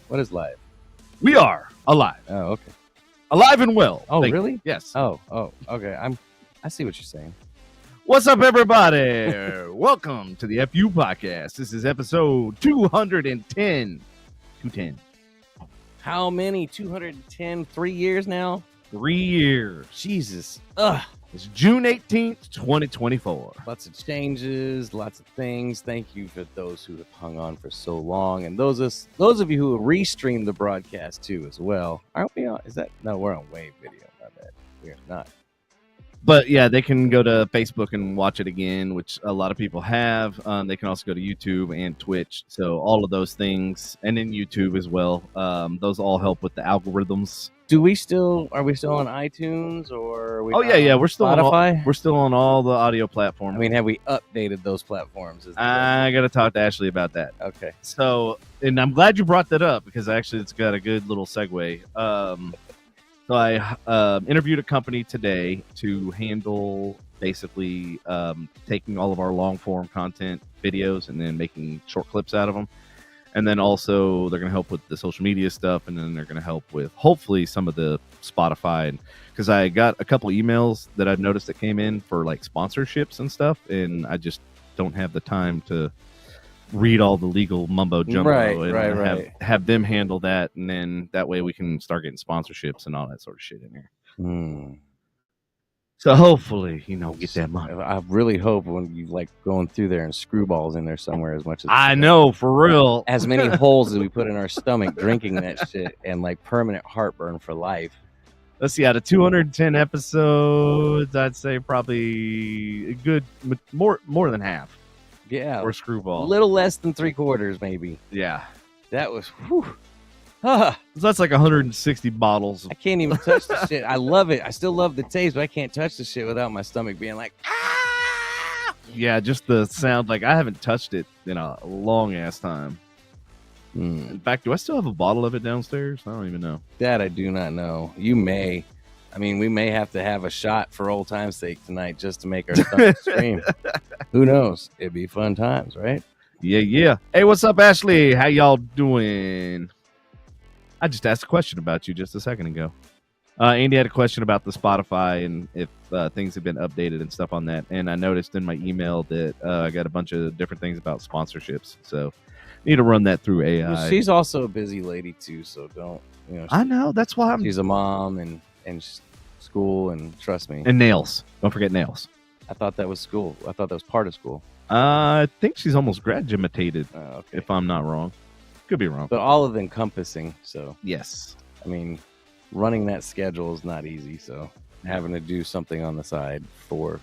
What is live? We are alive. Oh, okay. Alive and well. Oh, Thank really? you. Yes. Oh, okay. I see what you're saying. What's up, everybody? Welcome to the FU podcast. This is episode 210. 210. How many? 210, 3 years now? 3 years. Jesus. Ugh. It's June 18th, 2024. Lots of changes, lots of things. Thank you for those who have hung on for so long. And those of you who restreamed the broadcast too as well. Aren't we on? Is that? No, we're on Wave Video. My bad. We're not. But yeah, they can go to Facebook and watch it again, which a lot of people have. They can also go to YouTube and Twitch. So all of those things, and then YouTube as well. Those all help with the algorithms. Are we still on iTunes or are we? Oh yeah, we're still Spotify. We're still on all the audio platforms. I mean, have we updated those platforms? I got to talk to Ashley about that. Okay. So, and I'm glad you brought that up because actually it's got a good little segue. So I interviewed a company today to handle basically taking all of our long form content videos and then making short clips out of them. And then also they're going to help with the social media stuff. And then they're going to help with hopefully some of the Spotify. Because I got a couple emails that I've noticed that came in for like sponsorships and stuff. And I just don't have the time to read all the legal mumbo jumbo and have them handle that, and then that way we can start getting sponsorships and all that sort of shit in here. So hopefully, get that money. I really hope when you like going through there and screwballs in there somewhere as much as I know, for real. As many holes as we put in our stomach drinking that shit and like permanent heartburn for life. Let's see, out of 210 episodes, I'd say probably a good more than half. Yeah, or screwball. A little less than 3/4, maybe. Yeah, that was. Whew. So that's like 160 bottles. I can't even touch the shit. I love it. I still love the taste, but I can't touch the shit without my stomach being like, ah! Yeah, just the sound. Like I haven't touched it in a long ass time. In fact, do I still have a bottle of it downstairs? I don't even know. That I do not know. You may. I mean, we may have to have a shot for old time's sake tonight just to make our stomach scream. Who knows? It'd be fun times, right? Yeah. Hey, what's up, Ashley? How y'all doing? I just asked a question about you just a second ago. Andy had a question about the Spotify and if things have been updated and stuff on that. And I noticed in my email that I got a bunch of different things about sponsorships. So need to run that through AI. Well, she's also a busy lady too, so don't. I know. That's why she's a mom and school, and trust me. And nails. Don't forget nails. I thought that was school. I thought that was part of school. I think she's almost graduated, okay. If I'm not wrong. Could be wrong. But all of encompassing, so. Yes. I mean, running that schedule is not easy, so having to do something on the side for,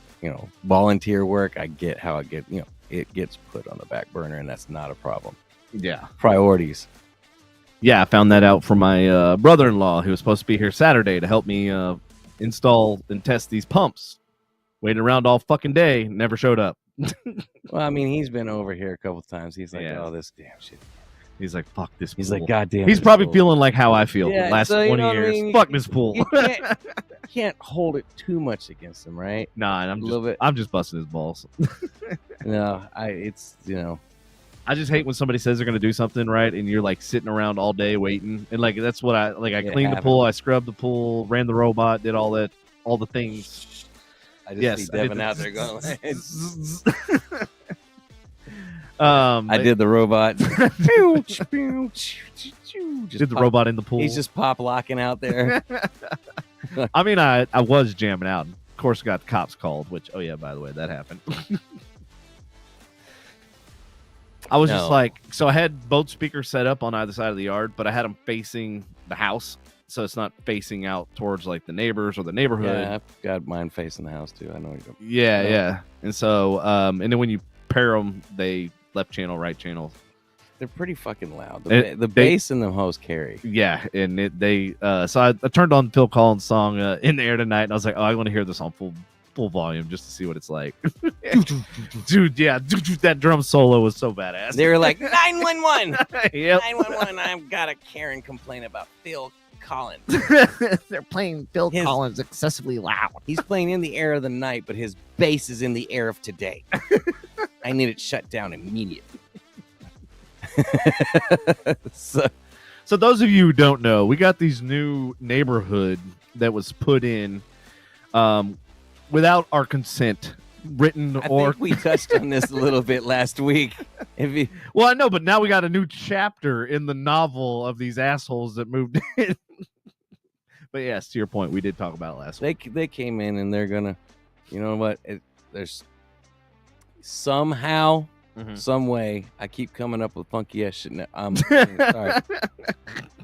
volunteer work, I get how it gets put on the back burner, and that's not a problem. Yeah. Priorities. Yeah, I found that out from my brother-in-law who was supposed to be here Saturday to help me install and test these pumps. Waited around all fucking day, never showed up. Well, I mean, he's been over here a couple times. He's like, oh, this damn shit. He's like, fuck this pool. He's like, goddamn. He's probably feeling like how I feel the last 20 years. I mean? Fuck this pool. You can't hold it too much against him, right? Nah, and I'm just busting his balls. No, I just hate when somebody says they're going to do something right and you're like sitting around all day waiting. And like, that's what I cleaned the pool. I scrubbed the pool, ran the robot, did all that, all the things. I just see Devin out there going, I did the robot. Did the robot in the pool. He's just pop locking out there. I mean, I was jamming out. Of course, got the cops called, which, oh yeah, by the way, that happened. I was just like, so I had both speakers set up on either side of the yard, but I had them facing the house. So it's not facing out towards like the neighbors or the neighborhood. Yeah, I've got mine facing the house too. I know you. Yeah. And so, and then when you pair them, they left channel, right channel. They're pretty fucking loud. The bass in them hoes carry. Yeah, and so I turned on Phil Collins' song "In the Air Tonight," and I was like, oh, I want to hear this on full volume just to see what it's like. Dude, yeah, that drum solo was so badass. They were like 911. Yep. 911. I've got a Karen complaint about Phil Collins. They're playing Phil Collins excessively loud. He's playing In the Air of the Night, but his bass is in the air of today. I need it shut down immediately. So those of you who don't know, we got these new neighborhood that was put in without our consent, written I or think we touched on this a little bit last week. well, I know, but now we got a new chapter in the novel of these assholes that moved in. But yes, to your point, we did talk about it last week. They came in and they're gonna, you know what? There's somehow, some way, I keep coming up with funky ass shit. I'm sorry.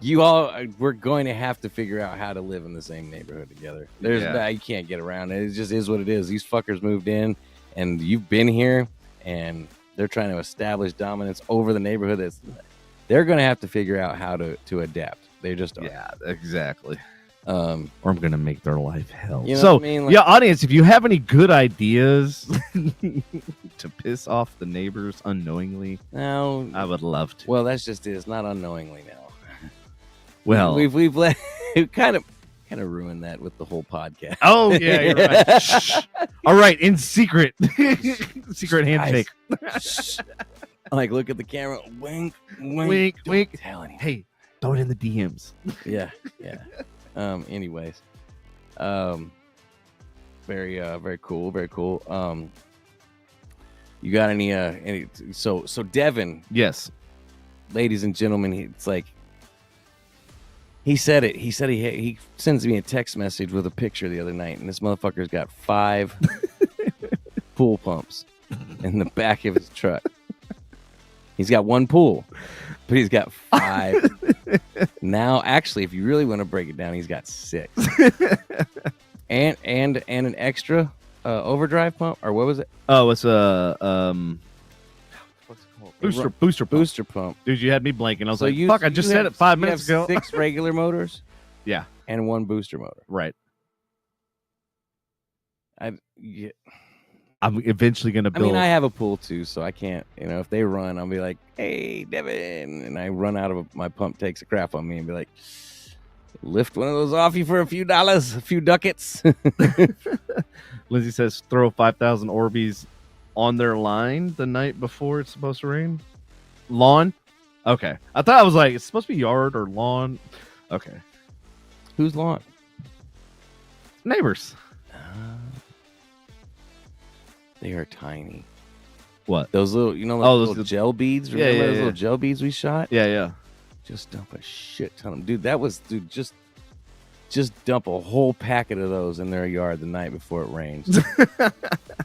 We're going to have to figure out how to live in the same neighborhood together. You can't get around it. It just is what it is. These fuckers moved in, and you've been here, and they're trying to establish dominance over the neighborhood. They're going to have to figure out how to adapt. They just are. Yeah, exactly. Or I'm gonna make their life hell. You know so, what I mean? Like, yeah, audience, if you have any good ideas to piss off the neighbors unknowingly, no, I would love to. Well, that's just it. It's not unknowingly now. Well, we've kind of ruined that with the whole podcast. Oh yeah, you're right. Shh. All right, in secret, secret handshake. Like, look at the camera. Wink, wink, wink. Tell anyone. Hey, throw it in the DMs. Yeah. Anyways, very cool. You got any so Devin? Yes, ladies and gentlemen, it's like he said it. He said he sends me a text message with a picture the other night, and this motherfucker's got 5 pool pumps in the back of his truck. He's got 1 pool, but he's got 5. Now, actually, if you really want to break it down, he's got 6. and an extra overdrive pump, or what was it? Oh, it's a what's it called? Booster pump. Dude, you had me blanking. I was like, fuck, I just said it 5 minutes ago. 6 regular motors? Yeah. And 1 booster motor. Right. I'm eventually going to build. I mean, I have a pool too, so I can't, if they run, I'll be like, hey, Devin. And I run out of my pump takes a crap on me and be like, lift one of those off you for a few dollars, a few ducats. Lindsay says throw 5,000 Orbeez on their line the night before it's supposed to rain. Lawn? Okay. I thought I was like, it's supposed to be yard or lawn. Okay. Whose lawn? Neighbors. They are tiny. What? Those little, those little gel beads? Remember those little gel beads we shot? Yeah. Just dump a shit ton of them. Dude, just dump a whole packet of those in their yard the night before it rains.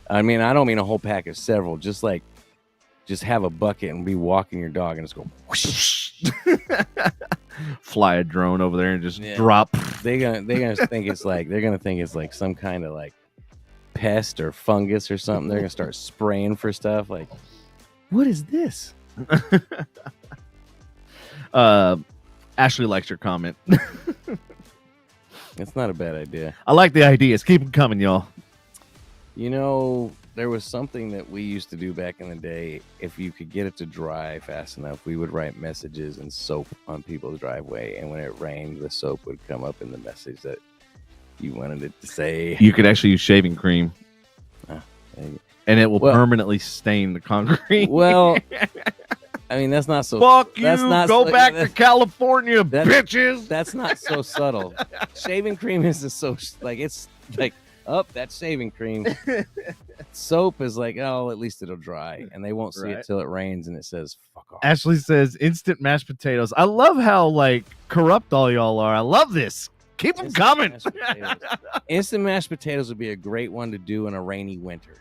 I mean, I don't mean a whole packet, several. Just have a bucket and be walking your dog and just go whoosh. Fly a drone over there and just drop. They're gonna think it's like some kind of like pest or fungus or something. They're gonna start spraying for stuff. Like, what is this? Ashley likes your comment. It's not a bad idea. I like the ideas. Keep them coming, y'all. There was something that we used to do back in the day. If you could get it to dry fast enough, we would write messages in soap on people's driveway, and when it rained, the soap would come up in the message that you wanted it to say. You could actually use shaving cream, and it will permanently stain the concrete. Well, I mean, that's not so. Fuck you! Go back to California, bitches. That's not so subtle. Shaving cream is it's like that's shaving cream. Soap is like, oh, at least it'll dry, and they won't see it till it rains, and it says fuck off. Ashley says instant mashed potatoes. I love how corrupt all y'all are. I love this. Keep them coming. Instant mashed potatoes would be a great one to do in a rainy winter.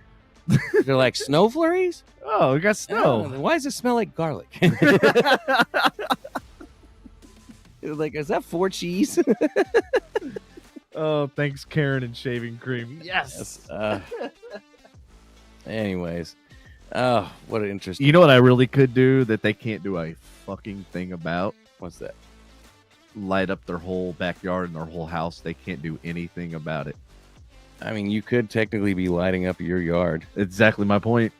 They're like snow flurries. Oh, we got snow. Why does it smell like garlic? Like, is that 4 cheese? Oh, thanks, Karen and shaving cream. Yes. Anyways, what an interesting. You know what I really could do that they can't do a fucking thing about? What's that? Light up their whole backyard and their whole house. They can't do anything about it. I mean, you could technically be lighting up your yard. Exactly my point.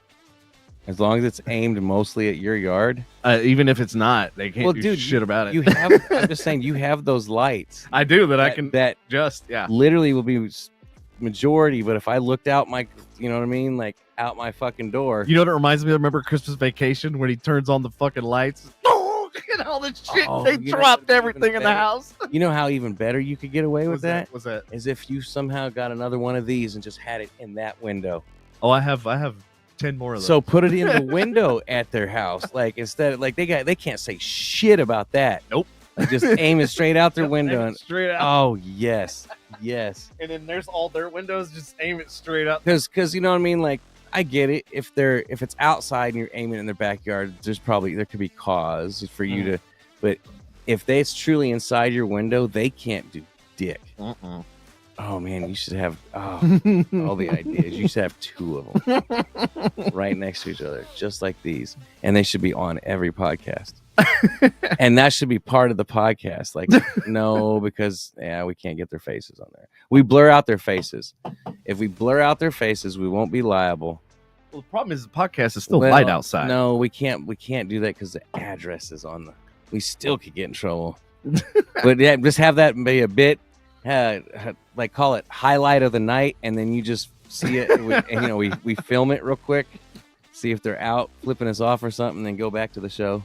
As long as it's aimed mostly at your yard. Even if it's not, they can't do shit about it. I'm just saying, you have those lights. I do that I can literally will be majority. But if I looked out my, you know what I mean? Like out my fucking door. You know what it reminds me of? Remember Christmas Vacation when he turns on the fucking lights? And all the shit. Oh, They you know dropped what's even everything in the better? house. You know how even better you could get away with that? What's that? Is if you somehow got another one of these and just had it in that window. Oh, I have 10 more of those. So put it in the window at their house. Like instead of like they can't say shit about that. Nope. Like, just aim it straight out their window. Aim it straight out. Oh yes. Yes. And then there's all their windows, just aim it straight up. Because you know what I mean? Like I get it. If it's outside and you're aiming in their backyard, there could be cause for you to, but if it's truly inside your window, they can't do dick. Oh man, you should have all the ideas. You should have 2 of them right next to each other, just like these, and they should be on every podcast. And that should be part of the podcast. Like, no, because we can't get their faces on there. We blur out their faces. If we blur out their faces, we won't be liable. Well, the problem is the podcast is still light outside. No, we can't do that because the address is on the. We still could get in trouble. But yeah, just have that be a bit. Like call it highlight of the night, and then you just see it. We film it real quick, see if they're out flipping us off or something, then go back to the show.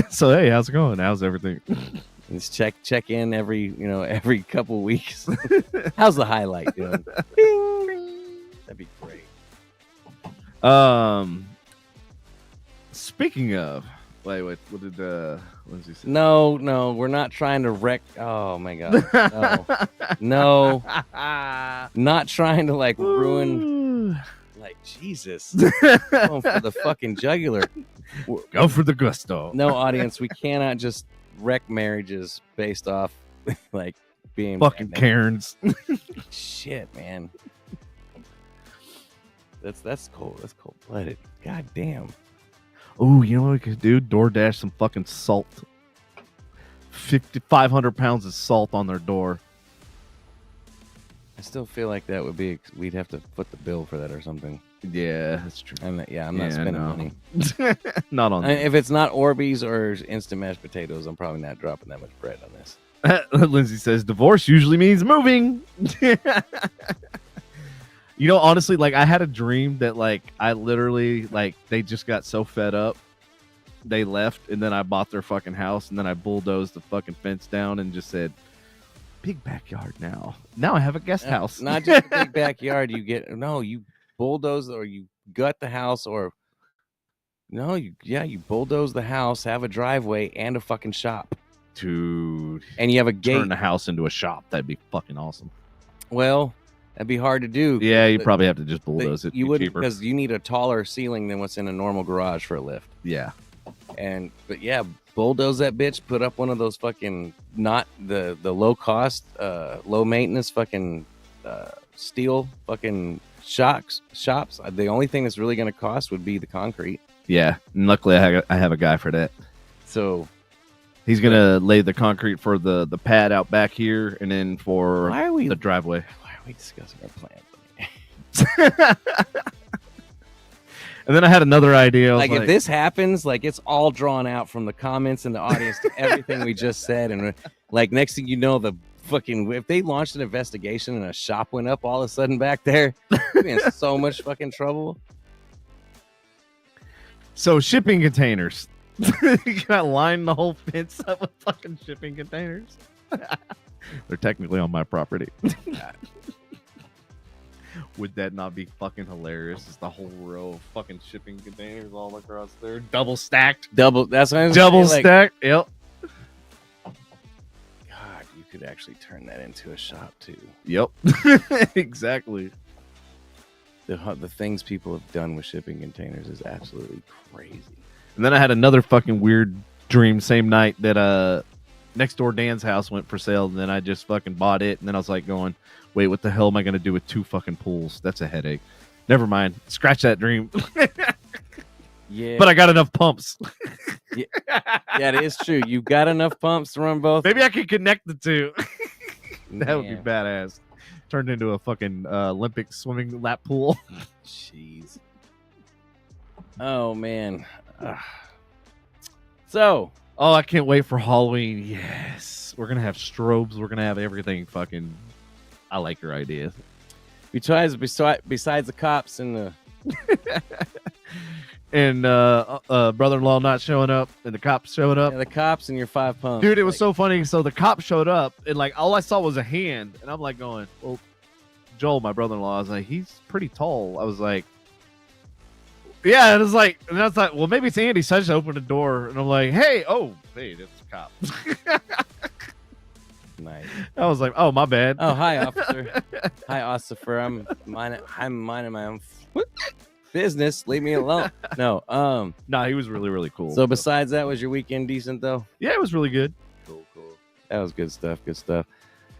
So hey, how's it going? How's everything? Just check in every couple weeks. How's the highlight doing? That'd be great. Speaking of, wait, what did Lindsay say? No, we're not trying to wreck. Oh my god, no, not trying to like ruin. Like Jesus, going for the fucking jugular. Go for the gusto. No, audience, we cannot just wreck marriages based off like being fucking Karens. Shit, man. That's cold. That's cold blooded. God damn. Oh, you know what we could do? DoorDash some fucking salt. 500 pounds of salt on their door. I still feel like that would be. We'd have to foot the bill for that or something. Yeah, that's true. I'm not spending money. Not on. If it's not Orbeez or instant mashed potatoes, I'm probably not dropping that much bread on this. Lindsay says divorce usually means moving. You know, honestly, like I had a dream that like I literally like they just got so fed up, they left, and then I bought their fucking house, and then I bulldozed the fucking fence down and just said, "Big backyard now. Now I have a guest house." Not just a big backyard. You bulldoze or you gut the house, or you bulldoze the house, have a driveway and a fucking shop, dude. And you have a gate. Turn the house into a shop. That'd be fucking awesome. Well, that'd be hard to do. Yeah, you probably have to just bulldoze it. You wouldn't, because you need a taller ceiling than what's in a normal garage for a lift. Yeah. But yeah, bulldoze that bitch, put up one of those fucking, not the low cost, low maintenance fucking steel fucking shops. The only thing that's really going to cost would be the concrete. Yeah, and luckily I have a guy for that. So he's gonna lay the concrete for the pad out back here, and then for the driveway. Why are we discussing our plans? And then I had another idea. Like if this happens, like it's all drawn out from the comments and the audience to everything we just said, and like next thing you know, if they launched an investigation and a shop went up all of a sudden back there, we'd be in so much fucking trouble. So shipping containers. You gotta line the whole fence up with fucking shipping containers. They're technically on my property. Would that not be fucking hilarious? It's the whole row of fucking shipping containers all across there, double stacked. That's what I'm double saying, stacked. Yep. God, you could actually turn that into a shop too. Yep. Exactly. The things people have done with shipping containers is absolutely crazy. And then I had another fucking weird dream same night that next door Dan's house went for sale, and then I just fucking bought it, and then I was like going, wait, what the hell am I going to do with 2 fucking pools? That's a headache. Never mind. Scratch that dream. Yeah. But I got enough pumps. Yeah, it is true. You got enough pumps to run both. Maybe I could connect the two. That would be badass. Turned into a fucking Olympic swimming lap pool. Jeez. Oh, man. So. Oh, I can't wait for Halloween. Yes. We're going to have strobes. We're going to have everything fucking. I like your idea. Besides the cops and the. and brother-in-law not showing up, and the cops showing up. Yeah, the cops and your 5 pumps. Dude, it was so funny. So the cop showed up, and like all I saw was a hand, and I'm like going, "Well, Joel, my brother-in-law, I was like, he's pretty tall." I was like, "Yeah," and I was like, "Well, maybe it's Andy." So I just opened the door, and I'm like, "Hey, that's a cop." Nice. I was like, "Oh, my bad." Oh, hi, officer. Hi, officer. I'm minding my own business. Leave me alone. No. Nah, he was really, really cool. So besides that, was your weekend decent though? Yeah, it was really good. Cool. That was good stuff. Good stuff.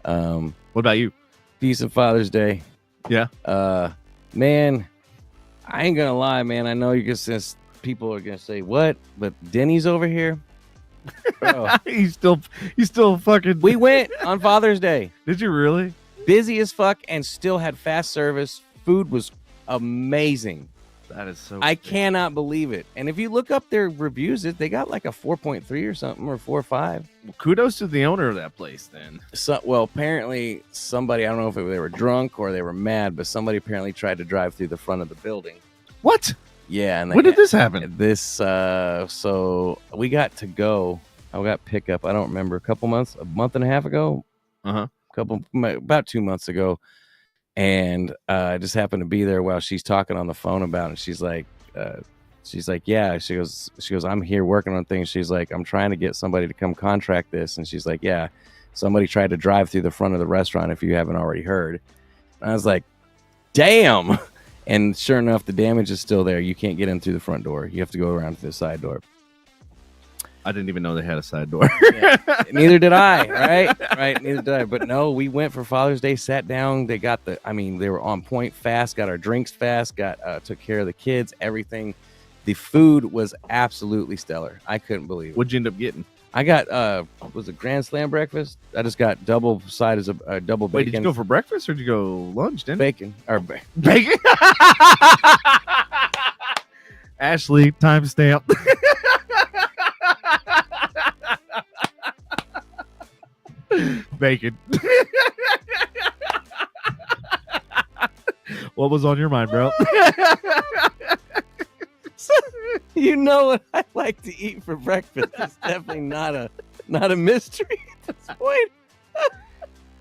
What about you? Decent Father's Day. Yeah. Man, I ain't gonna lie, man. I know people are gonna say what, but Denny's over here. Bro, He's still fucking. we went on Father's Day. Did you really? Busy as fuck and still had fast service. Food was amazing. That is so. I cannot believe it. And if you look up their reviews, they got like a 4.3 or something, or 4.5. Well, kudos to the owner of that place, then. So, well, apparently somebody, I don't know if they were drunk or they were mad, but somebody apparently tried to drive through the front of the building. What? Yeah. And when did this happen? So we got to go. I got pickup. I don't remember, a month and a half ago. About 2 months ago. And I just happened to be there while she's talking on the phone about it. She's like, yeah. She goes, I'm here working on things. She's like, I'm trying to get somebody to come contract this. And she's like, yeah, somebody tried to drive through the front of the restaurant, if you haven't already heard. And I was like, damn. And sure enough, the damage is still there. You can't get in through the front door. You have to go around to the side door. I didn't even know they had a side door. Yeah. Neither did I, right? Neither did I. But no, we went for Father's Day, sat down. They were on point fast, got our drinks fast, took care of the kids, everything. The food was absolutely stellar. I couldn't believe it. What'd you end up getting? I got, was it Grand Slam breakfast? I just got double sided, double bacon. Wait, did you go for breakfast or did you go lunch? Bacon. Bacon? Ashley, timestamp. Bacon. What was on your mind, bro? You know what I like to eat for breakfast. It's definitely not a mystery at this point.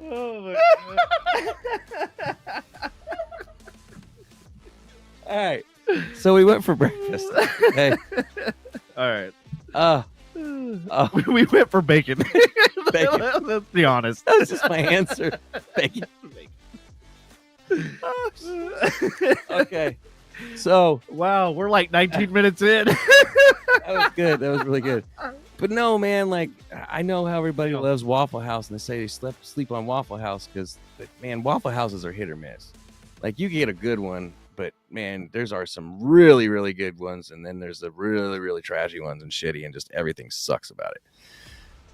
Oh my God. All right. So we went for breakfast. Hey. All right. We went for bacon. Bacon. Let's be honest. That's just my answer. Bacon. Okay. So wow, we're like 19 minutes in. That was good. That was really good. But no, man, like I know how everybody loves Waffle House and they say they sleep on Waffle House because, man, Waffle Houses are hit or miss. Like you get a good one, but man, there's some really, really good ones, and then there's the really, really trashy ones and shitty, and just everything sucks about it.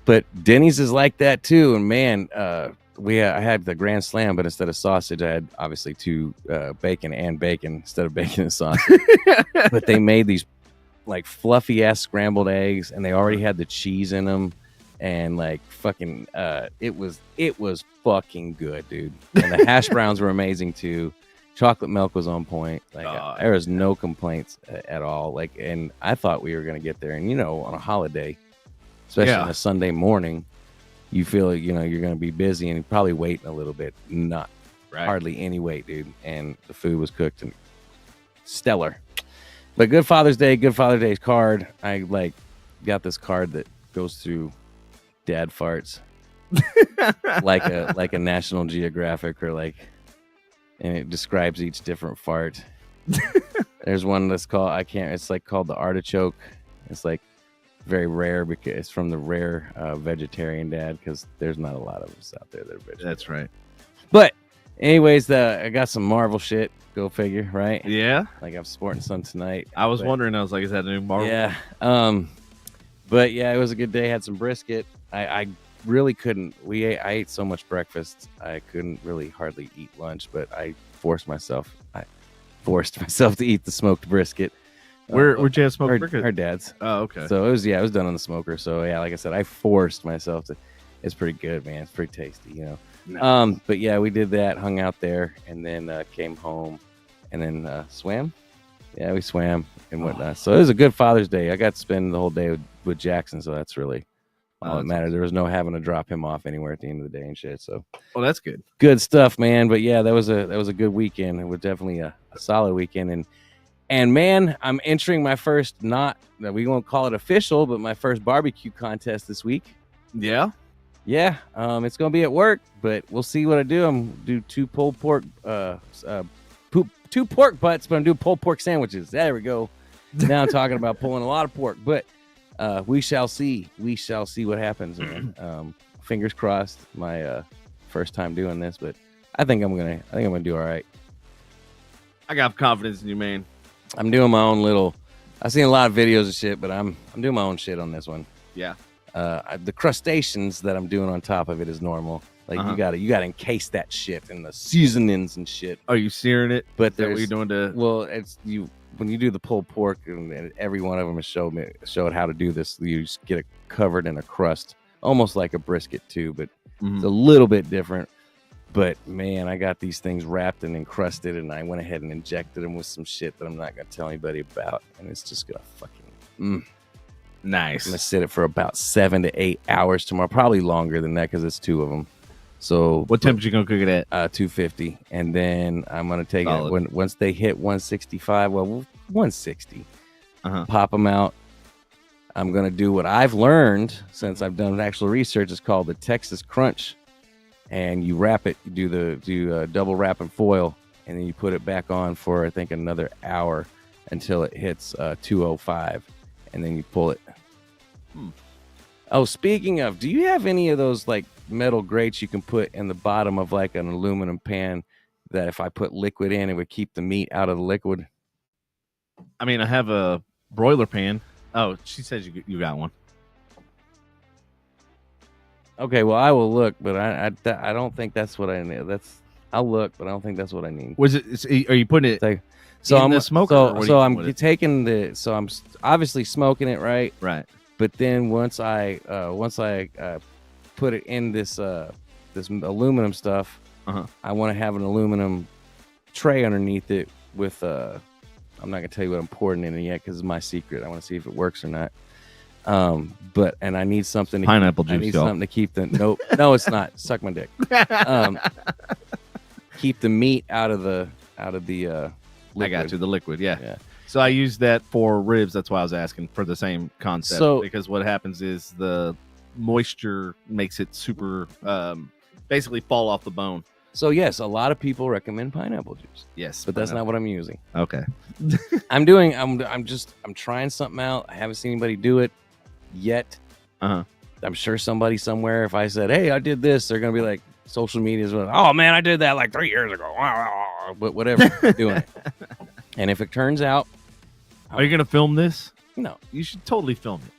But Denny's is like that too, and man, I had the Grand Slam, but instead of sausage, I had obviously two bacon instead of bacon and sausage. But they made these like fluffy ass scrambled eggs, and they already had the cheese in them, and like fucking, it was fucking good, dude. And the hash browns were amazing too. Chocolate milk was on point. Like there was no complaints at all. Like, and I thought we were gonna get there, and on a holiday, especially on a Sunday morning, you feel you're going to be busy and probably waiting a little bit. Not hardly any wait, dude. And the food was cooked and stellar. But good Father's Day's card. I got this card that goes through dad farts like a National Geographic and it describes each different fart. There's one that's called it's called the artichoke. It's like very rare because it's from the rare vegetarian dad, because there's not a lot of us out there that are vegetarian. That's right. But anyways, I got some Marvel shit. Go figure, right? Yeah. Like I'm sporting some tonight. I was wondering. I was like, is that a new Marvel? Yeah. But yeah, it was a good day. Had some brisket. I really couldn't. I ate so much breakfast. I couldn't really hardly eat lunch, but I forced myself to eat the smoked brisket. Where'd you have smoked brisket? Our dad's. Oh, okay. So it was done on the smoker. So yeah, like I said, I forced myself to. It's pretty good, man. It's pretty tasty, Nice. But yeah, we did that, hung out there, and then came home, and then swam. Yeah, we swam and whatnot. So it was a good Father's Day. I got to spend the whole day with Jackson, so that's really all that mattered. Awesome. There was no having to drop him off anywhere at the end of the day and shit. So, well, that's good. Good stuff, man. But yeah, that was a good weekend. It was definitely a solid weekend. And man, I'm entering my first, not that we won't call it official, but my first barbecue contest this week. Yeah. Yeah, it's gonna be at work, but we'll see what I do. I'm do two pulled pork, two pork butts, but I'm doing pulled pork sandwiches. There we go. Now I'm talking about pulling a lot of pork, but we shall see. We shall see what happens, man. Fingers crossed. My first time doing this, but I think I'm gonna do all right. I got confidence in you, man. I'm doing my own little. I've seen a lot of videos and shit, but I'm doing my own shit on this one. Yeah. The crustaceans that I'm doing on top of it is normal. Like you gotta encase that shit in the seasonings and shit. Are you searing it? But is that what you're doing to? Well, it's you when you do the pulled pork, and every one of them has showed how to do this. You just get it covered in a crust, almost like a brisket too, but it's a little bit different. But man, I got these things wrapped and encrusted, and I went ahead and injected them with some shit that I'm not gonna tell anybody about, and it's just gonna fucking. Nice. I'm gonna sit it for about 7 to 8 hours tomorrow, probably longer than that because it's two of them. So what temperature you gonna cook it at? 250, and then I'm gonna take it once they hit 165. Well, 160. Pop them out. I'm gonna do what I've learned since I've done actual research. It's called the Texas Crunch, and you wrap it. You do double wrap and foil, and then you put it back on for I think another hour until it hits 205, and then you pull it. Oh, speaking of, do you have any of those like metal grates you can put in the bottom of like an aluminum pan that if I put liquid in, it would keep the meat out of the liquid? I mean, I have a broiler pan. Oh, she says you got one. Okay, well, I will look, but I don't think that's what I need. I'll look, but I don't think that's what I need. Was it? Are you putting it? Like, so I'm the smoker. So I'm taking the. So I'm obviously smoking it, right? Right. But then once I put it in this aluminum stuff, I want to have an aluminum tray underneath it with I'm not gonna tell you what I'm pouring in it yet because it's my secret. I want to see if it works or not. But I need something. Pineapple juice. I need something to keep the no, it's not. Suck my dick. Keep the meat out of the liquid. I got you. The liquid, yeah. So I use that for ribs. That's why I was asking for the same concept. Because what happens is the moisture makes it super, basically fall off the bone. So yes, a lot of people recommend pineapple juice. Yes, but that's not what I'm using. Okay. I'm trying something out. I haven't seen anybody do it yet. I'm sure somebody somewhere, if I said, "Hey, I did this," they're gonna be like, social media is like, "Oh man, I did that like 3 years ago." But whatever, doing it. And if it turns out, are you gonna film this? No, you should totally film it.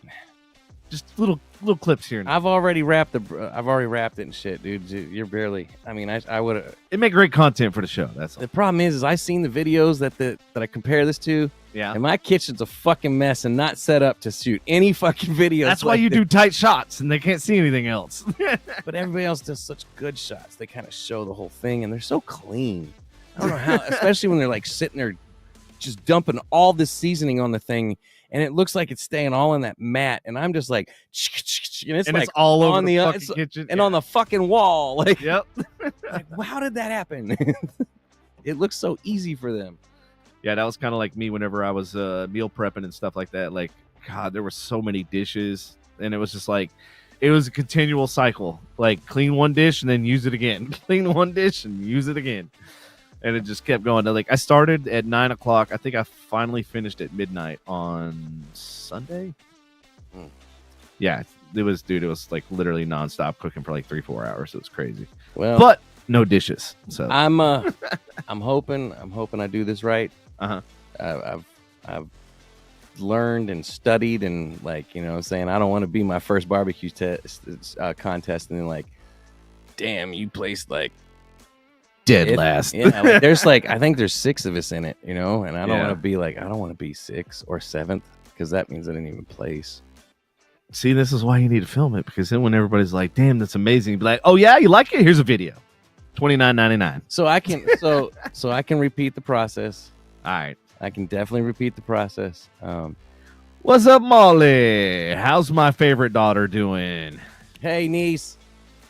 Just little clips here. I've already wrapped it and shit, dude. You're barely. I mean, I would. It make great content for the show. That's all. The problem is I seen the videos that I compare this to. Yeah. And my kitchen's a fucking mess and not set up to shoot any fucking videos. That's why you do tight shots and they can't see anything else. But everybody else does such good shots. They kind of show the whole thing and they're so clean. I don't know how, especially when they're like sitting there just dumping all this seasoning on the thing. And it looks like it's staying all in that mat, and I'm just like, and it's all over on the fucking kitchen and on the fucking wall. Like, yep. Like, well, how did that happen? It looks so easy for them. Yeah, that was kind of like me whenever I was meal prepping and stuff like that. Like, God, there were so many dishes, and it was just like, it was a continual cycle. Like, clean one dish and then use it again. Clean one dish and use it again. And it just kept going. Like, I started at 9 o'clock. I think I finally finished at midnight on Sunday. Yeah, it was like literally nonstop cooking for like 3-4 hours. It was crazy. Well, but no dishes. So I'm hoping I do this right. I've learned and studied and like, you know what I'm saying, I don't want to be my first barbecue contest and then like, damn, you placed like dead last. Yeah, like, there's like, I think there's 6 of us in it, you know, and I don't want to be like, I don't want to be 6th or 7th because that means I didn't even place. See, this is why you need to film it, because then when everybody's like, damn, that's amazing, you'd be like, oh yeah, you like it? Here's a video. $29.99. So I can so I can repeat the process. All right. I can definitely repeat the process. What's up, Molly? How's my favorite daughter doing? Hey, niece.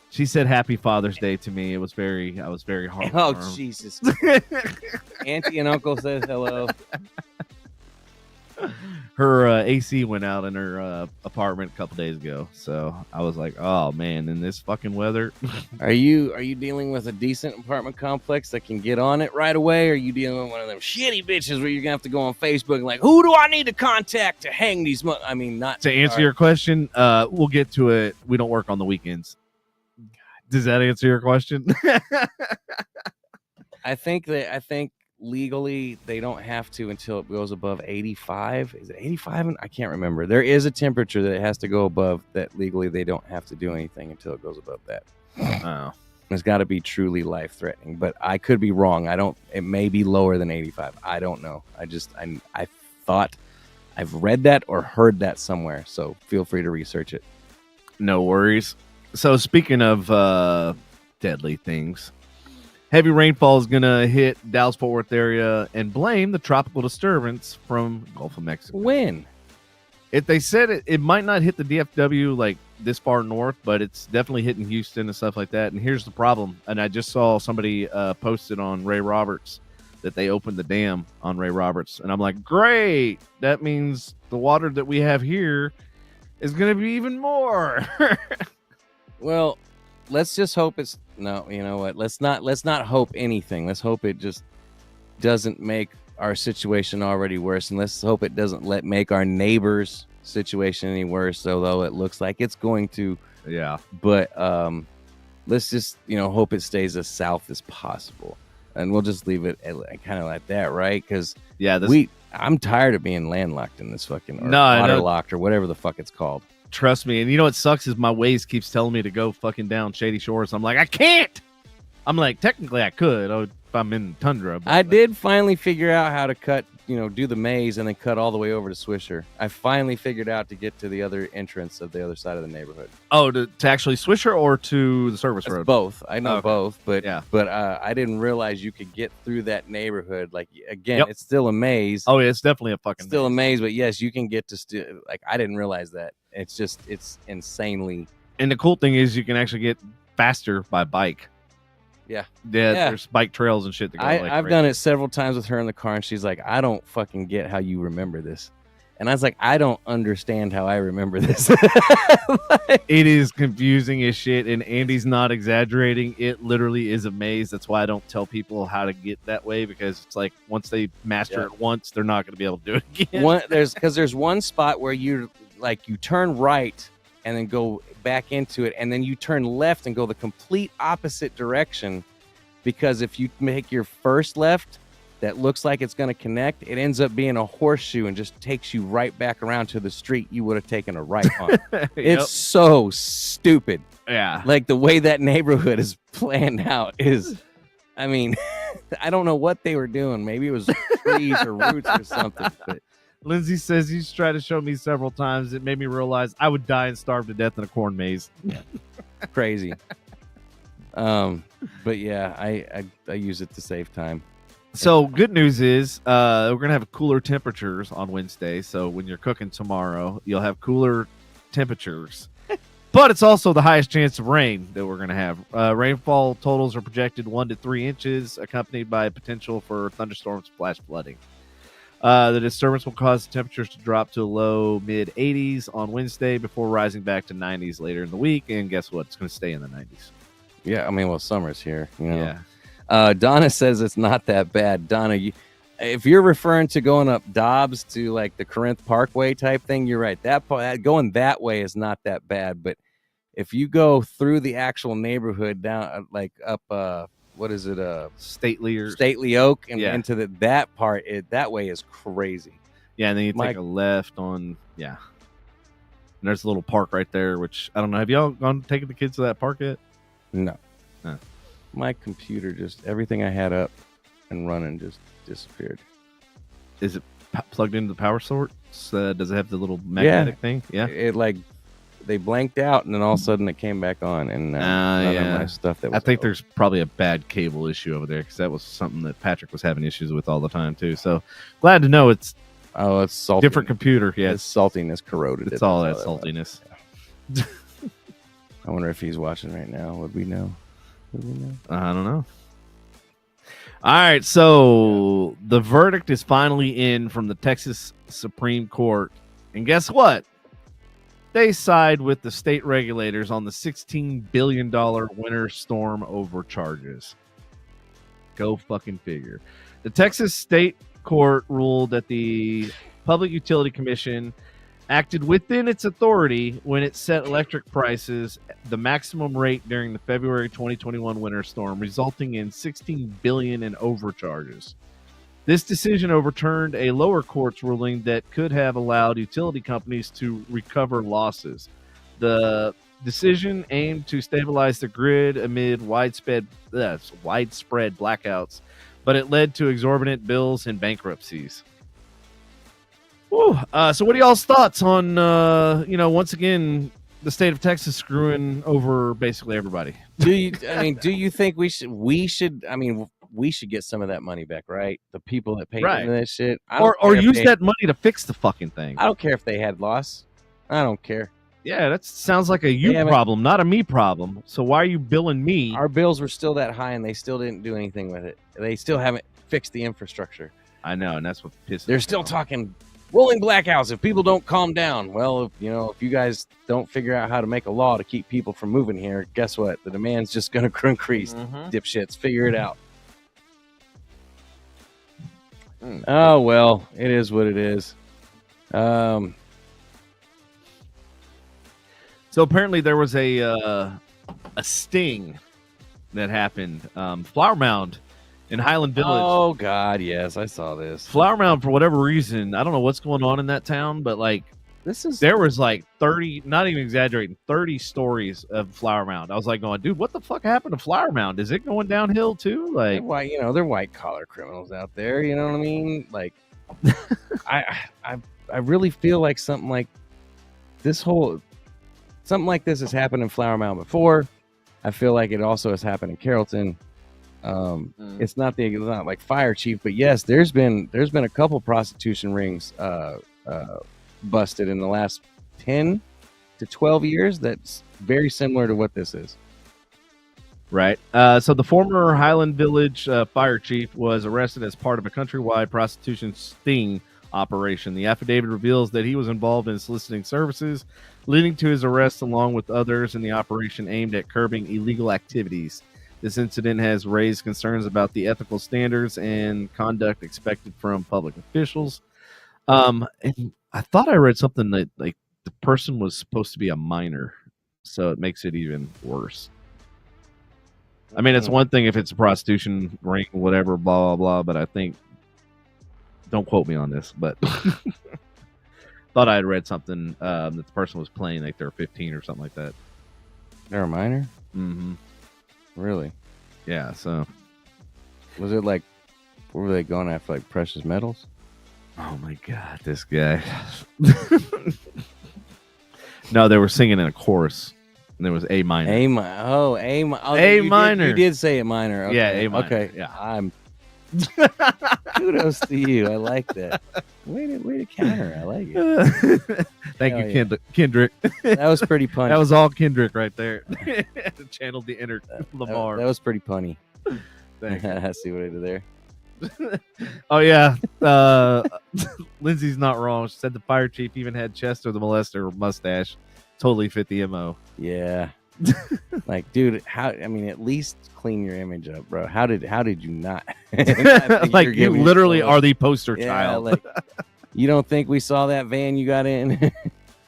She said Happy Father's Day to me. I was very heartwarmed. Oh, Jesus. Auntie and uncle says hello. Her AC went out in her apartment a couple days ago, so I was like, "Oh man, in this fucking weather." Are you dealing with a decent apartment complex that can get on it right away? Or are you dealing with one of them shitty bitches where you're gonna have to go on Facebook and like, who do I need to contact to hang these? I mean, not to answer your question. We'll get to it. We don't work on the weekends. Does that answer your question? I think legally they don't have to until it goes above 85. Is it 85? I can't remember. There is a temperature that it has to go above that legally they don't have to do anything until it goes above that. Oh. It's got to be truly life threatening, but I could be wrong. It may be lower than 85. I don't know. I thought I've read that or heard that somewhere. So feel free to research it. No worries. So speaking of deadly things, heavy rainfall is going to hit Dallas-Fort Worth area and blame the tropical disturbance from Gulf of Mexico. When? They said it might not hit the DFW like this far north, but it's definitely hitting Houston and stuff like that. And here's the problem. And I just saw somebody posted on Ray Roberts that they opened the dam on Ray Roberts. And I'm like, great. That means the water that we have here is going to be even more. Well, let's just hope it's no. You know what? Let's not hope anything. Let's hope it just doesn't make our situation already worse, and let's hope it doesn't make our neighbors' situation any worse. Although it looks like it's going to. Yeah. But let's just hope it stays as south as possible, and we'll just leave it kind of like that, right? Because I'm tired of being landlocked in this fucking waterlocked or whatever the fuck it's called. Trust me. And you know what sucks is my Waze keeps telling me to go fucking down Shady Shores. I'm like, I can't. I'm like, technically I could if I'm in Tundra. But I did finally figure out how to cut, do the maze and then cut all the way over to Swisher. I finally figured out to get to the other entrance of the other side of the neighborhood. Oh, to actually Swisher or to the service road? Both. I know both, but yeah. But I didn't realize you could get through that neighborhood. Like again, It's still a maze. Oh, yeah, it's definitely a fucking still a maze. But yes, you can get to I didn't realize that. It's insanely. And the cool thing is you can actually get faster by bike. Yeah. There's bike trails and shit. I've done it several times with her in the car, and she's like, I don't fucking get how you remember this. And I was like, I don't understand how I remember this. It is confusing as shit, and Andy's not exaggerating. It literally is a maze. That's why I don't tell people how to get that way, because it's like once they master it once, they're not going to be able to do it again. There's one spot where you turn right and then go back into it, and then you turn left and go the complete opposite direction, because if you make your first left that looks like it's going to connect, it ends up being a horseshoe and just takes you right back around to the street you would have taken a right on. It's so stupid. Yeah. Like the way that neighborhood is planned out is, I mean, I don't know what they were doing. Maybe it was trees or roots or something, but Lindsay says he's tried to show me several times. It made me realize I would die and starve to death in a corn maze. Crazy. But yeah, I use it to save time. So good news is we're going to have cooler temperatures on Wednesday. So when you're cooking tomorrow, you'll have cooler temperatures. But it's also the highest chance of rain that we're going to have. Rainfall totals are projected 1 to 3 inches, accompanied by potential for thunderstorms, flash flooding. The disturbance will cause temperatures to drop to low mid 80s on Wednesday before rising back to 90s later in the week. And guess what? It's going to stay in the 90s. Yeah, I mean, well, summer's here. Yeah. Donna says it's not that bad. Donna, if you're referring to going up Dobbs to like the Corinth Parkway type thing, you're right. That going that way is not that bad. But if you go through the actual neighborhood down, like up, what is it? Stately Oak, and into that part, that way is crazy. Yeah, and then you take a left on, And there's a little park right there, which I don't know. Have y'all taken the kids to that park yet? No. My computer everything I had up and running just disappeared. Is it plugged into the power source? Does it have the little magnetic thing? Yeah. It like they blanked out, and then all of a sudden it came back on, and none of my stuff that was I think there's probably a bad cable issue over there, because that was something that Patrick was having issues with all the time too. So glad to know it's salty. Different computer. Yeah, It's saltiness corroded. It's all that saltiness. Yeah. I wonder if he's watching right now. Would we know? I don't know. All right, so the verdict is finally in from the Texas Supreme Court, and guess what? They side with the state regulators on the $16 billion winter storm overcharges. Go fucking figure. The Texas State Court ruled that the Public Utility Commission acted within its authority when it set electric prices the maximum rate during the February 2021 winter storm, resulting in $16 billion in overcharges. This decision overturned a lower court's ruling that could have allowed utility companies to recover losses. The decision aimed to stabilize the grid amid widespread blackouts, but it led to exorbitant bills and bankruptcies. Whew. So what are y'all's thoughts on, once again, the state of Texas screwing over basically everybody? Do you think we should get some of that money back, right? The people that paid into that shit. Or use that money to fix the fucking thing. I don't care if they had loss. I don't care. Yeah, that sounds like a you problem, not a me problem. So why are you billing me? Our bills were still that high, and they still didn't do anything with it. They still haven't fixed the infrastructure. I know, and that's what pisses me They're still talking rolling blackouts if people don't calm down. Well, if you guys don't figure out how to make a law to keep people from moving here, guess what? The demand's just going to increase. Dipshits, figure it out. Oh, well, it is what it is. So apparently there was a sting that happened. Flower Mound in Highland Village. Oh, God, yes, I saw this. Flower Mound, for whatever reason, I don't know what's going on in that town, but there was 30, not even exaggerating, 30 stories of Flower Mound. I was like going, dude, what the fuck happened to Flower Mound? Is it going downhill too? Like, they're white collar criminals out there. You know what I mean? Like, I really feel like something like this has happened in Flower Mound before. I feel like it also has happened in Carrollton. It's not like Fire Chief, but yes, there's been a couple prostitution rings busted in the last 10 to 12 years. That's very similar to what this is. Right. So the former Highland Village fire chief was arrested as part of a countrywide prostitution sting operation. The affidavit reveals that he was involved in soliciting services, leading to his arrest along with others in the operation aimed at curbing illegal activities. This incident has raised concerns about the ethical standards and conduct expected from public officials. And I thought I read something that the person was supposed to be a minor, so it makes it even worse. I mean, it's one thing if it's a prostitution ring, whatever, blah, blah, blah, but I think, don't quote me on this, but thought I had read something that the person was playing like they're 15 or something like that. They're a minor? Mm-hmm. Really? Yeah, so. Was it what were they going after, like precious metals? Oh my God, this guy. No, they were singing in a chorus. And there was A minor. A minor. A minor. You did say it minor. Okay. Yeah, A minor. Okay. Yeah. Kudos to you. I like that. Way to counter. I like it. Thank you, Kendrick. That was pretty punny. That was all Kendrick right there. Channeled the inner Lamar. That was pretty punny. Thank you. I see what I did there. Oh yeah, Lindsay's not wrong. She said the fire chief even had Chester the molester mustache. Totally fit the MO. Yeah. Like, dude, at least clean your image up, bro. How did you not? Like, you literally are the poster child. Like, you don't think we saw that van you got in?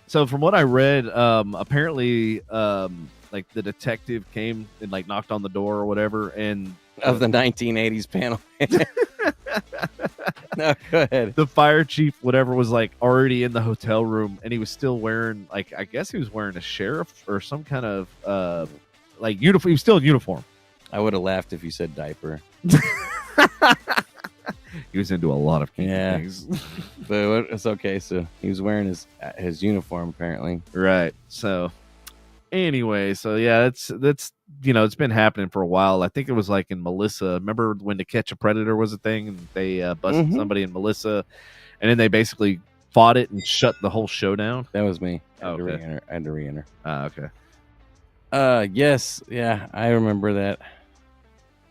So from what I read, apparently, like the detective came and like knocked on the door or whatever, and of the 1980s panel. No, go ahead. The fire chief, whatever, was like already in the hotel room, and he was still wearing, like, I guess he was wearing a sheriff or some kind of like uniform. He was still in uniform. I would have laughed if you said diaper. He was into a lot of kinky Yeah. things. But it's okay. So he was wearing his uniform apparently. Right. So anyway, so yeah, that's it's been happening for a while. I think it was like in Melissa. Remember when To Catch a Predator was a thing, and they busted somebody in Melissa, and then they basically fought it and shut the whole show down. That was me. I Okay. had to re-enter. Okay. Yes, yeah, I remember that.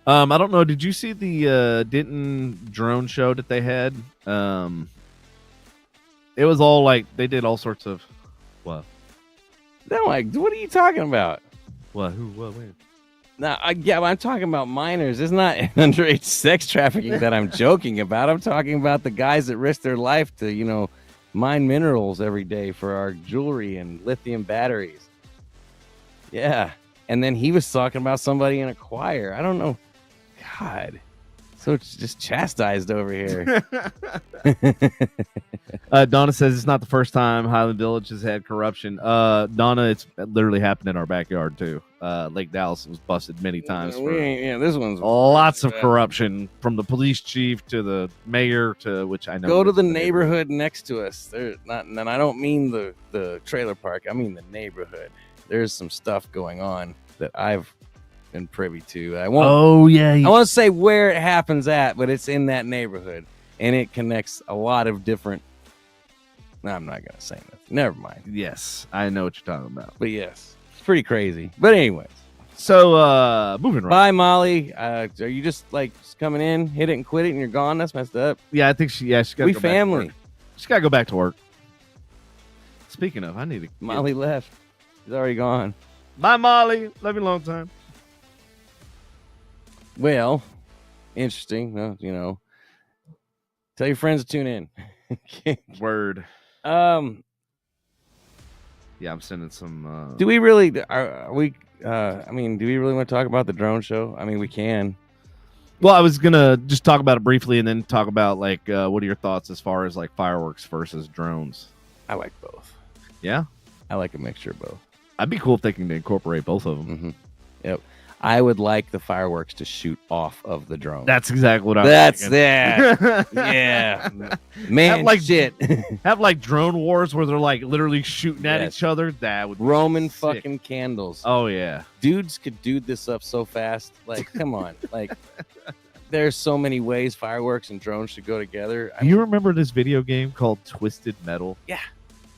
I don't know. Did you see the Denton drone show that they had? It was all like they did all sorts of what? No, like, what are you talking about? What? Who? What? When? No, I'm talking about minors. It's not underage sex trafficking that I'm joking about. I'm talking about the guys that risk their life to, mine minerals every day for our jewelry and lithium batteries. Yeah. And then he was talking about somebody in a choir. I don't know. God. So it's just chastised over here. Donna says it's not the first time Highland Village has had corruption. Donna, it's literally happened in our backyard too. Lake Dallas was busted many times. This one's lots of corruption from the police chief to the mayor to which I know. Go to the neighborhood next to us. There's not, and I don't mean the trailer park. I mean the neighborhood. There's some stuff going on that I've been privy to. I won't. Oh yeah. I want to say where it happens at, but it's in that neighborhood, and it connects a lot of different. No, I'm not gonna say nothing. Never mind. Yes, I know what you're talking about. But yes, it's pretty crazy. But anyways, so moving right. Bye, Molly. Are you just coming in, hit it and quit it, and you're gone? That's messed up. Yeah, I think she got. We family. She's got to go back to work. Speaking of, I need to. Molly left. She's already gone. Bye, Molly. Love you a long time. Well, interesting. Well, tell your friends to tune in. Word. Yeah, I'm sending some. Do we really? Are we? Do we really want to talk about the drone show? I mean, we can. Well, I was gonna just talk about it briefly, and then talk about what are your thoughts as far as fireworks versus drones? I like both. Yeah, I like a mixture of both. I'd be cool if they can incorporate both of them. Mm-hmm. Yep. I would like the fireworks to shoot off of the drone. That's exactly what I was That's thinking. that. Yeah. Man, shit. Have drone wars where they're literally shooting at each other. That would be Roman sick. fucking candles. Oh yeah. Dudes could do this up so fast. Come on. There's so many ways fireworks and drones should go together. You remember this video game called Twisted Metal? Yeah.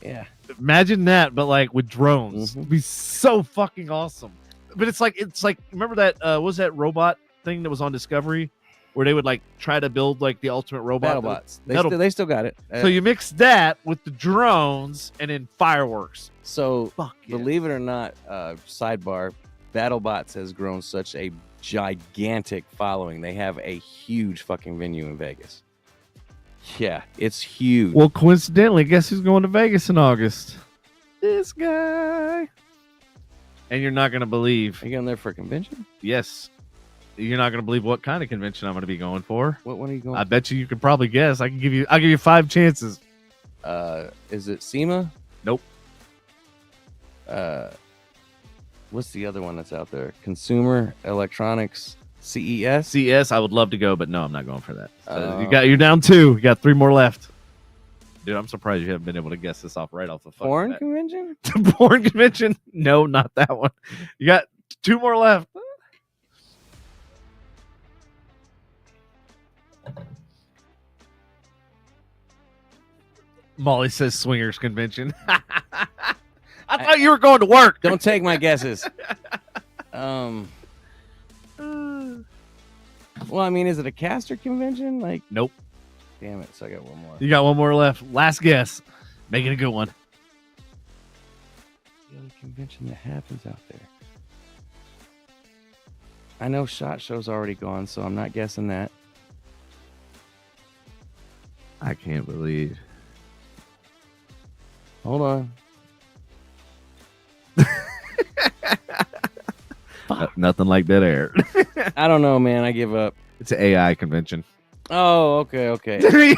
Yeah. Imagine that, but with drones. Mm-hmm. It'd be so fucking awesome. But it's like remember that what was that robot thing that was on Discovery where they would try to build the ultimate robot? BattleBots. They still got it. So you mix that with the drones and then fireworks. So believe it or not, sidebar, BattleBots has grown such a gigantic following. They have a huge fucking venue in Vegas. Yeah, it's huge. Well, coincidentally, guess who's going to Vegas in August? This guy. And you're not going to believe. Are you going there for a convention? Yes. You're not going to believe what kind of convention I'm going to be going for. What one are you going I bet you could probably guess. I'll give you 5 chances. Is it SEMA? Nope. What's the other one that's out there? Consumer Electronics CES? CES, I would love to go, but no, I'm not going for that. You're down 2. You got 3 more left. Dude, I'm surprised you haven't been able to guess this off right off the fucking Porn convention? The porn convention? No, not that one. You got 2 more left. Molly says swingers convention. I thought you were going to work. Don't take my guesses. Well, is it a caster convention? Nope. Damn it. So I got one more. You got 1 more left. Last guess. Make it a good one. The other convention that happens out there. I know SHOT Show's already gone, so I'm not guessing that. I can't believe. Hold on. Nothing like that air. I don't know, man. I give up. It's an AI convention. Oh, okay.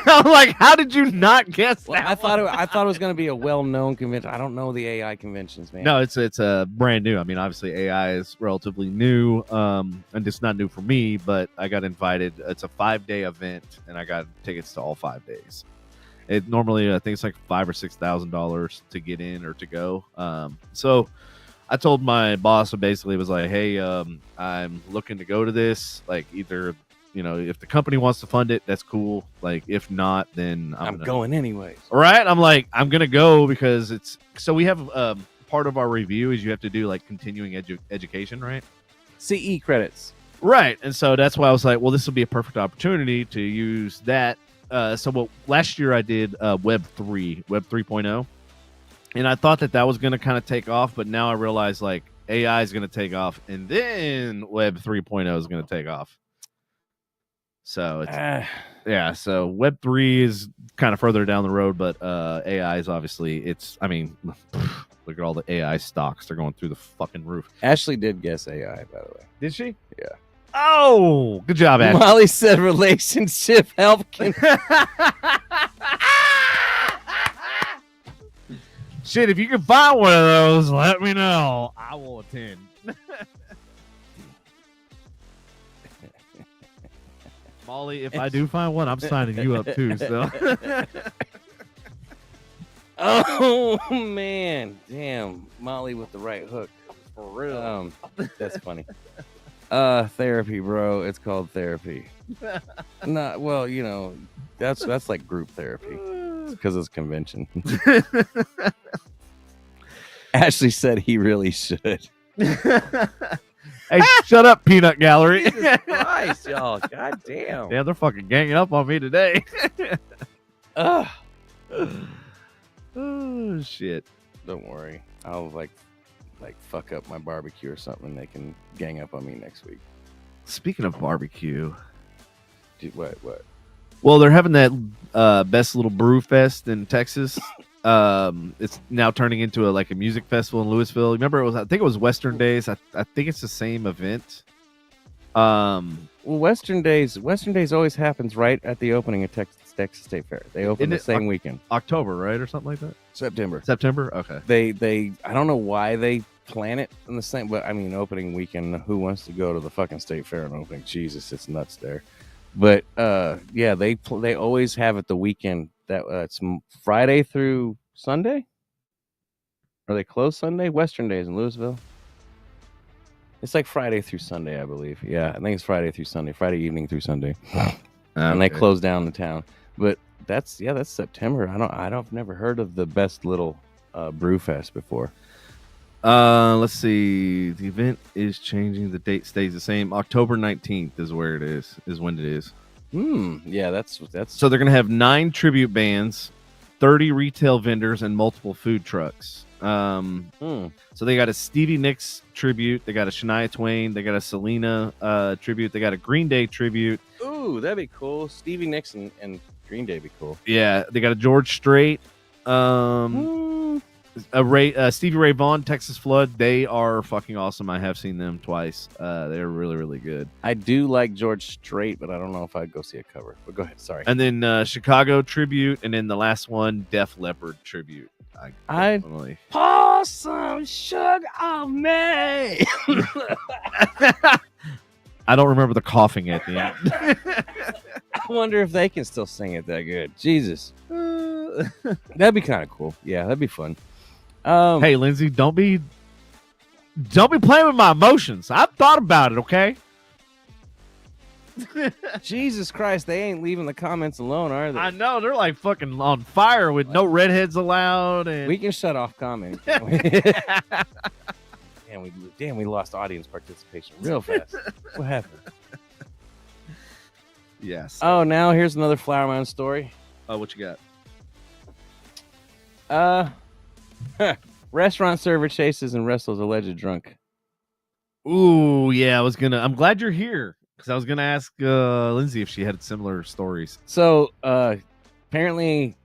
I'm like, how did you not guess Well, that? I thought it was going to be a well-known convention. I don't know the AI conventions, man. No, it's a brand new. I mean, obviously AI is relatively new, and it's not new for me. But I got invited. It's a 5-day event, and I got tickets to all 5 days. It normally, I think it's like $5,000 or $6,000 to get in or to go. So I told my boss, basically was like, hey, I'm looking to go to this. Like, either if the company wants to fund it, that's cool. Like, if not, then I'm going anyways. Right? I'm like, I'm gonna go because it's so we have part of our review is you have to do like continuing education, right? CE credits. Right. And so that's why I was like, well, this will be a perfect opportunity to use that. Last year I did Web 3.0, and I thought that was going to kind of take off, but now I realize like AI is going to take off, and then Web 3.0 is going to take off. So it's yeah. So Web 3 is kind of further down the road, but AI is obviously I mean, look at all the AI stocks; they're going through the fucking roof. Ashley did guess AI, by the way. Did she? Yeah. Oh, good job, Ashley. Molly said relationship help can. Shit, if you can find one of those, let me know. I will attend. Molly, if I do find one, I'm signing you up too. So. Oh man, damn, Molly with the right hook. For real. That's funny. Therapy, bro. It's called therapy. Not well, that's like group therapy. Because it's convention. Ashley said he really should. Hey, shut up, Peanut Gallery. Jesus Christ, y'all. God damn. Yeah, they're fucking ganging up on me today. Ugh. Oh, shit. Don't worry. I'll like fuck up my barbecue or something and they can gang up on me next week. Speaking of barbecue. Dude, what? Well, they're having that best little brew fest in Texas. It's now turning into a music festival in Louisville. Remember, I think it was Western Days. I think it's the same event. Well, Western Days always happens right at the opening of Texas State Fair. They open the same weekend. October, right, or something like that. September. Okay. They I don't know why they plan it in the same, but I mean, opening weekend. Who wants to go to the fucking State Fair and opening? Jesus, it's nuts there. But yeah, they always have it the weekend that it's Friday through Sunday. Are they closed Sunday? Western Days in Louisville. It's like Friday through Sunday, I believe. Yeah, I think it's Friday through Sunday, Friday evening through Sunday, and they close down the town. But that's September. I've never heard of the best little brew fest before. Let's see. The event is changing. The date stays the same. October 19th is where it is when it is. Yeah, that's so they're gonna have 9 tribute bands, 30 retail vendors, and multiple food trucks. So they got a Stevie Nicks tribute, they got a Shania Twain, they got a Selena tribute, they got a Green Day tribute. Ooh, that'd be cool. Stevie Nicks and Green Day be cool. Yeah, they got a George Strait, Stevie Ray Vaughan, Texas Flood. They are fucking awesome. I have seen them twice. They're really, really good. I do like George Strait, but I don't know if I'd go see a cover. But go ahead. Sorry. And then Chicago tribute, and then the last one, Def Leppard tribute. I pour some sugar on me. I don't remember the coughing at the end. I wonder if they can still sing it that good. Jesus. That'd be kind of cool. Yeah, that'd be fun. Hey, Lindsay, don't be playing with my emotions. I've thought about it, okay? Jesus Christ, they ain't leaving the comments alone, are they? I know, they're like fucking on fire with no redheads allowed. And we can shut off commenting. Damn, we lost audience participation real fast. What happened? Yes. Oh, now here's another Flower Mound story. Oh, what you got? Restaurant server chases and wrestles alleged drunk. Ooh, yeah, I'm glad you're here because I was gonna ask Lindsay if she had similar stories. So apparently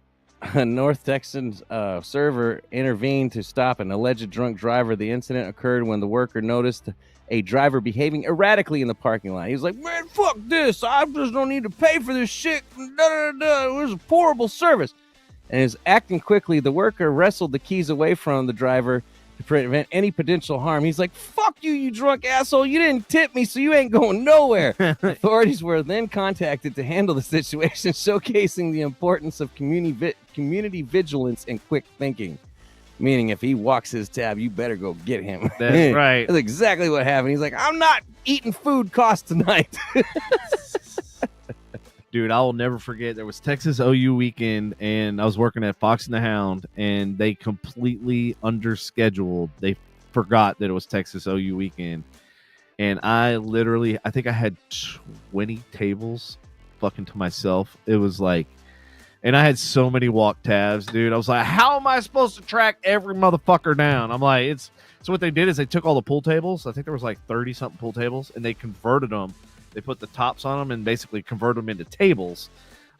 A North Texan server intervened to stop an alleged drunk driver. The incident occurred when the worker noticed a driver behaving erratically in the parking lot. He was like, "Man, fuck this! I just don't need to pay for this shit. Da, da, da. It was a horrible service." And is acting quickly. The worker wrestled the keys away from the driver to prevent any potential harm. He's like, "Fuck you, you drunk asshole! You didn't tip me, so you ain't going nowhere." Authorities were then contacted to handle the situation, showcasing the importance of community vigilance and quick thinking. Meaning, if he walks his tab, you better go get him. That's right. That's exactly what happened. He's like, "I'm not eating food cost tonight." Dude, I will never forget. There was Texas OU weekend, and I was working at Fox and the Hound, and they completely underscheduled. They forgot that it was Texas OU weekend, and I think I had 20 tables fucking to myself. It was like, and I had so many walk tabs, dude. I was like, how am I supposed to track every motherfucker down? I'm like, so what they did is they took all the pool tables. I think there was like 30 something pool tables, and they converted them. They put the tops on them and basically converted them into tables.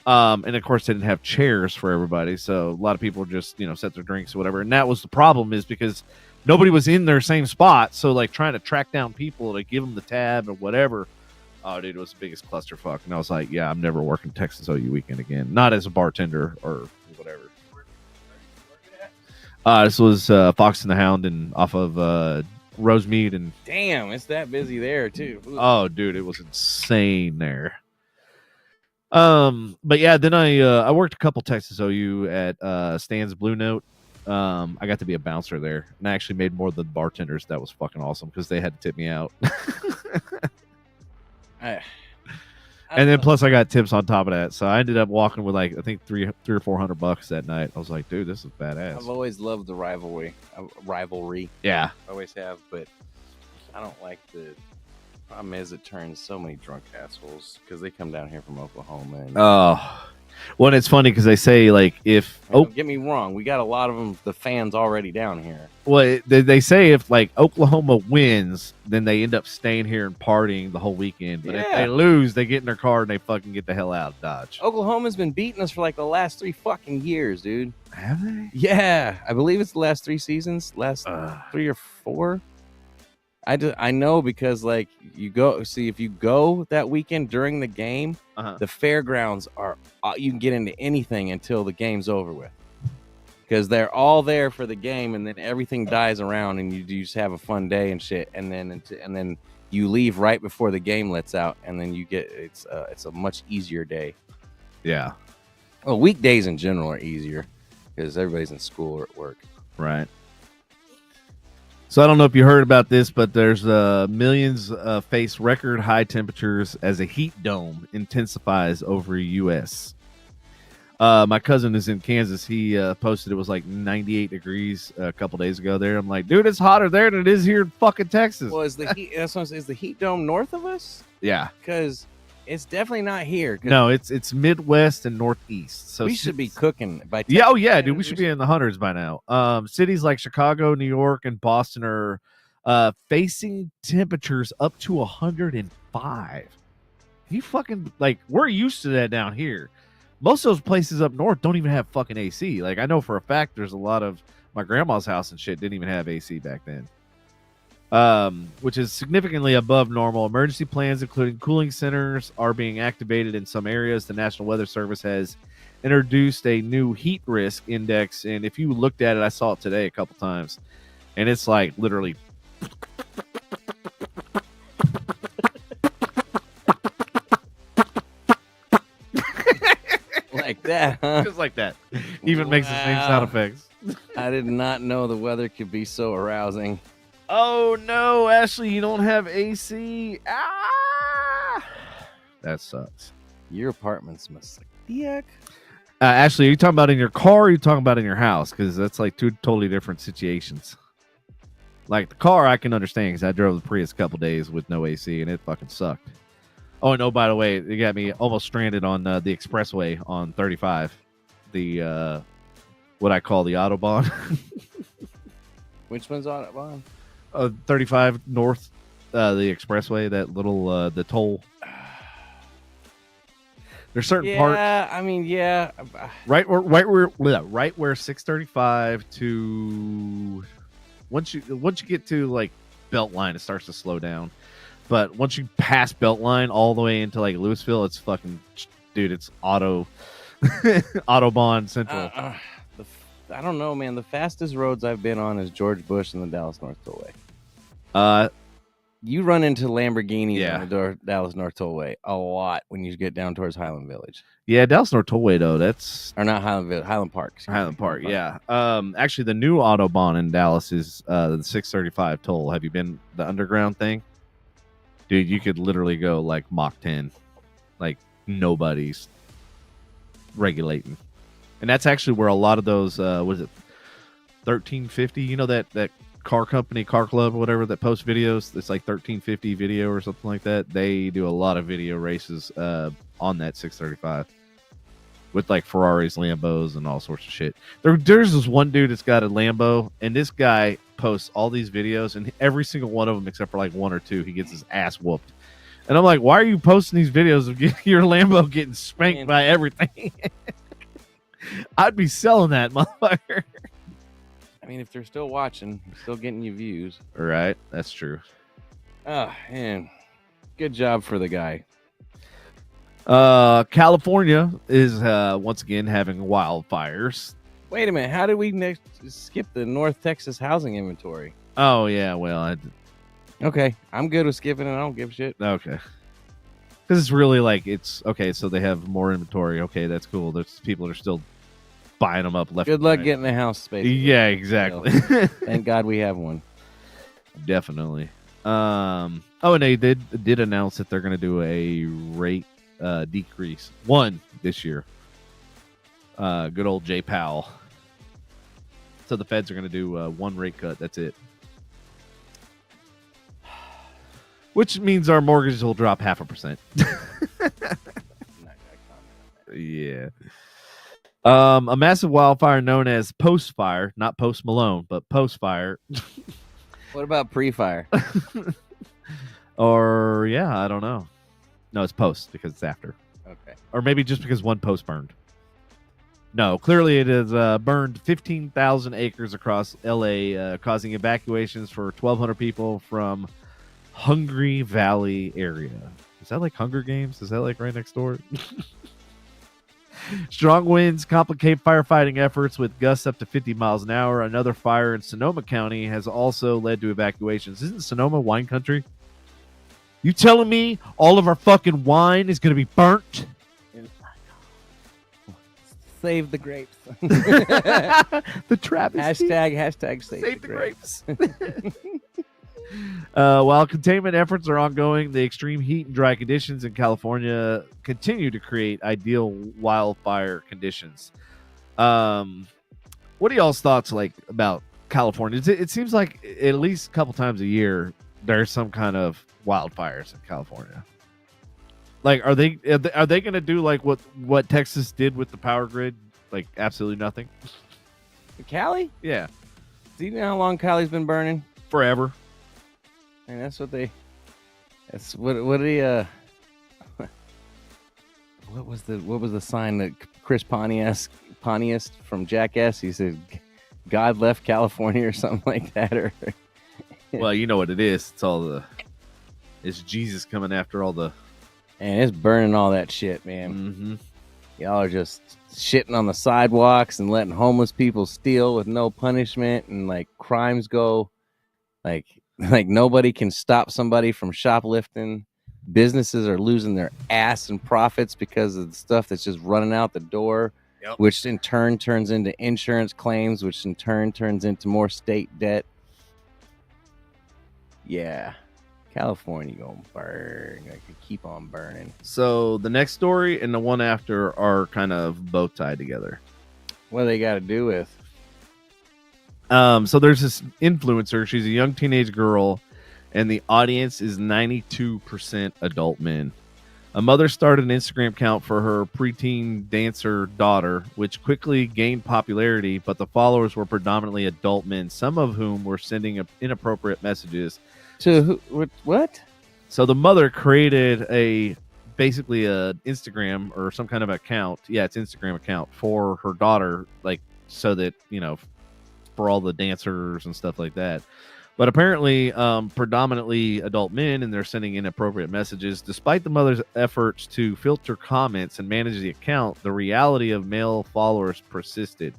And of course, they didn't have chairs for everybody. So a lot of people just, set their drinks or whatever. And that was the problem, is because nobody was in their same spot. So like trying to track down people to give them the tab or whatever. Oh, dude, it was the biggest clusterfuck. And I was like, yeah, I'm never working Texas OU weekend again. Not as a bartender or whatever. This was Fox and the Hound and off of Rosemead, and damn, it's that busy there too. Oh, dude, it was insane there. But yeah, then I worked a couple Texas OU at Stan's Blue Note. I got to be a bouncer there, and I actually made more than bartenders. That was fucking awesome because they had to tip me out. And then plus I got tips on top of that, so I ended up walking with like I think three or $400 that night. I was like, dude, this is badass. I've always loved the rivalry. Yeah, I always have, but I don't like the problem is it turns so many drunk assholes because they come down here from Oklahoma. And, well, it's funny because they say like if don't get me wrong, we got a lot of them, the fans already down here. Well, they say if like Oklahoma wins, then they end up staying here and partying the whole weekend. But if they lose, they get in their car and they fucking get the hell out of Dodge. Oklahoma's been beating us for like the last 3 fucking years, dude. Have they? Yeah, I believe it's the last 3 seasons, 3 or 4. I know because like if you go that weekend during the game, the fairgrounds are you can get into anything until the game's over with. Because they're all there for the game, and then everything dies around, and you just have a fun day and shit, and then you leave right before the game lets out, and then you get it's a much easier day. Yeah. Well, weekdays in general are easier because everybody's in school or at work. Right. So I don't know if you heard about this, but there's millions face record high temperatures as a heat dome intensifies over U.S. My cousin is in Kansas. He posted it was like 98 degrees a couple days ago there. I'm like, dude, it's hotter there than it is here in fucking Texas. Well, is the heat dome north of us? Yeah, because it's definitely not here. No, it's Midwest and Northeast. So we should be cooking by. Yeah, oh yeah, dude, we should be in the hundreds by now. Cities like Chicago, New York, and Boston are facing temperatures up to 105. You fucking like we're used to that down here. Most of those places up north don't even have fucking AC. Like I know for a fact there's a lot of my grandma's house and shit didn't even have AC back then. Which is significantly above normal. Emergency plans, including cooling centers, are being activated in some areas. The National Weather Service has introduced a new heat risk index, and if you looked at it, I saw it today a couple times, and it's like literally like that, huh? Just like that. Even makes the same sound effects. I did not know the weather could be so arousing. Oh no, Ashley, you don't have AC. That sucks. Your apartment's must yuck. Ashley, are you talking about in your car or are you talking about in your house? Because that's like 2 totally different situations. Like the car, I can understand because I drove the Prius a couple days with no AC and it fucking sucked. Oh, no, by the way, it got me almost stranded on the expressway on 35. The, what I call the Autobahn. Which one's Autobahn? 35 North, the expressway, that little, the toll. There's certain parts. Yeah, I mean, yeah. Right where 635 to once you get to like Beltline, it starts to slow down. But once you pass Beltline all the way into like Louisville, it's fucking dude. It's Autobahn Central. I don't know, man. The fastest roads I've been on is George Bush and the Dallas North Tollway. You run into Lamborghinis on the Dallas North Tollway a lot when you get down towards Highland Village. Yeah, Dallas North Tollway though. That's or not Highland Village, Highland Park. Highland Park. Yeah. Actually, the new Autobahn in Dallas is the 635 toll. Have you been the underground thing? Dude, you could literally go like Mach 10, like nobody's regulating, and that's actually where a lot of those was it 1350? You know that car company, car club, or whatever that posts videos. It's like 1350 video or something like that. They do a lot of video races on that 635 with like Ferraris, Lambos, and all sorts of shit. There's this one dude that's got a Lambo, and this guy posts all these videos, and every single one of them, except for like one or two, he gets his ass whooped. And I'm like, why are you posting these videos of your Lambo getting spanked by everything? I'd be selling that, motherfucker. I mean, if they're still watching, still getting you views. Right, that's true. Oh, man. Good job for the guy. California is once again having wildfires. Wait a minute. How did we skip the North Texas housing inventory? Oh, yeah. Well, okay. I'm good with skipping it. I don't give a shit. Okay. Because it's really like, it's okay. So they have more inventory. Okay, that's cool. There's people that are still buying them up left. Good luck getting a house space. Yeah, exactly. Thank God we have one. Definitely. And they did announce that they're going to do a rate decrease. One this year. Good old Jay Powell. So the feds are going to do one rate cut. That's it. Which means our mortgages will drop 0.5%. Yeah. A massive wildfire known as Post Fire, not Post Malone, but Post Fire. What about pre-fire? Or, yeah, I don't know. No, it's post because it's after. Okay. Or maybe just because one post burned. No, clearly it has burned 15,000 acres across L.A., causing evacuations for 1,200 people from Hungry Valley area. Is that like Hunger Games? Is that like right next door? Strong winds complicate firefighting efforts with gusts up to 50 miles an hour. Another fire in Sonoma County has also led to evacuations. Isn't Sonoma wine country? You telling me all of our fucking wine is going to be burnt? Save the grapes. The travesty. Hashtag save the grapes. While containment efforts are ongoing, the extreme heat and dry conditions in California continue to create ideal wildfire conditions. What are y'all's thoughts like about California? It seems like at least a couple times a year there's some kind of wildfires in California. Like, are they going to do like what Texas did with the power grid? Like, absolutely nothing. Cali? Yeah. Do you know how long Cali's been burning? Forever. And that's what they. That's what he. What was the sign that Chris Pontius from Jackass? He said, "God left California" or something like that. Or. Well, you know what it is. It's Jesus coming after all the. And it's burning all that shit, man. Mm-hmm. Y'all are just shitting on the sidewalks and letting homeless people steal with no punishment, and like crimes go, like nobody can stop somebody from shoplifting. Businesses are losing their ass in profits because of the stuff that's just running out the door, which in turn turns into insurance claims, which in turn turns into more state debt. Yeah. California gonna burn. I could keep on burning. So the next story and the one after are kind of both tied together. What do they got to do with? So there's this influencer. She's a young teenage girl, and the audience is 92% adult men. A mother started an Instagram account for her preteen dancer daughter, which quickly gained popularity, but the followers were predominantly adult men, some of whom were sending inappropriate messages. To who? What? So the mother created a basically a Instagram or some kind of account. Yeah, it's Instagram account for her daughter, like so that for all the dancers and stuff like that. But apparently, predominantly adult men, and they're sending inappropriate messages. Despite the mother's efforts to filter comments and manage the account, the reality of male followers persisted.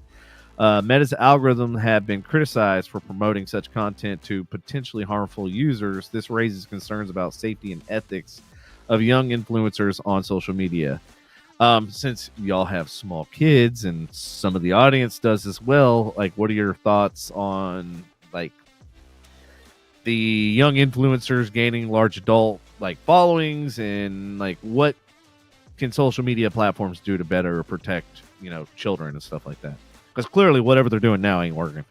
Meta's algorithm have been criticized for promoting such content to potentially harmful users. This raises concerns about safety and ethics of young influencers on social media. Since y'all have small kids and some of the audience does as well, like, what are your thoughts on like the young influencers gaining large adult like followings, and like what can social media platforms do to better protect children and stuff like that? Because clearly whatever they're doing now ain't working.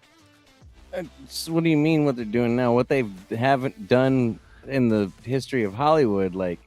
So what do you mean what they're doing now? What they haven't done in the history of Hollywood, like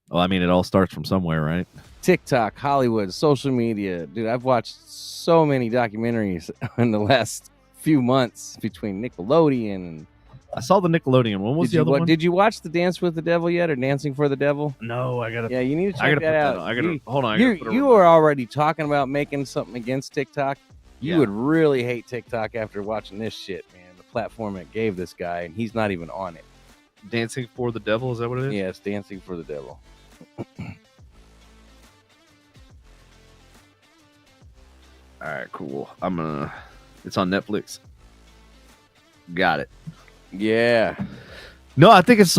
Well, I mean, it all starts from somewhere, right? TikTok, Hollywood, social media. Dude, I've watched so many documentaries in the last few months between Nickelodeon and... I saw the Nickelodeon one. What was the other one? Did you watch the Dance with the Devil yet, or Dancing for the Devil? No, I gotta. Yeah, you need to check that out. Hold on. You were already talking about making something against TikTok. You Yeah. would really hate TikTok after watching this shit, man. The platform it gave this guy, and he's not even on it. Dancing for the Devil, is that what it is? Yeah, it's Dancing for the Devil. All right, cool. It's on Netflix. Got it. Yeah. No, I think it's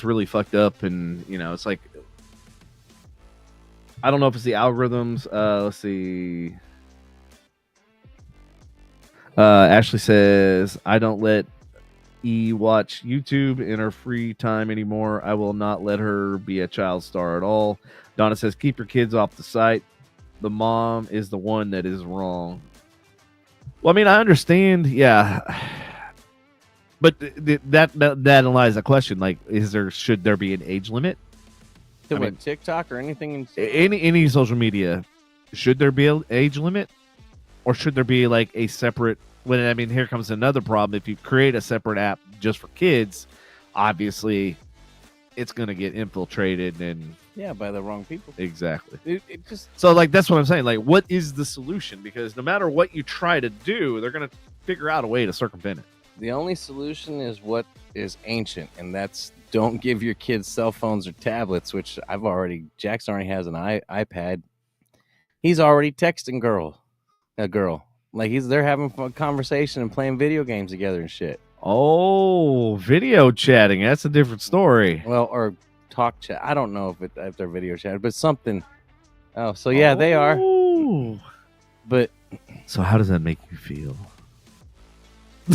really fucked up, and it's like, I don't know if it's the algorithms. Let's see. Ashley says, I don't let E watch YouTube in her free time anymore. I will not let her be a child star at all. Donna says, keep your kids off the site. The mom is the one that is wrong. Well, I mean, I understand, yeah. But that lies a question, like, should there be an age limit? To what, TikTok or anything? Any social media, should there be an age limit? Or should there be like a separate... here comes another problem. If you create a separate app just for kids, obviously it's going to get infiltrated and... Yeah, by the wrong people. Exactly. It just... So, like, that's what I'm saying. Like, what is the solution? Because no matter what you try to do, they're going to figure out a way to circumvent it. The only solution is what is ancient, and that's don't give your kids cell phones or tablets, which Jackson already has an iPad. He's already texting a girl. Like, they're having a conversation and playing video games together and shit. Oh, video chatting. That's a different story. Well, or talk chat. I don't know if they're video chatting, but something. Oh, so yeah, they are. But so how does that make you feel?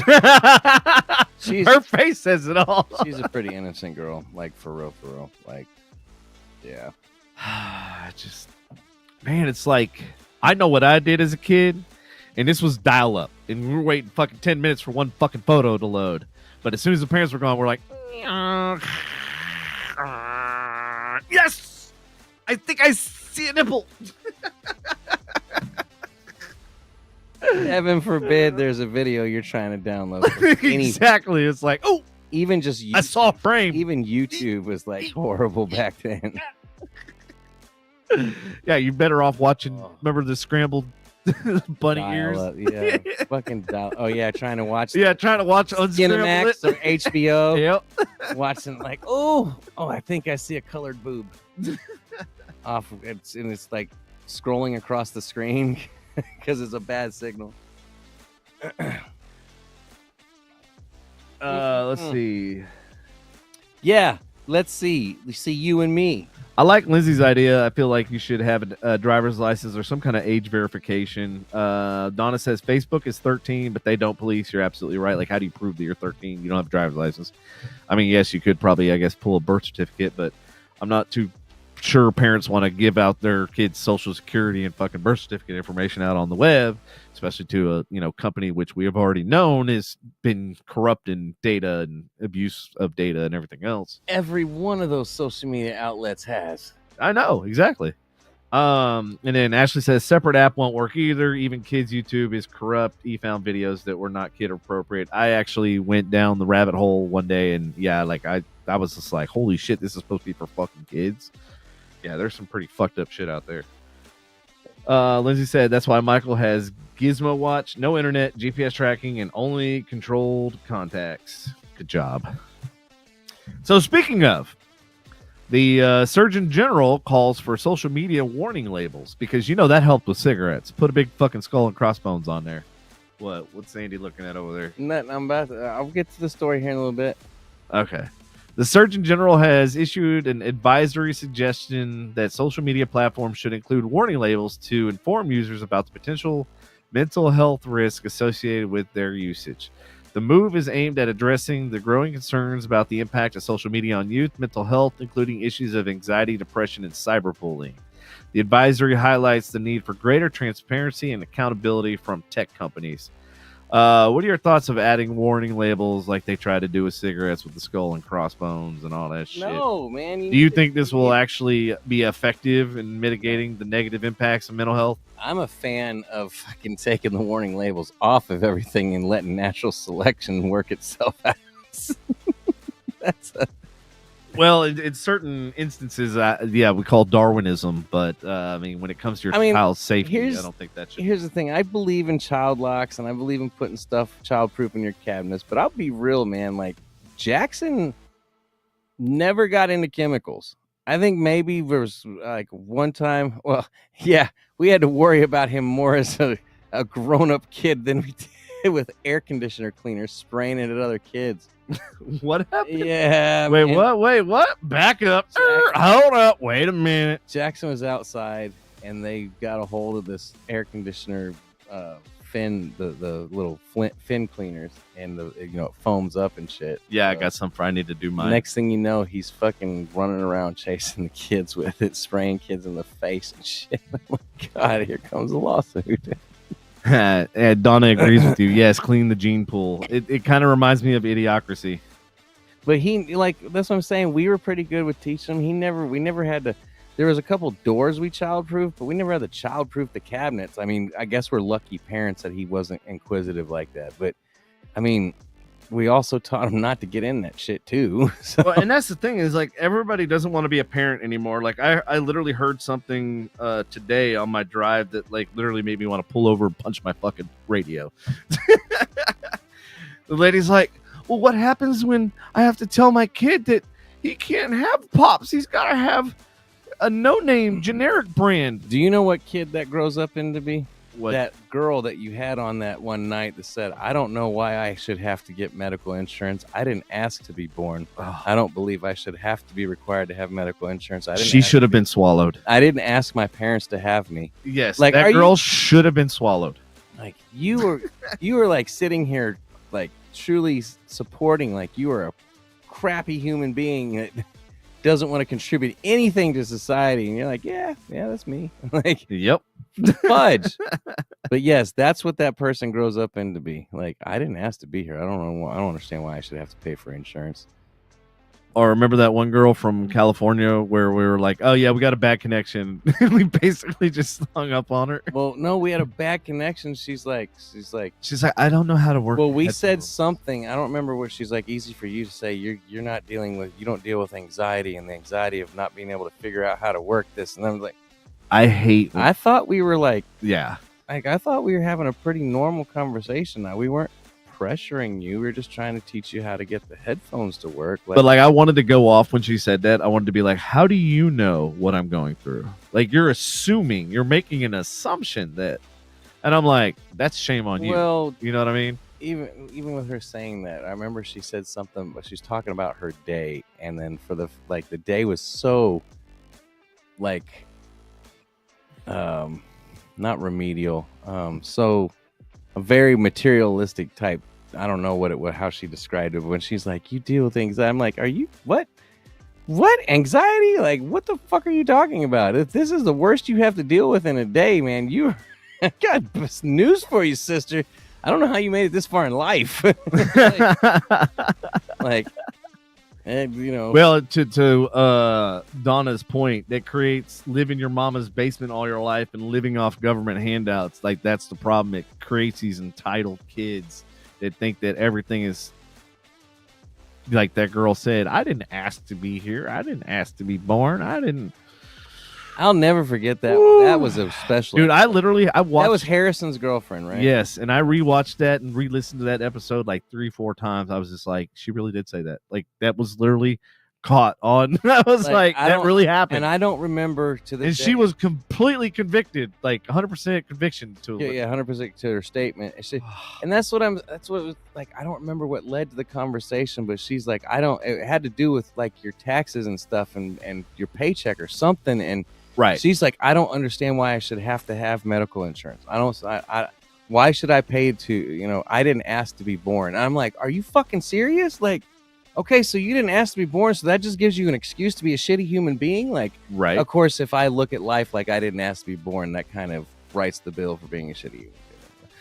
Her face says it all. She's a pretty innocent girl, like for real. Like, yeah. Man, it's like, I know what I did as a kid, and this was dial up, and we were waiting fucking 10 minutes for one fucking photo to load. But as soon as the parents were gone, we're like, yes, I think I see a nipple. Heaven forbid there's a video you're trying to download. Exactly. It's like, oh, even just I saw a frame. Even YouTube was like horrible back then. Yeah, you're better off watching. Remember the scrambled bunny ears? Yeah, fucking dial. Oh yeah, trying to watch. Yeah, trying to watch Cinemax or HBO. Yep. Watching like, oh, I think I see a colored boob. It's like scrolling across the screen. Because it's a bad signal. Let's see. Yeah, let's see. We see you and me. I like Lindsay's idea. I feel like you should have a driver's license or some kind of age verification. Donna says Facebook is 13, but they don't police. You're absolutely right. Like, how do you prove that you're 13? You don't have a driver's license. I mean, yes, you could probably, I guess, pull a birth certificate, but I'm not too sure parents want to give out their kids' social security and fucking birth certificate information out on the web, especially to a company which we have already known has been corrupting data and abuse of data and everything else. Every one of those social media outlets has. I know, exactly. And then Ashley says separate app won't work either. Even kids' YouTube is corrupt. He found videos that were not kid appropriate. I actually went down the rabbit hole one day, and yeah, like I was just like, holy shit, this is supposed to be for fucking kids. Yeah, there's some pretty fucked up shit out there. Lindsay said that's why Michael has Gizmo Watch, no internet, GPS tracking, and only controlled contacts. Good job. So speaking of, the Surgeon General calls for social media warning labels because that helped with cigarettes. Put a big fucking skull and crossbones on there. What's Sandy looking at over there? Nothing. I'll get to the story here in a little bit. Okay. The Surgeon General has issued an advisory suggestion that social media platforms should include warning labels to inform users about the potential mental health risk associated with their usage. The move is aimed at addressing the growing concerns about the impact of social media on youth mental health, including issues of anxiety, depression, and cyberbullying. The advisory highlights the need for greater transparency and accountability from tech companies. What are your thoughts of adding warning labels like they try to do with cigarettes with the skull and crossbones and all that shit? No, man. Do you think this will actually be effective in mitigating the negative impacts of mental health? I'm a fan of fucking taking the warning labels off of everything and letting natural selection work itself out. Well, in certain instances, we call Darwinism, but when it comes to your child's safety, I don't think that should. Here's the thing: I believe in child locks, and I believe in putting stuff child-proof in your cabinets. But I'll be real, man. Like Jackson never got into chemicals. I think maybe there was like one time. Well, yeah, we had to worry about him more as a grown-up kid than we did with air conditioner cleaners spraying it at other kids. What happened? Yeah. Wait, what? Back up. Hold up. Wait a minute. Jackson was outside, and they got a hold of this air conditioner fin, the little fin cleaners, and it foams up and shit. Yeah, I got some for I need to do mine. Next thing you know, he's fucking running around chasing the kids with it, spraying kids in the face and shit. Oh my God, here comes a lawsuit. Donna agrees with you. Yes, clean the gene pool. It kind of reminds me of Idiocracy. But that's what I'm saying. We were pretty good with teaching him. We never had to. There was a couple doors we childproof, but we never had to childproof the cabinets. I mean, I guess we're lucky parents that he wasn't inquisitive like that. But I mean, we also taught him not to get in that shit too. So. Well, and that's the thing is like everybody doesn't want to be a parent anymore. Like I literally heard something today on my drive that like literally made me want to pull over and punch my fucking radio. The lady's like, well, what happens when I have to tell my kid that he can't have Pops? He's got to have a no-name generic brand. Do you know what kid that grows up into be? What? That girl that you had on that one night that said, I don't know why I should have to get medical insurance. I didn't ask to be born. Oh. I don't believe I should have to be required to have medical insurance. She should have been swallowed. I didn't ask my parents to have me. Yes, like that girl should have been swallowed. Like you were like sitting here like truly supporting like you were a crappy human being that doesn't want to contribute anything to society, and you're like, yeah, that's me. Like, yep. Fudge. But yes, that's what that person grows up into be. Like, I didn't ask to be here. I don't understand why I should have to pay for insurance. Or remember that one girl from California where we were like, oh yeah, we got a bad connection. We basically just hung up on her. Well, no, we had a bad connection. She's like, I don't know how to work. Well, we said something. I don't remember what she's like. Easy for you to say. You don't deal with anxiety and the anxiety of not being able to figure out how to work this. And I'm like, I thought we were like, yeah, like I thought we were having a pretty normal conversation. Now we weren't pressuring you. We were just trying to teach you how to get the headphones to work. But I wanted to go off when she said that. I wanted to be like, how do you know what I'm going through? Like, you're making an assumption that, and I'm like, that's shame on you. Well, you know what I mean? Even with her saying that, I remember she said something, but she's talking about her day, and then for the day was so not remedial, so a very materialistic type. I don't know how she described it, but when she's like, you deal with anxiety, I'm like, are you what anxiety? Like, what the fuck are you talking about? If this is the worst you have to deal with in a day, man, you got news for you, sister. I don't know how you made it this far in life. like And, you know, Well, to Donna's point, that creates living your mama's basement all your life and living off government handouts. Like, that's the problem. It creates these entitled kids that think that everything is, like that girl said, I didn't ask to be here. I didn't ask to be born. I'll never forget that. Woo. That was a special. Dude, I watched. That was Harrison's girlfriend, right? Yes, and I rewatched that and re-listened to that episode like 3-4 times. I was just like, she really did say that. Like, that was literally caught on. I was like that really happened. And I don't remember to this. And day. she was completely convicted, like 100% conviction to it. Yeah, 100% to her statement. And that's what it was like. I don't remember what led to the conversation, but she's like, it had to do with like your taxes and stuff and your paycheck or something. And right. She's like, I don't understand why I should have to have medical insurance. Why should I pay to, I didn't ask to be born. And I'm like, are you fucking serious? Like, okay, so you didn't ask to be born, so that just gives you an excuse to be a shitty human being? Like, right. Of course, if I look at life like I didn't ask to be born, that kind of writes the bill for being a shitty human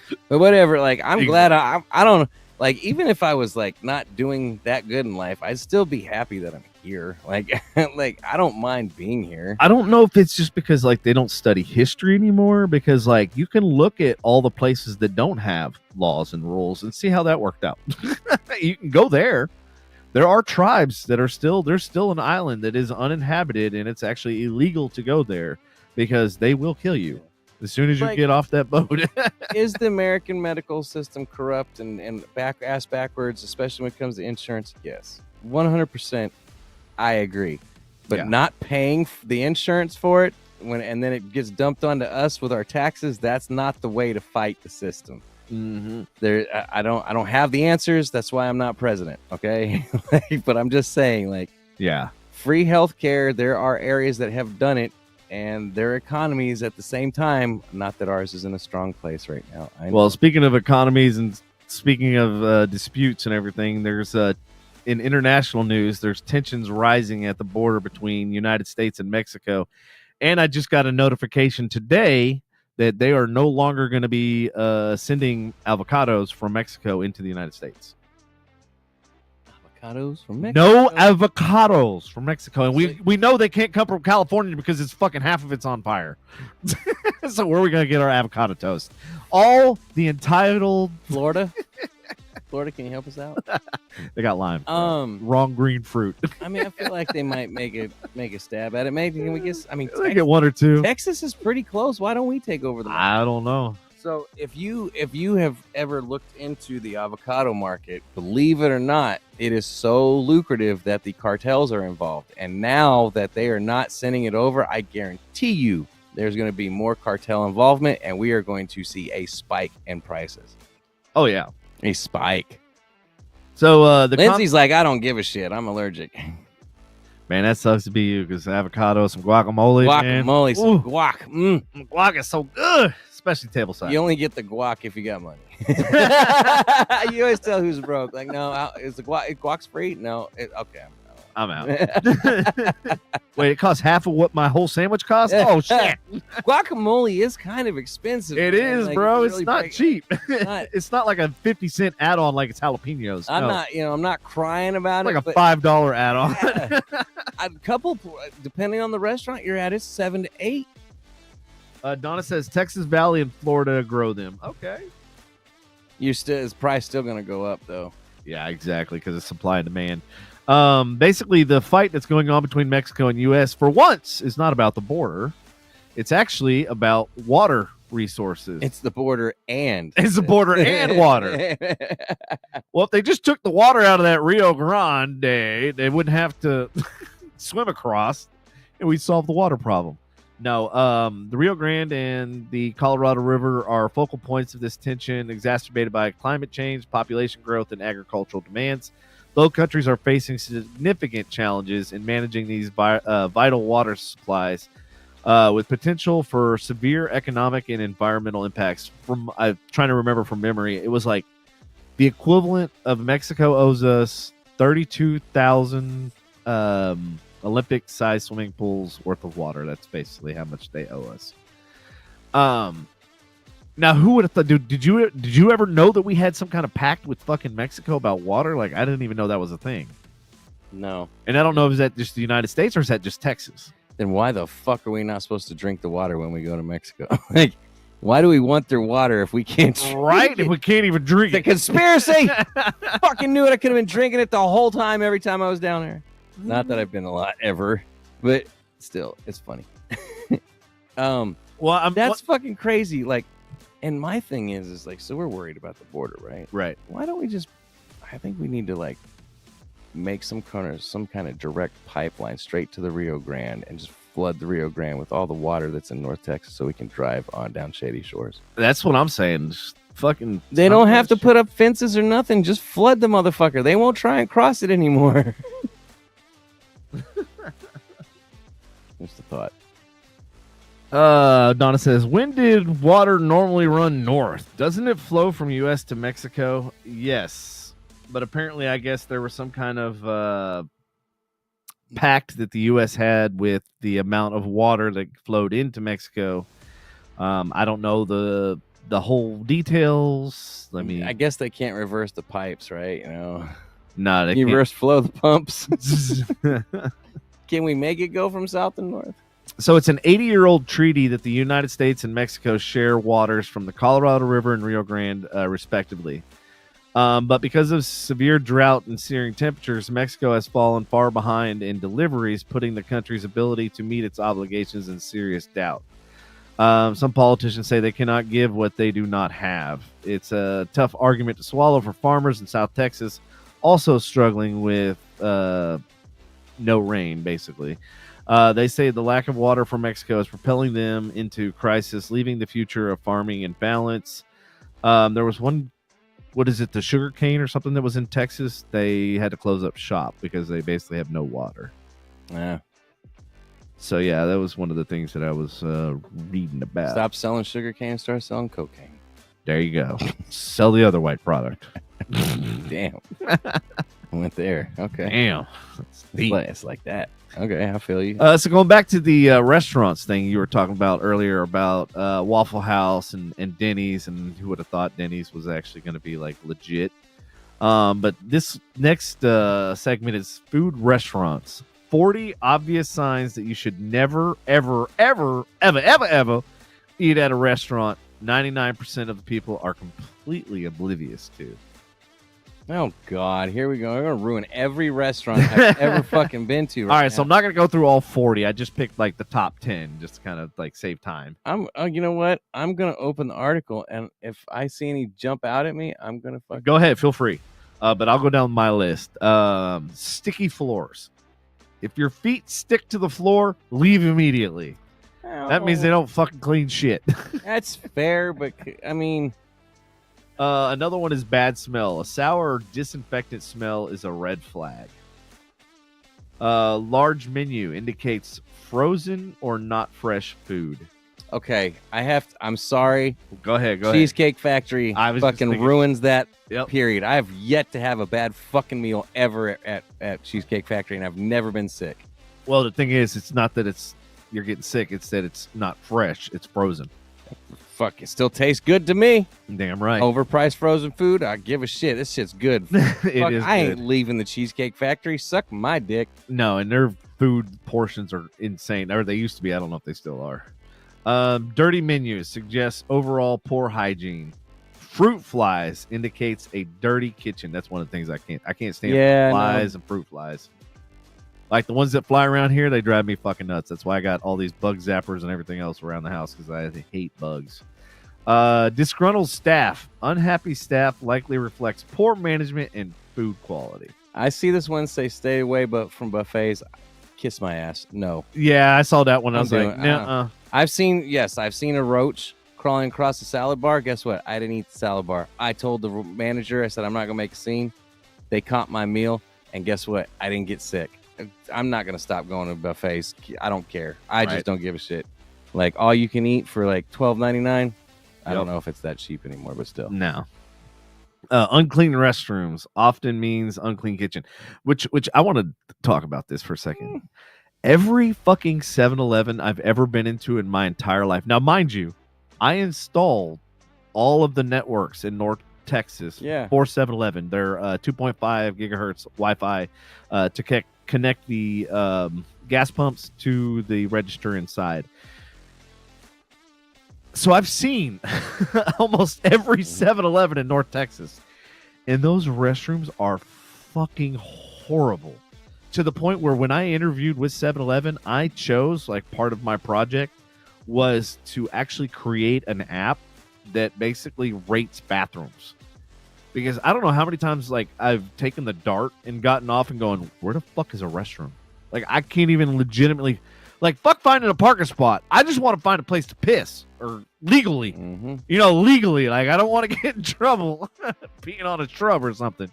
being. But whatever, like, I'm glad I don't, like, even if I was, like, not doing that good in life, I'd still be happy that I'm here. Like, like, I don't mind being here. I don't know if it's just because, like, they don't study history anymore, because, like, you can look at all the places that don't have laws and rules and see how that worked out. You can go there. There are tribes that there's still an island that is uninhabited, and it's actually illegal to go there because they will kill you as soon as you get off that boat. Is the American medical system corrupt and ass backwards, especially when it comes to insurance? Yes, 100%. I agree, but not paying the insurance for it and then it gets dumped onto us with our taxes. That's not the way to fight the system. Mm-hmm. I don't have the answers. That's why I'm not president. Okay. But I'm just saying, like, free healthcare. There are areas that have done it and their economies at the same time. Not that ours is in a strong place right now. Well, speaking of economies and speaking of disputes and everything, there's in international news, there's tensions rising at the border between United States and Mexico. And I just got a notification today that they are no longer going to be sending avocados from Mexico into the United States. Avocados from Mexico? No avocados from Mexico. And we know they can't come from California because it's fucking half of it's on fire. So where are we going to get our avocado toast? All the entitled... Florida? Florida, can you help us out? They got lime. Wrong green fruit. I mean, I feel like they might make a stab at it. Maybe can we get? I mean, they get one or two. Texas is pretty close. Why don't we take over the market? I don't know. So if you have ever looked into the avocado market, believe it or not, it is so lucrative that the cartels are involved. And now that they are not sending it over, I guarantee you there's going to be more cartel involvement, and we are going to see a spike in prices. Oh yeah. A spike. So Lindsay's like, I don't give a shit. I'm allergic. Man, that sucks to be you because avocado, some guacamole. Guacamole, some guac. Guac is so good, especially table side. You only get the guac if you got money. You always tell who's broke. Like, no, is the guac's free? No. Okay. I'm out. Wait, it costs half of what my whole sandwich costs? Oh, shit. Guacamole is kind of expensive. It is, like, bro. It's really not cheap. It's not like a 50-cent add-on like it's jalapenos. I'm not crying about it. Like a $5 add-on. A couple, depending on the restaurant you're at, it's $7 to $8. Donna says Texas Valley and Florida grow them. Okay. It's probably still going to go up, though. Yeah, exactly, because of supply and demand. Basically, the fight that's going on between Mexico and U.S. for once is not about the border. It's actually about water resources. It's the border and water. Well, if they just took the water out of that Rio Grande, they wouldn't have to swim across, and we'd solve the water problem. No, the Rio Grande and the Colorado River are focal points of this tension, exacerbated by climate change, population growth, and agricultural demands. Both countries are facing significant challenges in managing these vital water supplies, with potential for severe economic and environmental impacts. I'm trying to remember from memory, it was like the equivalent of Mexico owes us 32,000 Olympic-sized swimming pools worth of water. That's basically how much they owe us. Now, who would have thought? Dude, did you ever know that we had some kind of pact with fucking Mexico about water? Like, I didn't even know that was a thing. No. And I don't know if is that just the United States or is that just Texas? Then why the fuck are we not supposed to drink the water when we go to Mexico? Like, why do we want their water if we can't drink Right? it? If we can't even drink The it. conspiracy! Fucking knew it. I could have been drinking it the whole time every time I was down there. Not that I've been a lot ever, but still, it's funny. Well, that's fucking crazy. Like, and my thing is like, so we're worried about the border, right? Right. Why don't we just? I think we need to like make some kind of direct pipeline straight to the Rio Grande and just flood the Rio Grande with all the water that's in North Texas, so we can drive on down Shady Shores. That's what I'm saying. Just fucking. They don't have to put up fences or nothing. Just flood the motherfucker. They won't try and cross it anymore. Just a thought. Donna says, when did water normally run north? Doesn't it flow from U.S. to Mexico? Yes. But apparently, I guess there was some kind of pact that the U.S. had with the amount of water that flowed into Mexico. I don't know the whole details. I guess they can't reverse the pipes, right? You know, no, they reverse flow the pumps. Can we make it go from south to north? So it's an 80-year-old treaty that the United States and Mexico share waters from the Colorado River and Rio Grande, respectively. But because of severe drought and searing temperatures, Mexico has fallen far behind in deliveries, putting the country's ability to meet its obligations in serious doubt. Some politicians say they cannot give what they do not have. It's a tough argument to swallow for farmers in South Texas, also struggling with no rain, basically. They say the lack of water from Mexico is propelling them into crisis, leaving the future of farming in balance. There was one, what is it, the sugar cane or something that was in Texas? They had to close up shop because they basically have no water. Yeah. So, yeah, that was one of the things that I was reading about. Stop selling sugar cane, start selling cocaine. There you go. Sell the other white product. Damn. I went there. Okay. Damn. It's like that. Okay, I feel you. So going back to the restaurants thing you were talking about earlier about Waffle House and Denny's, and who would have thought Denny's was actually going to be like legit. But this next segment is food restaurants. 40 obvious signs that you should never, ever, ever, ever, ever, ever eat at a restaurant. 99% of the people are completely oblivious to. Oh, God. Here we go. We're going to ruin every restaurant I've ever fucking been to. All right, so I'm not going to go through all 40. I just picked like the top 10 just to kind of like save time. You know what? I'm going to open the article, and if I see any jump out at me, I'm going to fucking... Go ahead. Feel free. But I'll go down my list. Sticky floors. If your feet stick to the floor, leave immediately. That means they don't fucking clean shit. That's fair, but I mean... Another one is bad smell. A sour or disinfectant smell is a red flag. Large menu indicates frozen or not fresh food. Okay, I'm sorry. Go ahead. Cheesecake Factory fucking ruins that Yep. period. I have yet to have a bad fucking meal ever at Cheesecake Factory, and I've never been sick. Well, the thing is, it's not that you're getting sick. It's that it's not fresh. It's frozen. Fuck, it still tastes good to me. Damn right. Overpriced frozen food, I give a shit. This shit's good. I ain't leaving the Cheesecake Factory. Suck my dick. No, and their food portions are insane. Or they used to be. I don't know if they still are. Dirty menus suggests overall poor hygiene. Fruit flies indicates a dirty kitchen. That's one of the things I can't stand. Flies and fruit flies. Like the ones that fly around here, they drive me fucking nuts. That's why I got all these bug zappers and everything else around the house, because I hate bugs. Disgruntled staff. Unhappy staff likely reflects poor management and food quality. I see this one say stay away from buffets. Kiss my ass. No. Yeah, I saw that one. I was like, nah. I've seen a roach crawling across the salad bar. Guess what? I didn't eat the salad bar. I told the manager, I said, I'm not going to make a scene. They caught my meal. And guess what? I didn't get sick. I'm not going to stop going to buffets. I don't care. I just don't give a shit. Like all you can eat for like $12.99. I don't know if it's that cheap anymore, but still. No. Unclean restrooms often means unclean kitchen, which I want to talk about this for a second. Every fucking 7-Eleven I've ever been into in my entire life. Now, mind you, I installed all of the networks in North Texas. Yeah. For 7-Eleven. They're 2.5 gigahertz Wi-Fi to connect the gas pumps to the register inside. So I've seen almost every 7-Eleven in North Texas, and those restrooms are fucking horrible. To the point where when I interviewed with 7-Eleven, I chose, like, part of my project was to actually create an app that basically rates bathrooms. Because I don't know how many times, like, I've taken the dart and gotten off and going, where the fuck is a restroom? Like, I can't even legitimately, like, fuck finding a parking spot. I just want to find a place to piss, or legally. Mm-hmm. You know, legally. Like, I don't want to get in trouble peeing on a shrub or something.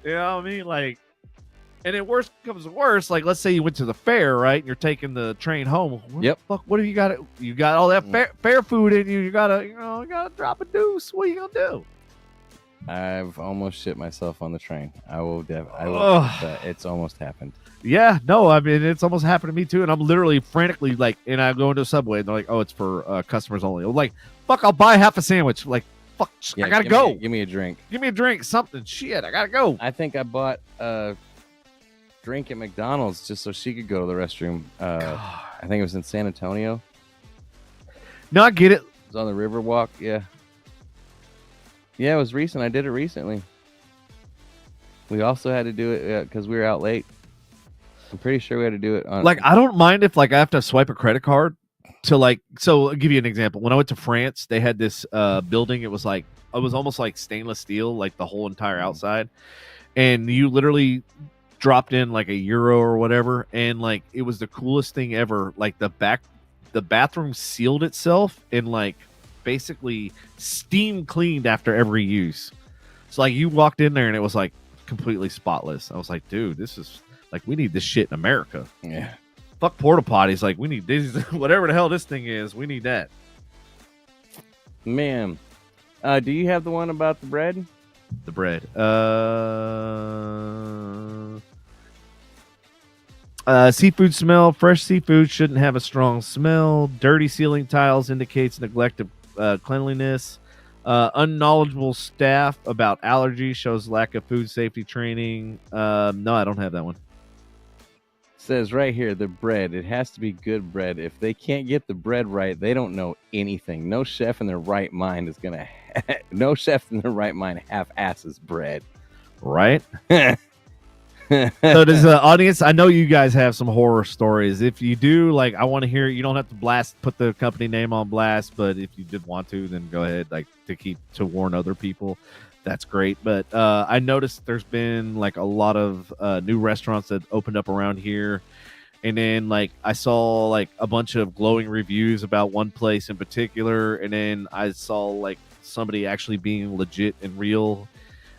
You know what I mean? Like, and then worst comes to worst, like, let's say you went to the fair, right? And you're taking the train home. Yep. Fuck, what have you got? You got all that fair food in you. You gotta drop a deuce. What are you gonna do? I've almost shit myself on the train. I will it's almost happened. Yeah, no, I mean, it's almost happened to me too. And I'm literally frantically, like, and I go into a Subway and they're like, oh, it's for customers only. I'm like, fuck, I'll buy half a sandwich. Like, fuck, Yeah, I gotta go. Give me a drink. Give me a drink, something. Shit, I gotta go. I think I bought a drink at McDonald's just so she could go to the restroom. I think it was in San Antonio. No, I get it. It was on the Riverwalk. Yeah. Yeah, it was recent. I did it recently. We also had to do it because we were out late. I'm pretty sure we had to do it on. Like, I don't mind if, like, I have to swipe a credit card to, like, so I'll give you an example. When I went to France, they had this building. It was almost like stainless steel, like the whole entire outside. And you literally dropped in like €1 or whatever. And, like, it was the coolest thing ever. Like, the bathroom sealed itself and, like, basically steam cleaned after every use. So, like, you walked in there and it was, like, completely spotless. I was like, dude, this is, like, we need this shit in America. Yeah. Fuck porta potties. Like, we need this, whatever the hell this thing is. We need that. Man, do you have the one about the bread? The bread. Seafood smell. Fresh seafood shouldn't have a strong smell. Dirty ceiling tiles indicates neglect of cleanliness. Unknowledgeable staff about allergies shows lack of food safety training. No, I don't have that one. Says right here, the bread. It has to be good bread. If they can't get the bread right, they don't know anything. No chef in their right mind is gonna. No chef in their right mind half-asses bread. Right. So does the audience? I know you guys have some horror stories. If you do, like, I want to hear. You don't have to put the company name on blast, but if you did want to, then go ahead. Like, to warn other people. That's great. But I noticed there's been, like, a lot of new restaurants that opened up around here. And then, like, I saw, like, a bunch of glowing reviews about one place in particular. And then I saw, like, somebody actually being legit and real.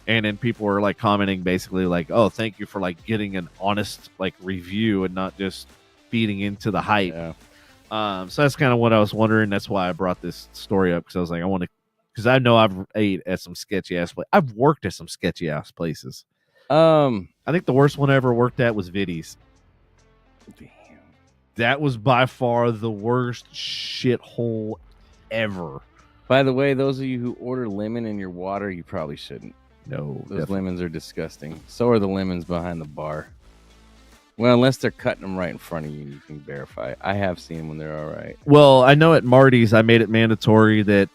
And then people were, like, commenting basically like, oh, thank you for, like, getting an honest, like, review and not just feeding into the hype. Yeah. So that's kind of what I was wondering. That's why I brought this story up, because I was like, I want to. Because I know I've ate at some sketchy ass places. I've worked at some sketchy ass places. I think the worst one I ever worked at was Viddy's. Damn. That was by far the worst shithole ever. By the way, those of you who order lemon in your water, you probably shouldn't. No, those lemons are disgusting. So are the lemons behind the bar. Well, unless they're cutting them right in front of you, you can verify. I have seen them when they're all right. Well, I know at Marty's, I made it mandatory that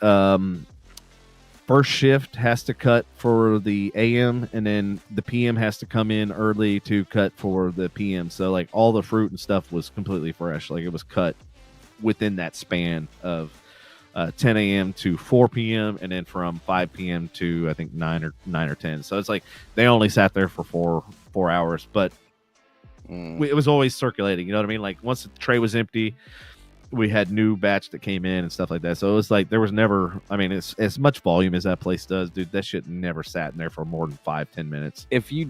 first shift has to cut for the AM, and then the PM has to come in early to cut for the PM. So, like, all the fruit and stuff was completely fresh. Like, it was cut within that span of 10 a.m. to 4 p.m. and then from 5 p.m. to, I think, 9 or 10. So it's like they only sat there for four hours, but it was always circulating. You know what I mean? Like, once the tray was empty, we had new batch that came in and stuff like that. So it was like there was never, I mean, it's as much volume as that place does, dude. That shit never sat in there for more than 5-10 minutes. If you're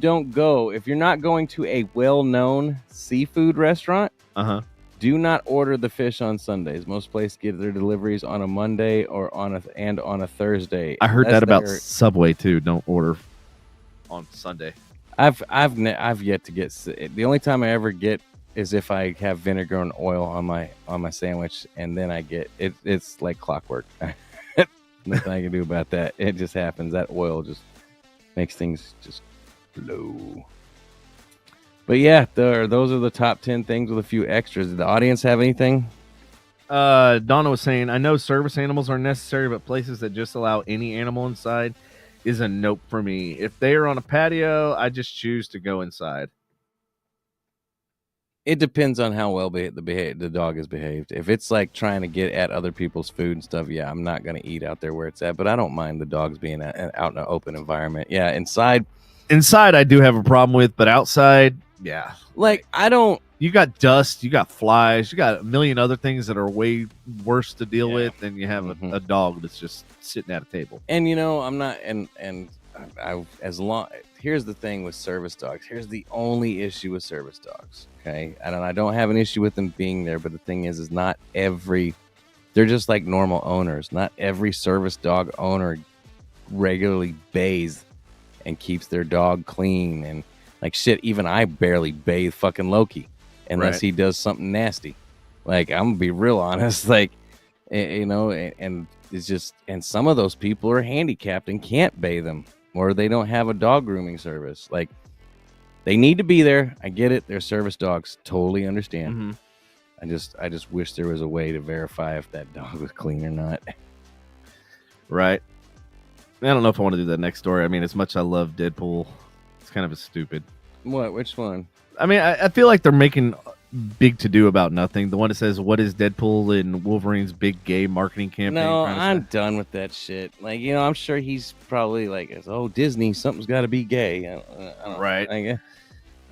not going to a well-known seafood restaurant, do not order the fish on Sundays. Most places get their deliveries on a Monday or on a Thursday. I heard that about Subway too. Don't order on Sunday. I've yet to get. The only time I ever get is if I have vinegar and oil on my sandwich, and then I get it. It's like clockwork. Nothing I can do about that. It just happens. That oil just makes things just flow. But yeah, those are the top 10 things with a few extras. Did the audience have anything? Donna was saying, I know service animals are necessary, but places that just allow any animal inside is a nope for me. If they are on a patio, I just choose to go inside. It depends on how well the dog is behaved. If it's like trying to get at other people's food and stuff, yeah, I'm not going to eat out there where it's at. But I don't mind the dogs being out in an open environment. Yeah, inside I do have a problem with, but outside, yeah. Like, I don't... You got dust, you got flies, you got a million other things that are way worse to deal with than you have a dog that's just sitting at a table. And, you know, I'm not... Here's the thing with service dogs. Here's the only issue with service dogs, okay? I don't have an issue with them being there, but the thing is not every... They're just like normal owners. Not every service dog owner regularly bathes and keeps their dog clean. And, like, shit, even I barely bathe fucking Loki unless he does something nasty. Like, I'm gonna be real honest. Like, you know, and it's just... And some of those people are handicapped and can't bathe them. Or they don't have a dog grooming service. Like, they need to be there. I get it. They're service dogs. Totally understand. Mm-hmm. I just wish there was a way to verify if that dog was clean or not. Right. I don't know if I want to do that next story. I mean, as much as I love Deadpool, it's kind of a stupid. What? Which one? I mean, I feel like they're making big to do about nothing. The one that says, "What is Deadpool in Wolverine's big gay marketing campaign?" No, I'm done with that shit. Like, you know, I'm sure he's probably like, "Oh, Disney, something's got to be gay." I don't right. Like,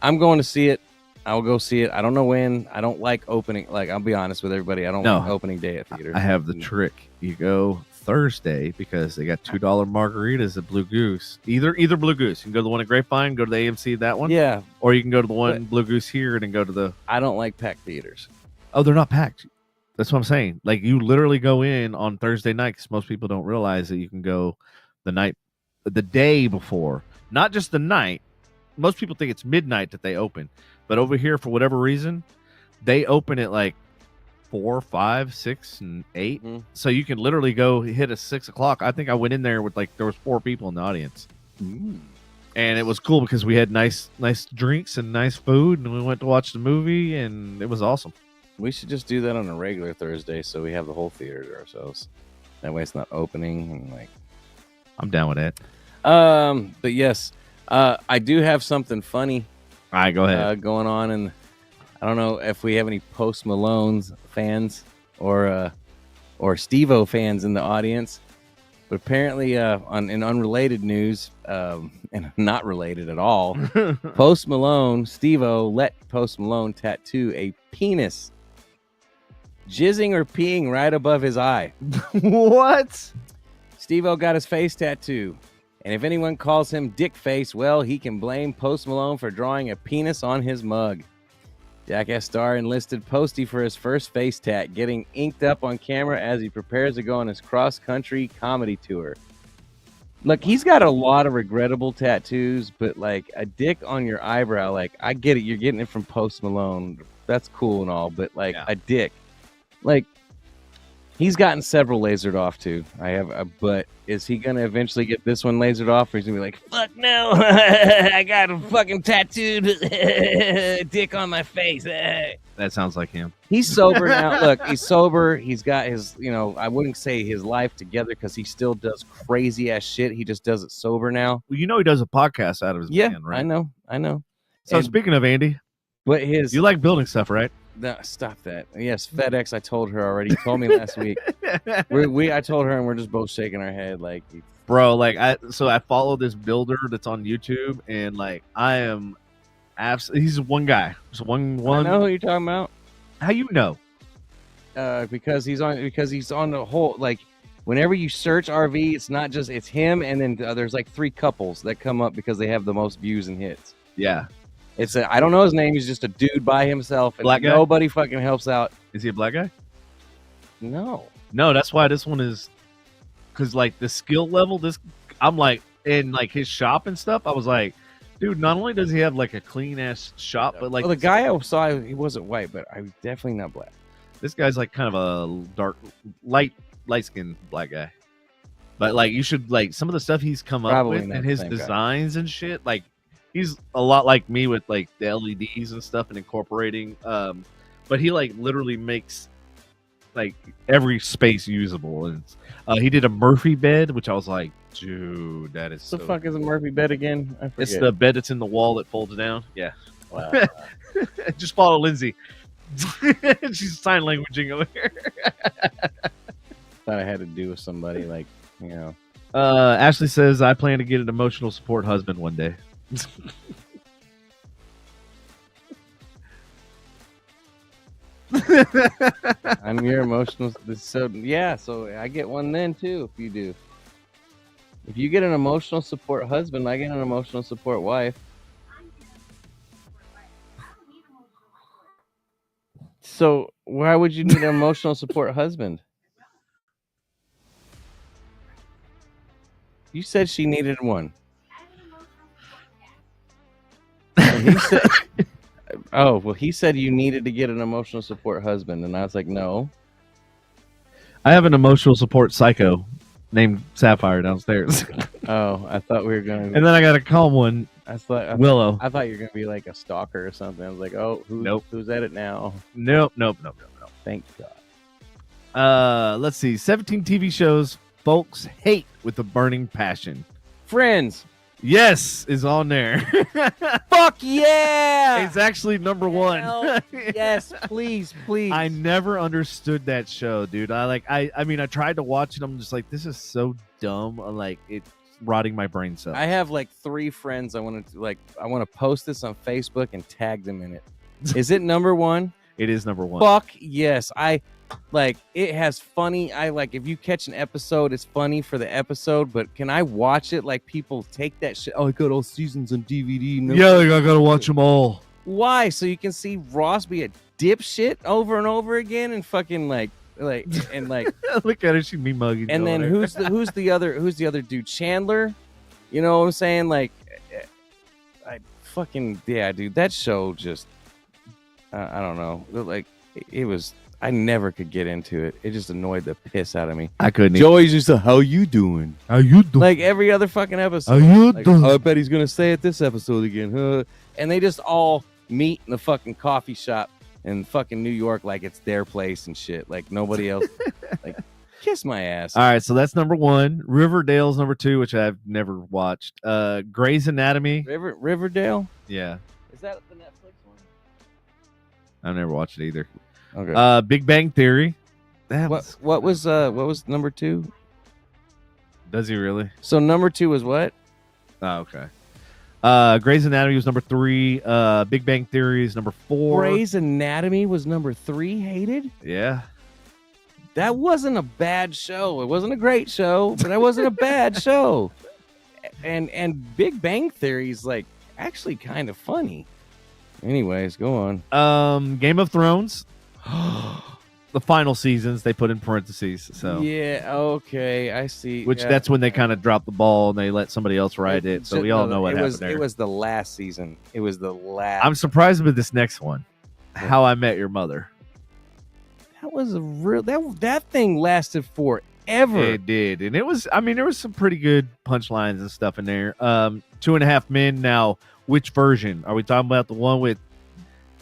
I'm going to see it. I'll go see it. I don't know when. I don't like opening. Like, I'll be honest with everybody. I don't like opening day at theaters. I have the trick. You go Thursday because they got $2 margaritas at Blue Goose. Either Blue Goose. You can go to the one at Grapevine, go to the AMC, that one. Yeah. Or you can go to the one Blue Goose here and then go to the... I don't like packed theaters. Oh, they're not packed. That's what I'm saying. Like, you literally go in on Thursday night because most people don't realize that you can go the day before. Not just the night. Most people think it's midnight that they open. But over here, for whatever reason, they open at like 4, 5, 6, and 8. Mm-hmm. So you can literally go hit at 6 o'clock. I think I went in there with there was 4 people in the audience. And it was cool because we had nice drinks and nice food, and we went to watch the movie, and it was awesome. We should just do that on a regular Thursday so we have the whole theater to ourselves. That way it's not opening. And like, I'm down with that. But yes, I do have something funny. All right, go ahead. Going on, and I don't know if we have any Post Malone's fans or Steve-O fans in the audience, but apparently in unrelated news, and not related at all, Post Malone, Steve-O let Post Malone tattoo a penis jizzing or peeing right above his eye. What? Steve-O got his face tattoo. And if anyone calls him Dick Face, well, he can blame Post Malone for drawing a penis on his mug. Jackass star enlisted Posty for his first face tat, getting inked up on camera as he prepares to go on his cross-country comedy tour. Look, he's got a lot of regrettable tattoos, but like a dick on your eyebrow, like, I get it, you're getting it from Post Malone. That's cool and all, but like a dick. Like, he's gotten several lasered off too. But is he gonna eventually get this one lasered off, or he's gonna be like, "Fuck no, I got a fucking tattooed dick on my face"? That sounds like him. He's sober now. Look, he's sober. He's got his, I wouldn't say his life together because he still does crazy ass shit. He just does it sober now. Well, he does a podcast out of his van, right? I know. So speaking of Andy, but you like building stuff, right? No, stop that. Yes, FedEx. I told her already. You told me last week. I told her, and we're just both shaking our head, like, bro. Like, I follow this builder that's on YouTube, and like, I am absolutely. He's one guy. Just one. I know who you're talking about. How you know? Because he's on the whole. Like, whenever you search RV, it's not just it's him, and then there's like 3 couples that come up because they have the most views and hits. Yeah. I don't know his name. He's just a dude by himself. And black guy? Nobody fucking helps out. Is he a black guy? No, that's why this one is, because like the skill level, I'm like, in like his shop and stuff, I was like, dude, not only does he have like a clean ass shop, but like, the guy I saw, he wasn't white, but I was definitely not black. This guy's like kind of a dark, light skinned black guy. But like, you should like some of the stuff he's come up Probably with not and the his same guy. designs and shit. Like, he's a lot like me with like the LEDs and stuff and incorporating. But he like literally makes like every space usable. And he did a Murphy bed, which I was like, dude, that is What the fuck is a Murphy bed again? I forget. It's the bed that's in the wall that folds down. Yeah. Wow. Just follow Lindsay. She's sign languaging over here. Thought I had to do with somebody like, you know. Ashley says, I plan to get an emotional support husband one day. I'm your emotional. So yeah, so I get one then too. If you do, if you get an emotional support husband, I get an emotional support wife. So why would you need an emotional support husband? You said she needed one. And he said, "Oh, well, he said you needed to get an emotional support husband," and I was like, "No." I have an emotional support psycho named Sapphire downstairs. Oh, I thought we were gonna. And then I got a calm one, Willow. I thought you were gonna be like a stalker or something. I was like, "Oh, Nope. Who's at it now?" Nope. Thank God. Let's see. 17 TV shows folks hate with a burning passion. Friends. Yes, is on there. Fuck yeah! It's actually number one. Hell yes, please. I never understood that show, dude. I mean, I tried to watch it. I'm just like, this is so dumb. I'm like, it's rotting my brain cells. I have like 3 friends. I want to post this on Facebook and tag them in it. Is it number 1? It is number 1. Fuck yes. It has funny. If you catch an episode, it's funny for the episode, but can I watch it like people take that shit? Oh, I got all seasons on DVD. No. Yeah, I gotta watch them all. Why? So you can see Ross be a dipshit over and over again and fucking like Look at her, she me mugging. and then who's the other dude? Chandler? You know what I'm saying? Like dude, that show just I don't know. Like it was I never could get into it. It just annoyed the piss out of me. I couldn't. Joey's just how you doing? How you doing? Like every other fucking episode. How you doing? I bet he's gonna say it this episode again. Huh? And they just all meet in the fucking coffee shop in fucking New York like it's their place and shit. Like nobody else. Like kiss my ass. All right, so that's number 1. Riverdale's number 2, which I've never watched. Grey's Anatomy. Riverdale? Yeah. Is that the Netflix one? I've never watched it either. Okay. Big Bang Theory. What was number 2? Does he really? So number 2 was what? Oh, okay. Grey's Anatomy was number 3. Big Bang Theory is number 4. Grey's Anatomy was number 3 hated? Yeah. That wasn't a bad show. It wasn't a great show, but it wasn't a bad show. And Big Bang Theory is like actually kind of funny. Anyways, go on. Game of Thrones. The final seasons they put in parentheses. So yeah, okay, I see. Which yeah. that's when they kind of drop the ball and they let somebody else write it. So we all know what happened there. It was the last season. It was the last. I'm surprised with this next one. How I Met Your Mother. That was a real that thing lasted forever. It did, and it was. I mean, there was some pretty good punchlines and stuff in there. 2.5 Men. Now, which version are we talking about? The one with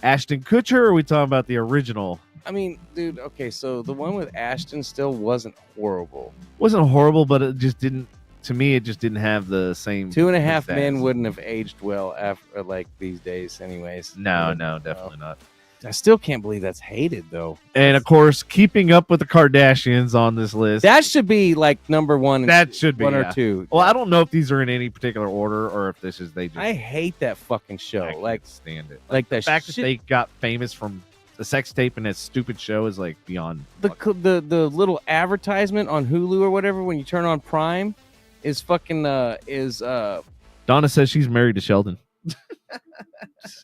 Ashton Kutcher, or are we talking about the original? I mean, dude, okay, so the one with Ashton still wasn't horrible. Wasn't horrible, but it just didn't. To me, it just didn't have the same. 2.5 Men wouldn't have aged well after like these days, anyways. No, definitely not. I still can't believe that's hated though. And of course, Keeping Up with the Kardashians on this list. That should be like number 1. That should be one or 2. Well, I don't know if these are in any particular order or if this is they just. I hate that fucking show. I can't Like stand it. Like the fact that they got famous from the sex tape and that stupid show is like beyond. The little advertisement on Hulu or whatever when you turn on Prime is fucking Donna says she's married to Sheldon.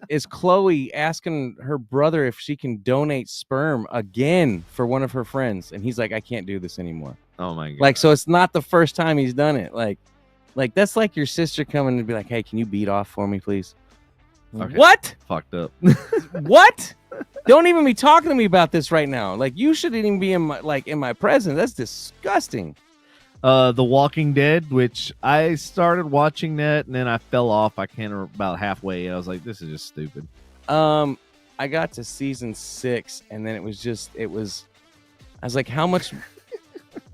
is Chloe asking her brother if she can donate sperm again for one of her friends, and he's like, I can't do this anymore. Oh my god. Like, so it's not the first time he's done it. Like that's like your sister coming to be like, hey, can you beat off for me, please? Okay. What? Fucked up. What? Don't even be talking to me about this right now. Like, you shouldn't even be in my presence. That's disgusting. The Walking Dead, which I started watching that and then I fell off. I can't remember about halfway. And I was like, this is just stupid. I got to season 6 and then it was I was like, how much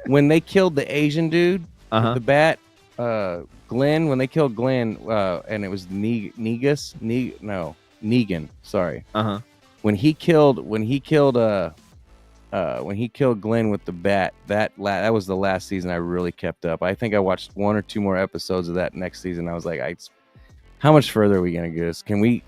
when they killed the Asian dude with the bat, Glenn, when they killed Glenn, and it was Negan, sorry. When he killed Glenn with the bat, that was the last season I really kept up. I think I watched 1 or 2 more episodes of that next season. I was like, how much further are we gonna go? Can we?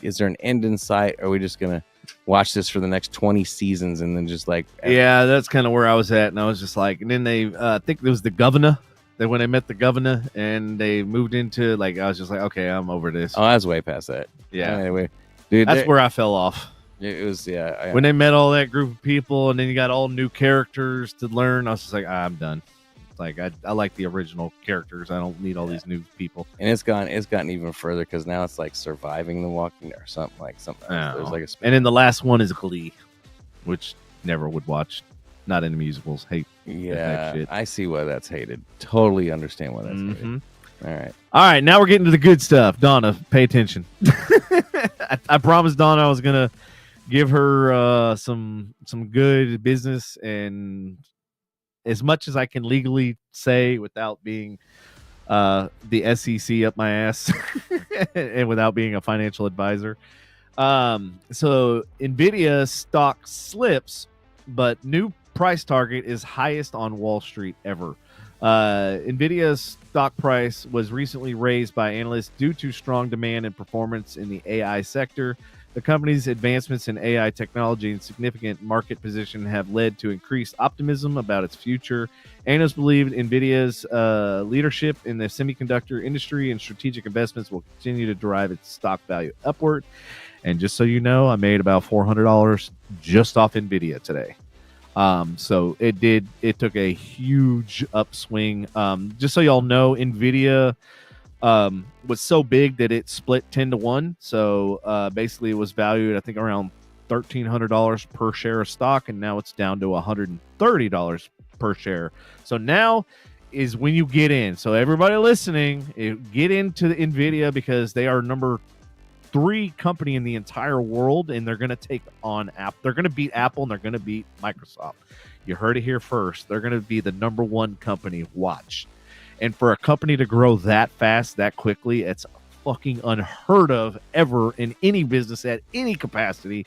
Is there an end in sight? Or are we just gonna watch this for the next 20 seasons and then just like? Yeah, that's kind of where I was at, and I was just like, and then they, I think it was the governor. That when they met the governor and they moved into like, I was just like, okay, I'm over this. Oh, I was way past that. Yeah. Anyway, dude, that's where I fell off. It was when they met all that group of people and then you got all new characters to learn. I was just like, I'm done. Like I like the original characters. I don't need all these new people. And it's gotten even further because now it's like Surviving the Walking or something else. There's like and then the last one is Glee, which never would watch. Not into musicals. Hate. Yeah, shit. I see why that's hated. Totally understand why that's hated. All right. Now we're getting to the good stuff. Donna, pay attention. I promised Donna I was gonna give her some good business and as much as I can legally say without being the SEC up my ass and without being a financial advisor. So Nvidia stock slips, but new price target is highest on Wall Street ever. Nvidia's stock price was recently raised by analysts due to strong demand and performance in the AI sector. The company's advancements in AI technology and significant market position have led to increased optimism about its future. Analysts believe Nvidia's leadership in the semiconductor industry and strategic investments will continue to drive its stock value upward. And just so you know, I made about $400 just off Nvidia today. So it took a huge upswing. Just so y'all know, Nvidia was so big that it split 10-1. So basically it was valued, I think, around $1,300 per share of stock, and now it's down to $130 per share. So now is when you get in. So everybody listening, get into the Nvidia because they are number 3 company in the entire world, and they're going to take on Apple. They're going to beat Apple, and they're going to beat Microsoft. You heard it here first. They're going to be the number 1 company. Watch. And for a company to grow that fast, that quickly, it's fucking unheard of ever in any business at any capacity.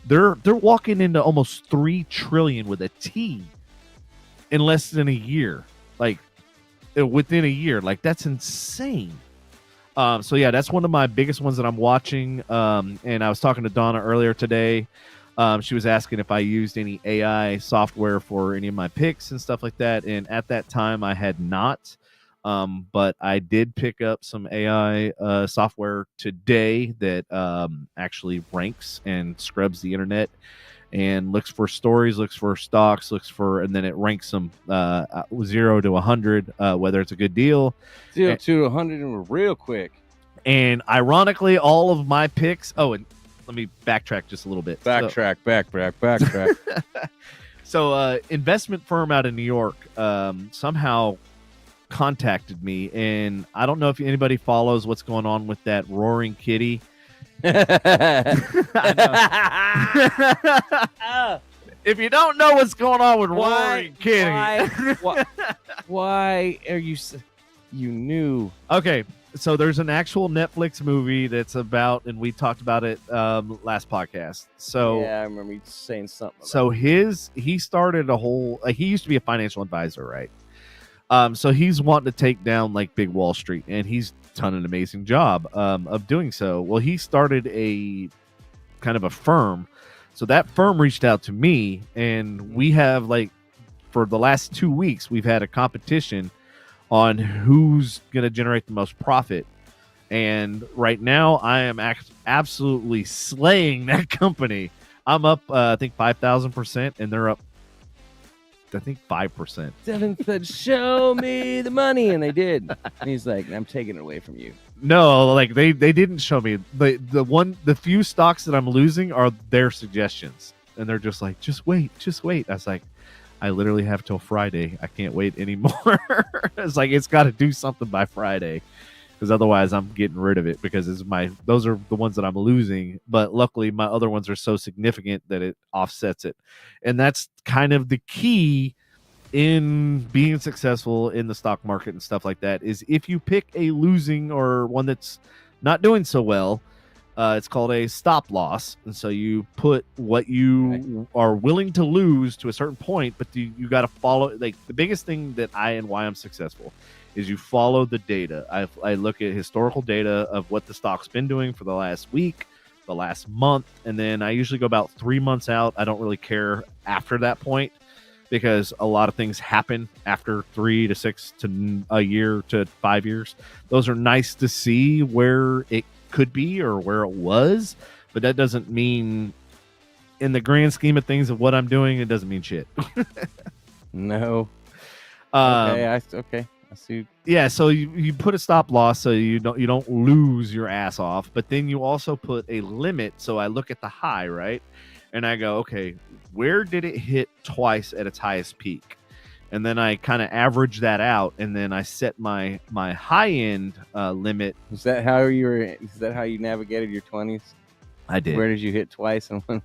They're walking into almost $3 trillion with a T in less than a year. Like within a year. Like that's insane. So yeah, that's one of my biggest ones that I'm watching. And I was talking to Donna earlier today. She was asking if I used any AI software for any of my picks and stuff like that. And at that time I had not. But I did pick up some AI software today that actually ranks and scrubs the internet and looks for stories, looks for stocks, and then it ranks them 0 to 100, whether it's a good deal. 0 to 100 and real quick. And ironically, all of my picks. Oh, and let me backtrack just a little bit. Backtrack. So, investment firm out of New York somehow contacted me, and I don't know if anybody follows what's going on with that Roaring Kitty. If you don't know what's going on with Roaring Kitty, why are you? You knew. Okay, so there's an actual Netflix movie that's about, and we talked about it last podcast. So yeah, I remember you saying something. So he started a whole. He used to be a financial advisor, right? So he's wanting to take down like Big Wall Street, and he's done an amazing job of doing so. Well, he started a kind of a firm. So that firm reached out to me, and we have like for the last 2 weeks, we've had a competition on who's going to generate the most profit. And right now I am absolutely slaying that company. I'm up, I think 5,000%, and they're up, I think 5%. Devin said, "Show me the money," and they did. And he's like, "I'm taking it away from you." No, like they didn't show me. The few stocks that I'm losing are their suggestions, and they're just like, "Just wait." I was like, I literally have till Friday. I can't wait anymore. It's like it's got to do something by Friday, because otherwise I'm getting rid of it, because those are the ones that I'm losing. But luckily my other ones are so significant that it offsets it. And that's kind of the key in being successful in the stock market and stuff like that, is if you pick a losing or one that's not doing so well, it's called a stop loss. And so you put what you are willing to lose to a certain point, but you got to follow. Like, the biggest thing that why I'm successful is you follow the data. I look at historical data of what the stock's been doing for the last week, the last month, and then I usually go about 3 months out. I don't really care after that point, because a lot of things happen after 3 to 6 to a year to 5 years. Those are nice to see where it could be or where it was, but that doesn't mean, in the grand scheme of things of what I'm doing, it doesn't mean shit. No. Okay, I see. Yeah, so you put a stop loss so you don't lose your ass off, but then you also put a limit. So I look at the high, right? And I go, okay, where did it hit twice at its highest peak? And then I kind of average that out, and then I set my high end limit. Is that how you navigated your 20s? I did. Where did you hit twice and when?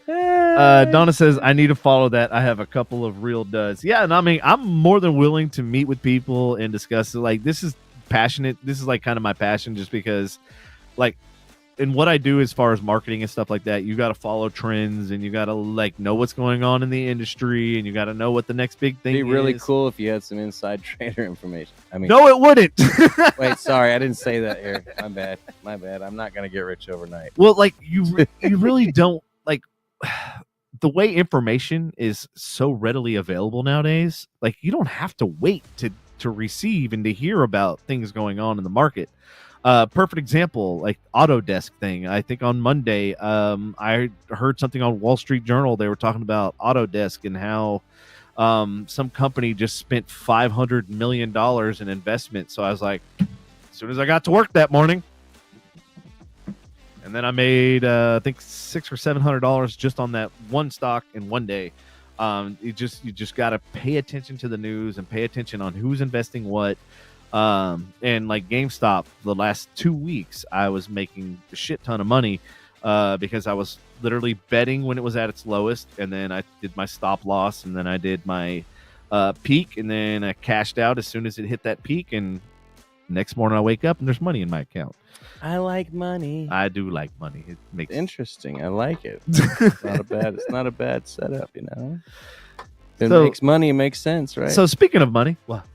Donna says, I need to follow that. I have a couple of real duds. Yeah, and I mean, I'm more than willing to meet with people and discuss it. Like, this is passionate. This is like kind of my passion, just because, like, in what I do as far as marketing and stuff like that, you got to follow trends, and you got to like know what's going on in the industry, and you got to know what the next big thing is. It'd be really cool if you had some inside trader information. I mean, no, it wouldn't. Wait, sorry, I didn't say that here. My bad. I'm not gonna get rich overnight. Well, like you really don't, like, the way information is so readily available nowadays. Like, you don't have to wait to receive and to hear about things going on in the market. Perfect example, like Autodesk thing. I think on Monday, I heard something on Wall Street Journal. They were talking about Autodesk and how some company just spent $500 million in investment. So I was like, as soon as I got to work that morning, and then I made I think $600 or $700 just on that one stock in one day. You just got to pay attention to the news and pay attention on who's investing what. And like GameStop, the last 2 weeks, I was making a shit ton of money because I was literally betting when it was at its lowest, and then I did my stop loss, and then I did my peak, and then I cashed out as soon as it hit that peak. And next morning I wake up and there's money in my account. I like money. I do like money. It makes interesting. I like it. It's not a bad setup, you know. If it makes money, it makes sense, right? So speaking of money, what?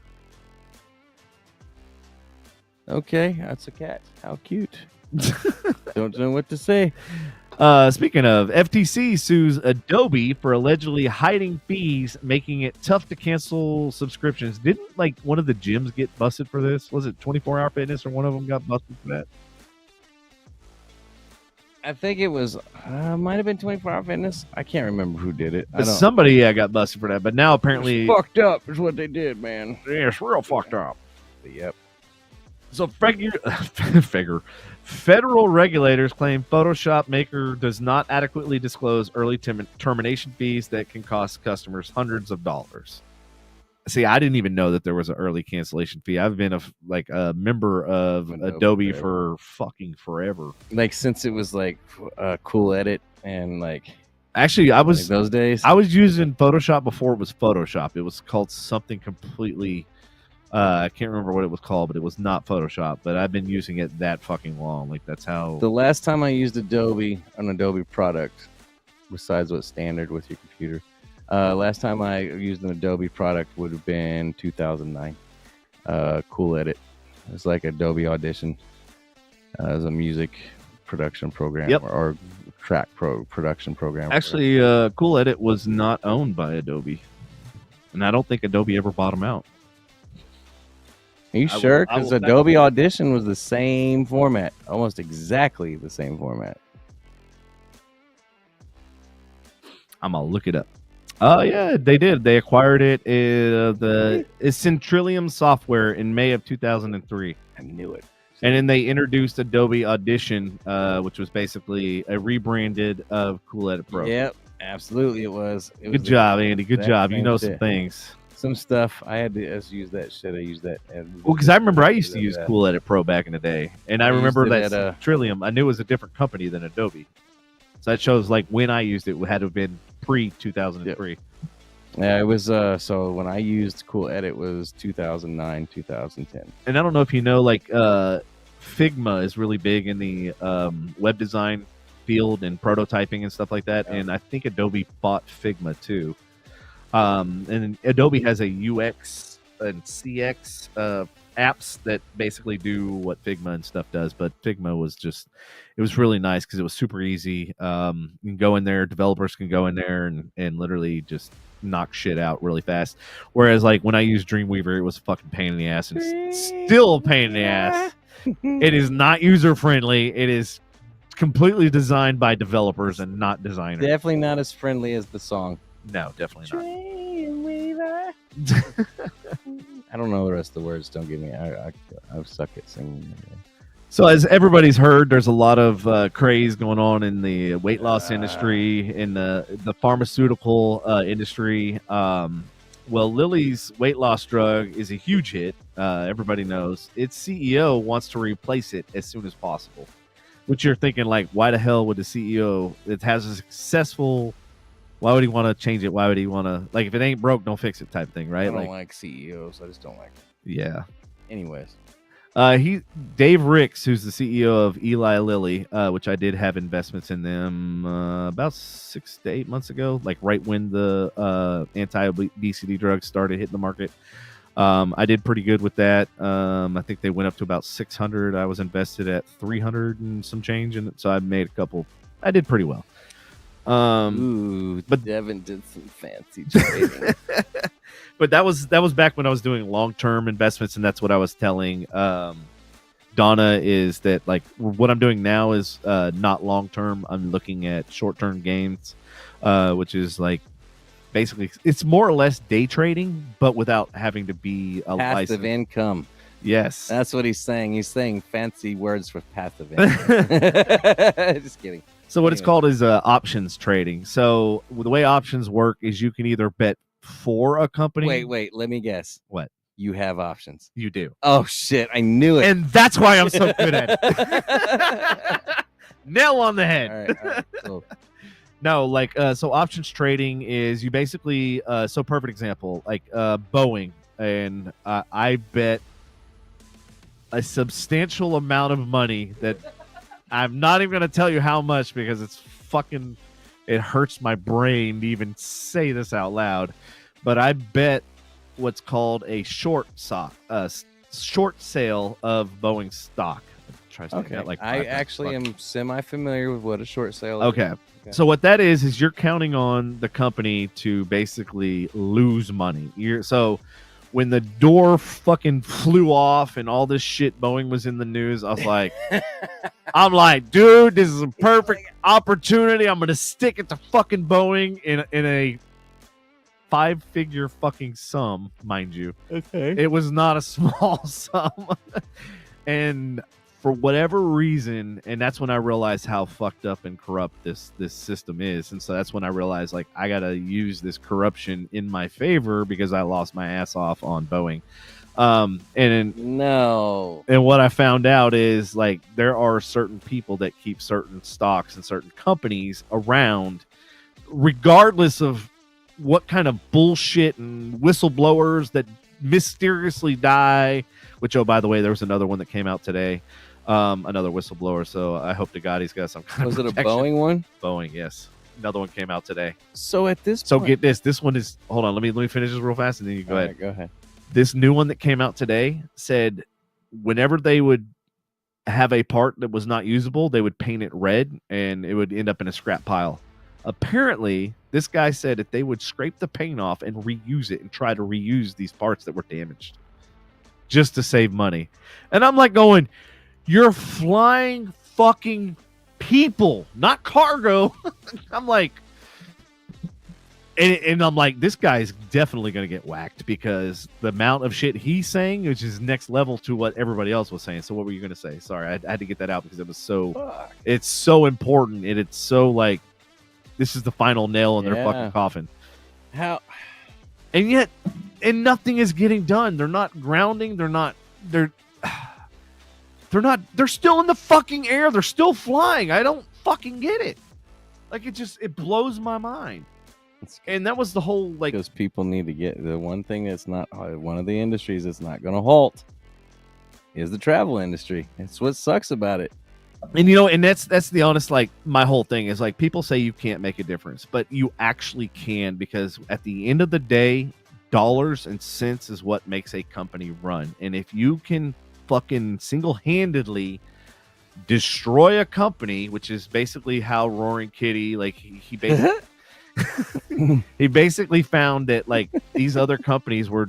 Okay, that's a cat. How cute. Don't know what to say. Speaking of, FTC sues Adobe for allegedly hiding fees, making it tough to cancel subscriptions. Didn't like one of the gyms get busted for this? Was it 24 Hour Fitness, or one of them got busted for that? I think it was might have been 24 Hour Fitness. I can't remember who did it. But somebody got busted for that. But now apparently it's fucked up is what they did, man. Yeah, it's real fucked up. Yep. So federal regulators claim Photoshop Maker does not adequately disclose early termination fees that can cost customers hundreds of dollars. See, I didn't even know that there was an early cancellation fee. I've been a member of Adobe for fucking forever. Like since it was like Cool Edit and like. Actually, I was those days. I was using Photoshop before it was Photoshop. It was called something completely. I can't remember what it was called, but it was not Photoshop. But I've been using it that fucking long. Like that's how. The last time I used Adobe, an Adobe product, besides what's standard with your computer, last time I used an Adobe product would have been 2009. Cool Edit. It was like Adobe Audition. It was a music production program or track production program. Actually, Cool Edit was not owned by Adobe, and I don't think Adobe ever bought them out. Are you sure? Because Adobe Audition was the same format, almost exactly the same format. I'm gonna look it up. Oh yeah, they did. They acquired it. It's Centrillium Software in May of 2003. I knew it. And then they introduced Adobe Audition, which was basically a rebranded of Cool Edit Pro. Yep, absolutely, it was. Good job, Andy. Good job. You know some things. Some stuff I had to use that shit. I used that. Well, because I remember I used to use Cool Edit Pro back in the day, and I remember that Trillium. I knew it was a different company than Adobe, so that shows like when I used it had to have been pre 2003. Yep. Yeah, it was. So when I used Cool Edit was 2009, 2010. And I don't know if you know, like Figma is really big in the web design field and prototyping and stuff like that. Oh. And I think Adobe bought Figma too. And Adobe has a UX and CX apps that basically do what Figma and stuff does. But Figma was just, it was really nice because it was super easy. You can go in there, developers can go in there and literally just knock shit out really fast. Whereas like when I used Dreamweaver, it was a fucking pain in the ass, and it's still a pain in the ass. It is not user friendly. It is completely designed by developers and not designers. Definitely not as friendly as the song. No, definitely not. I don't know the rest of the words. Don't give me. I suck at singing. So as everybody's heard, there's a lot of craze going on in the weight loss industry, in the pharmaceutical industry. Well, Lilly's weight loss drug is a huge hit. Everybody knows. Its CEO wants to replace it as soon as possible. Which you're thinking, like, why the hell would the CEO that has a successful... Why would he want to change it? Why would he want to... Like, if it ain't broke, don't fix it type thing, right? I don't like CEOs. I just don't like them. Yeah. Anyways. Dave Ricks, who's the CEO of Eli Lilly, which I did have investments in them about 6 to 8 months ago, like right when the anti-obesity drugs started hitting the market. I did pretty good with that. I think they went up to about 600. I was invested at 300 and some change, and so I made a couple. I did pretty well. But Devin did some fancy trading. But that was back when I was doing long-term investments, and that's what I was telling Donna, is that like what I'm doing now is not long-term. I'm looking at short-term gains, which is like basically it's more or less day trading, but without having to be a passive income. Yes, that's what he's saying. He's saying fancy words for passive income. Just kidding. So what it's called is options trading. So the way options work is you can either bet for a company. Wait. Let me guess. What? You have options. You do. Oh, shit. I knew it. And that's why I'm so good at it. Nail on the head. All right. Cool. No, like, so options trading is you basically, so perfect example, like Boeing. And I bet a substantial amount of money that I'm not even going to tell you how much because it's fucking, it hurts my brain to even say this out loud. But I bet what's called a short sale of Boeing stock. Okay. Like I actually am semi-familiar with what a short sale is. Okay. So what that is you're counting on the company to basically lose money. So when the door fucking flew off and all this shit Boeing was in the news, I was like, dude, this is a perfect opportunity. I'm going to stick it to fucking Boeing in a 5-figure fucking sum, mind you. Okay. It was not a small sum. And for whatever reason, and that's when I realized how fucked up and corrupt this system is. And so that's when I realized, like, I got to use this corruption in my favor because I lost my ass off on Boeing. And what I found out is, like, there are certain people that keep certain stocks and certain companies around regardless of what kind of bullshit and whistleblowers that mysteriously die, which, oh, by the way, there was another one that came out today. Another whistleblower, so I hope to God he's got some kind of protection. Was it a Boeing one? Boeing, yes. Another one came out today. So at this point... So get this. This one is... Hold on, let me finish this real fast, and then you go ahead. Right, go ahead. This new one that came out today said whenever they would have a part that was not usable, they would paint it red, and it would end up in a scrap pile. Apparently, this guy said that they would scrape the paint off and reuse it and try to reuse these parts that were damaged just to save money. And I'm like going... You're flying fucking people, not cargo. I'm like, And I'm like, this guy's definitely going to get whacked because the amount of shit he's saying, which is next level to what everybody else was saying. So what were you going to say? Sorry, I had to get that out because it was it's so important. And it's so like, this is the final nail in their fucking coffin. How? And yet, nothing is getting done. They're not grounding. They're still in the fucking air. They're still flying. I don't fucking get it. Like, it blows my mind. And that was the whole, like, because people need to get the one thing that's not one of the industries that's not going to halt is the travel industry. That's what sucks about it. And, you know, and that's the honest, like, my whole thing is, like, people say you can't make a difference, but you actually can, because at the end of the day, dollars and cents is what makes a company run. And if you can fucking single-handedly destroy a company, which is basically how Roaring Kitty, like, he basically he basically found that, like, these other companies were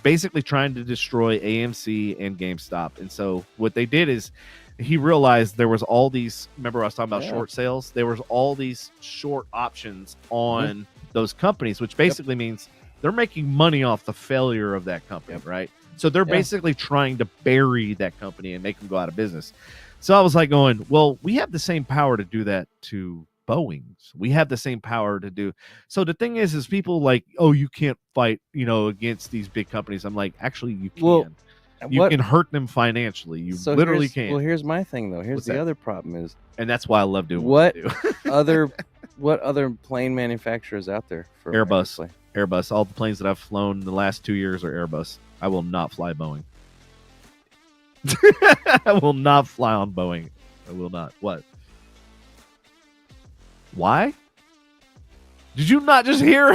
basically trying to destroy AMC and GameStop. And so what they did is he realized there was all these, remember I was talking about short sales? There was all these short options on those companies, which basically means they're making money off the failure of that company, right? So they're basically trying to bury that company and make them go out of business. So I was like going, well, we have the same power to do that to Boeing's. We have the same power to do. So the thing is people like, oh, you can't fight, you know, against these big companies. I'm like, actually, you can. Well, you can hurt them financially. You literally can. Well, here's my thing though. Here's the other problem is, and that's why I love doing what what other plane manufacturers out there for Airbus? Airbus. All the planes that I've flown the last 2 years are Airbus. I will not fly Boeing. I will not fly on Boeing. I will not. What? Why? Did you not just hear?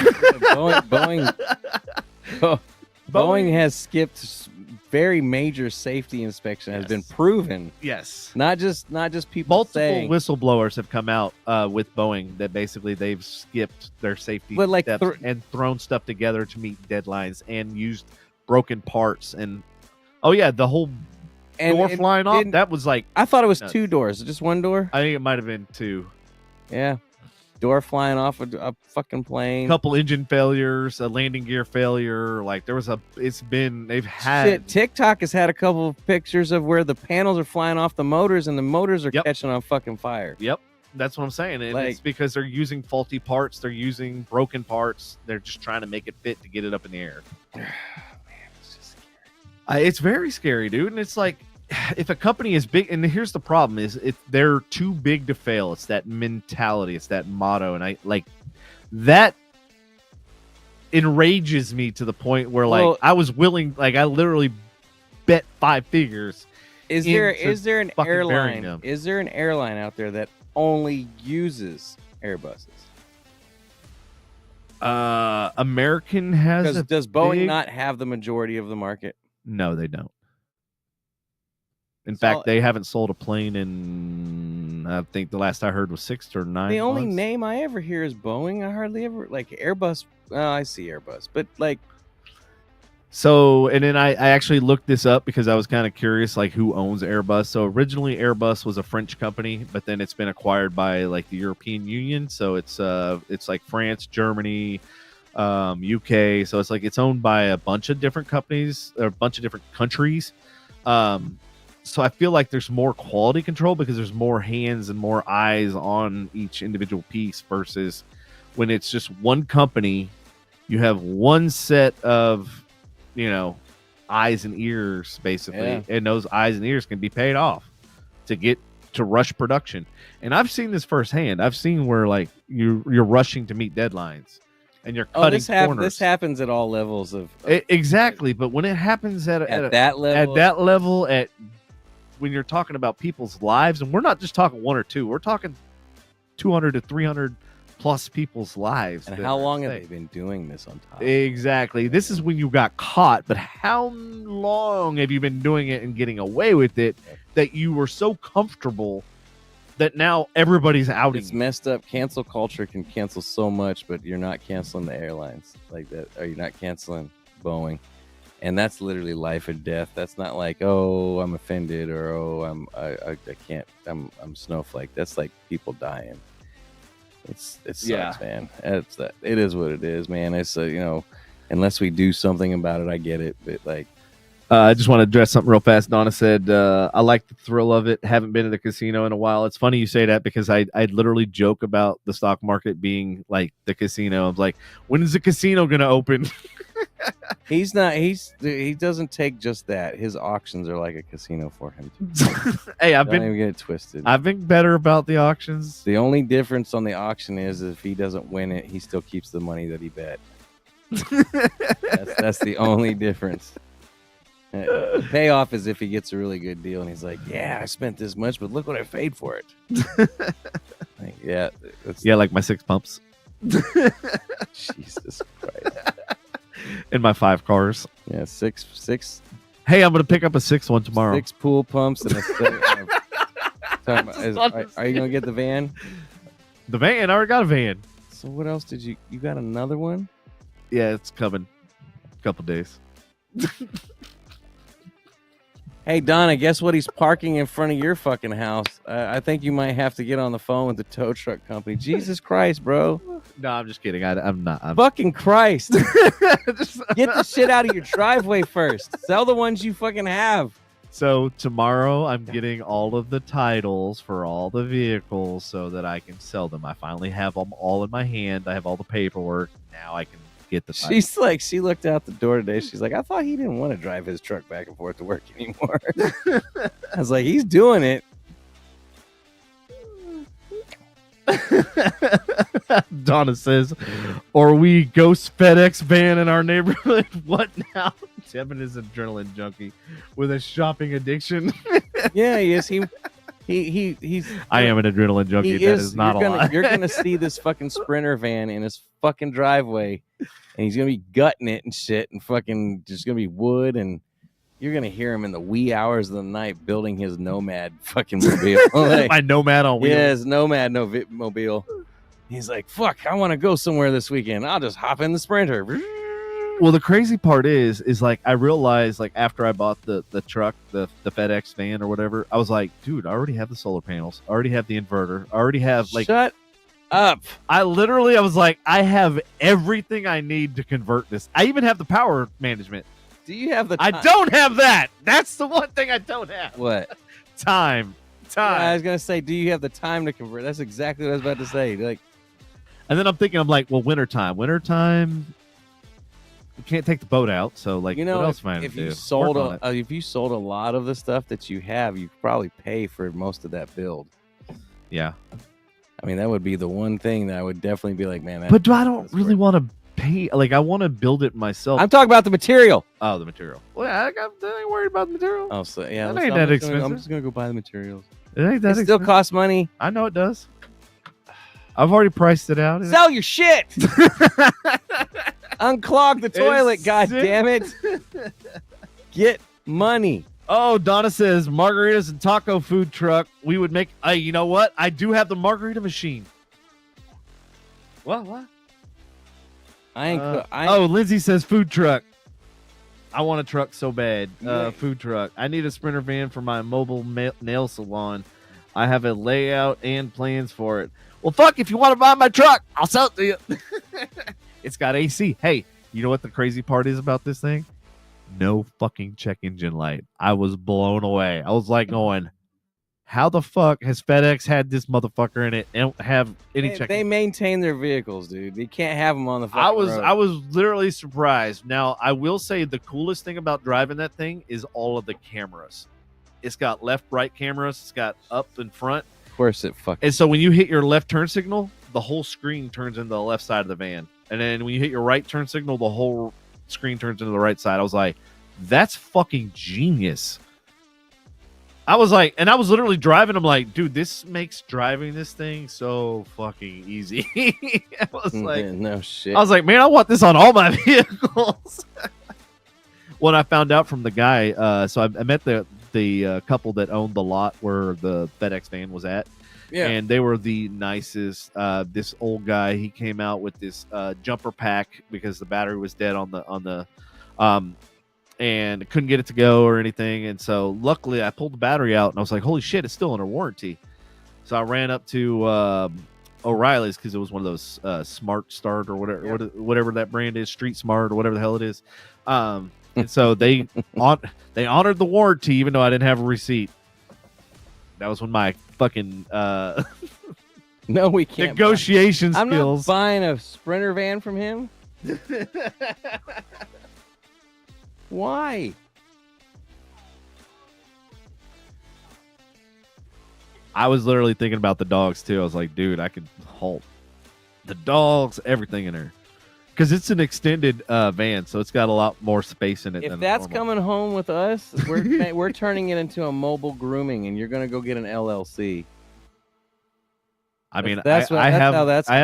Boeing has skipped very major safety inspection. Has been proven. Yes. Not just people. Multiple saying. Whistleblowers have come out with Boeing that basically they've skipped their safety steps and thrown stuff together to meet deadlines and used broken parts and the whole door flying off. That was like, I thought it was nuts. 2 doors. Just one door? I think it might have been 2. Yeah. Door flying off a fucking plane. Couple engine failures, a landing gear failure. Like they've had. TikTok has had a couple of pictures of where the panels are flying off the motors and the motors are catching on fucking fire. Yep. That's what I'm saying. And it's because they're using faulty parts. They're using broken parts. They're just trying to make it fit to get it up in the air. Man, it's just scary. It's very scary, dude. And it's like, if a company is big, and here's the problem is if they're too big to fail, it's that mentality, it's that motto. And I like that enrages me to the point where I was willing, like I literally bet 5 figures. Is there an airline? Is there an airline out there that only uses Airbuses? American has. Does Boeing not have the majority of the market? No, they don't. In fact, they haven't sold a plane in, I think the last I heard was 6 or 9 The only months. name I ever hear is Boeing. I hardly ever, like Airbus. I see Airbus, but like. So, and then I actually looked this up because I was kind of curious, like who owns Airbus. So originally Airbus was a French company, but then it's been acquired by like the European Union. So it's like France, Germany, UK. So it's like it's owned by a bunch of different companies, or a bunch of different countries. So I feel like there's more quality control because there's more hands and more eyes on each individual piece versus when it's just one company, you have one set of, you know, eyes and ears basically, and those eyes and ears can be paid off to get to rush production. And I've seen this firsthand. I've seen where like you're rushing to meet deadlines. And you're cutting corners. This happens at all levels of exactly. But when it happens at that level, when you're talking about people's lives, and we're not just talking 1 or 2, we're talking 200 to 300 plus people's lives. And how long have they been doing this on top? Exactly. This is when you got caught, but how long have you been doing it and getting away with it that you were so comfortable that now everybody's outing? It's messed up. Cancel culture can cancel so much, but you're not canceling the airlines like that, or you're not canceling Boeing. And that's literally life and death. That's not like, oh, I'm offended, or oh, I can't, I'm snowflake. That's like people dying. It sucks, Yeah. man. It is what it is, man. It's unless we do something about it, I get it, but like. I just want to address something real fast. Donna said, I like the thrill of it. Haven't been to the casino in a while. It's funny you say that because I literally joke about the stock market being like the casino. I'm like, when is the casino going to open? He doesn't take just that. His auctions are like a casino for him. Hey, Don't even get it twisted. I've been better about the auctions. The only difference on the auction is if he doesn't win it, he still keeps the money that he bet. That's the only difference. The payoff is if he gets a really good deal and he's like, yeah, I spent this much, but look what I paid for it. Like, yeah. Like my 6 pumps. Jesus Christ. In my 5 cars. Yeah, six. Hey, I'm going to pick up a 6th one tomorrow. 6 pool pumps and are you going to get the van? The van? I already got a van. So what else did you got another one? Yeah, it's coming. A couple days. Hey, Donna, guess what? He's parking in front of your fucking house. I think you might have to get on the phone with the tow truck company. Jesus Christ, bro. No, I'm just kidding. I'm not. Fucking Christ. Get the shit out of your driveway first. Sell the ones you fucking have. So tomorrow I'm getting all of the titles for all the vehicles so that I can sell them. I finally have them all in my hand. I have all the paperwork. Now I can get the titles. She's like, she looked out the door today. She's like, I thought he didn't want to drive his truck back and forth to work anymore. I was like, he's doing it. Donna says, or we ghost FedEx van in our neighborhood. What now? Devin is an adrenaline junkie with a shopping addiction. Yeah, he is. He's. I am an adrenaline junkie. That is not a lie. You're gonna see this fucking Sprinter van in his fucking driveway, and he's gonna be gutting it and shit, and fucking just gonna be wood, and you're gonna hear him in the wee hours of the night building his Nomad fucking mobile. Like, my Nomad on wheels. Yeah, his Nomad mobile. He's like, fuck, I want to go somewhere this weekend. I'll just hop in the Sprinter. Well, the crazy part is like I realized like after I bought the truck, the FedEx van or whatever, I was like, dude, I already have the solar panels, I already have the inverter, I already have like. Shut up! I was like, I have everything I need to convert this. I even have the power management. Do you have the? I don't have that. That's the one thing I don't have. What? Time. Yeah, I was gonna say, do you have the time to convert? That's exactly what I was about to say. Like, and then I'm thinking, I'm like, well, wintertime. You can't take the boat out, so like, what else am I gonna do? If you sold a lot of the stuff that you have, you could probably pay for most of that build. Yeah, I mean that would be the one thing that I would definitely be like, man. But I don't really want to pay. Like, I want to build it myself. I'm talking about the material. Oh, the material. Well, I ain't worried about the material. Oh, so yeah, that ain't that expensive. I'm just gonna go buy the materials. It ain't that. It still costs money. I know it does. I've already priced it out. Sell your shit. Unclog the toilet, god damn it. Get money. Oh, Donna says margaritas and taco food truck. We would make. You know what? I do have the margarita machine. What? Lindsay says food truck. I want a truck so bad. Food truck. I need a Sprinter van for my mobile nail salon. I have a layout and plans for it. Well, fuck, if you want to buy my truck, I'll sell it to you. It's got AC. Hey, you know what the crazy part is about this thing? No fucking check engine light. I was blown away. I was like going, how the fuck has FedEx had this motherfucker in it and don't have any check? They maintain their vehicles, dude. You can't have them on the fucking road. I was literally surprised. Now, I will say the coolest thing about driving that thing is all of the cameras. It's got left, right cameras. It's got up and front. Of course it fucking. And so when you hit your left turn signal, the whole screen turns into the left side of the van. And then when you hit your right turn signal, the whole screen turns into the right side. I was like, that's fucking genius. I was like, and I was literally driving. I'm like, dude, this makes driving this thing so fucking easy. I was like, no shit. I was like, man, I want this on all my vehicles. When I found out from the guy, so I met the couple that owned the lot where the FedEx van was at. Yeah. And they were the nicest. This old guy, he came out with this jumper pack because the battery was dead on the and couldn't get it to go or anything. And so luckily I pulled the battery out and I was like, holy shit, it's still under warranty. So I ran up to O'Reilly's because it was one of those Smart Start or whatever, whatever that brand is, Street Smart or whatever the hell it is. And so they honored the warranty even though I didn't have a receipt. That was when my fucking no, we can't. Negotiation I'm skills. not buying a Sprinter van from him. Why? I was literally thinking about the dogs too. I was like, dude, I could halt the dogs, everything in there, because it's an extended van, so it's got a lot more space in it. If that's coming home with us, we're turning it into a mobile grooming, and you're gonna go get an LLC. I mean, I have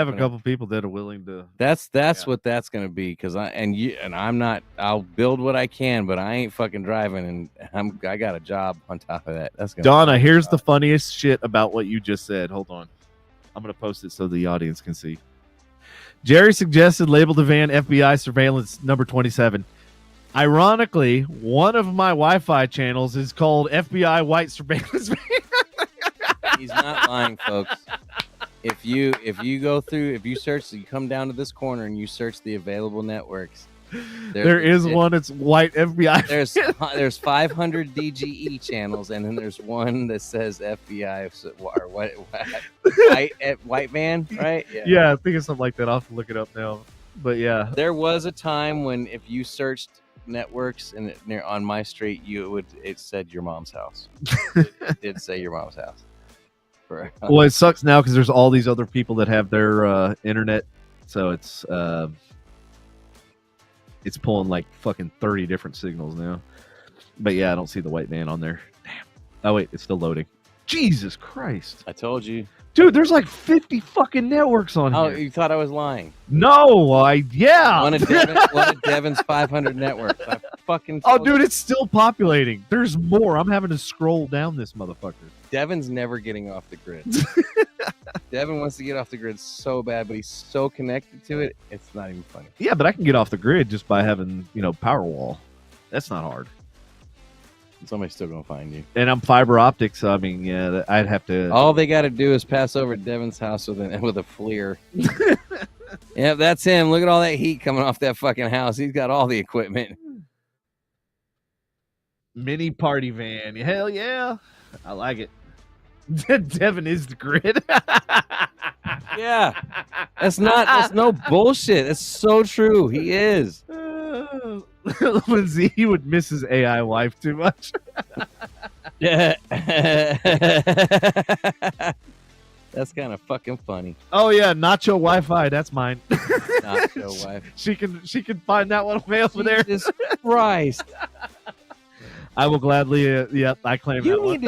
a couple people that are willing to. That's what that's gonna be, because I'm not. I'll build what I can, but I ain't fucking driving, and I got a job on top of that. That's gonna Donna. Here's the funniest shit about what you just said. Hold on, I'm gonna post it so the audience can see. Jerry suggested label the van FBI surveillance number 27. Ironically, one of my Wi-Fi channels is called FBI white surveillance van. He's not lying, folks. If you search, you come down to this corner and you search the available networks. There is one. It's white FBI. There's 500 DGE channels, and then there's one that says FBI or white man, right? Yeah, I think it's something like that. I'll have to look it up now. But yeah, there was a time when if you searched networks and on my street, it said your mom's house. It did say your mom's house. Well, it sucks now because there's all these other people that have their internet, so it's pulling like fucking 30 different signals now. But yeah, I don't see the white man on there. Damn. Oh wait, it's still loading. Jesus Christ! I told you, dude. There's like 50 fucking networks on here. Oh, you thought I was lying? No, One of Devin's 500 networks. I fucking. Oh, dude, it's still populating. There's more. I'm having to scroll down this motherfucker. Devin's never getting off the grid. Devin wants to get off the grid so bad, but he's so connected to it, it's not even funny. Yeah, but I can get off the grid just by having, Powerwall. That's not hard. Somebody's still going to find you. And I'm fiber optic, so I mean, yeah, I'd have to. All they got to do is pass over Devin's house with a FLIR. Yeah, that's him. Look at all that heat coming off that fucking house. He's got all the equipment. Mini party van. Hell yeah. I like it. Devin is the grid. Yeah. That's no bullshit. That's so true. He is. Lindsay, he would miss his AI wife too much. Yeah. That's kind of fucking funny. Oh yeah, Nacho Wi-Fi. That's mine. Nacho Wi-Fi. She can find that one way over there. Jesus Christ. I will gladly. I claim that one.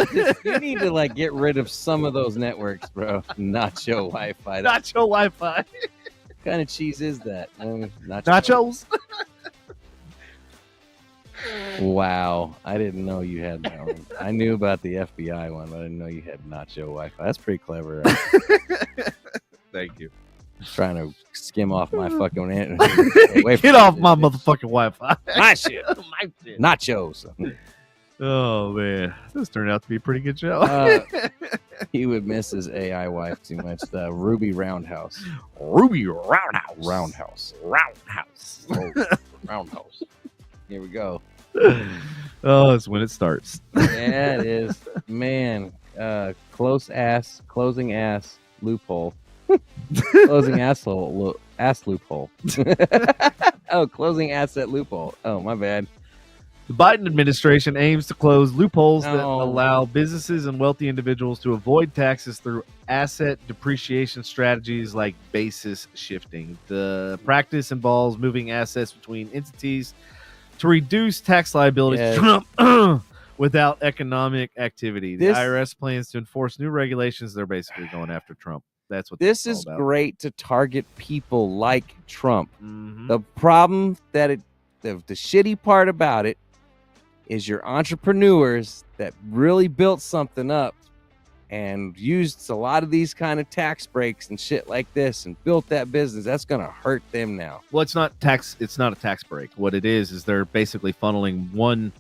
You need to like get rid of some of those networks, bro. Nacho Wi-Fi. Nacho Wi-Fi. What kind of cheese is that? Nachos. Wow, I didn't know you had that one. I knew about the FBI one, but I didn't know you had Nacho Wi-Fi. That's pretty clever. Thank you. Trying to skim off my fucking Get off my motherfucking Wi-Fi. My shit. Nachos. Oh man, this turned out to be a pretty good show. He would miss his AI wife too much. The Ruby Roundhouse. Ruby Roundhouse. Roundhouse. Roundhouse. Oh, Roundhouse. Here we go. Oh, it's when it starts. Yeah, it is. Man, closing ass loophole. Closing asshole ass loophole. Oh, closing asset loophole. Oh, my bad. The Biden administration aims to close loopholes that allow businesses and wealthy individuals to avoid taxes through asset depreciation strategies like basis shifting. The practice involves moving assets between entities to reduce tax liabilities to Trump without economic activity. The IRS plans to enforce new regulations. They're basically going after Trump. That's what this is great to target people like Trump. Mm-hmm. The problem that the shitty part about it is your entrepreneurs that really built something up and used a lot of these kind of tax breaks and shit like this and built that business. That's going to hurt them now. Well, it's not a tax break. What it is they're basically funneling one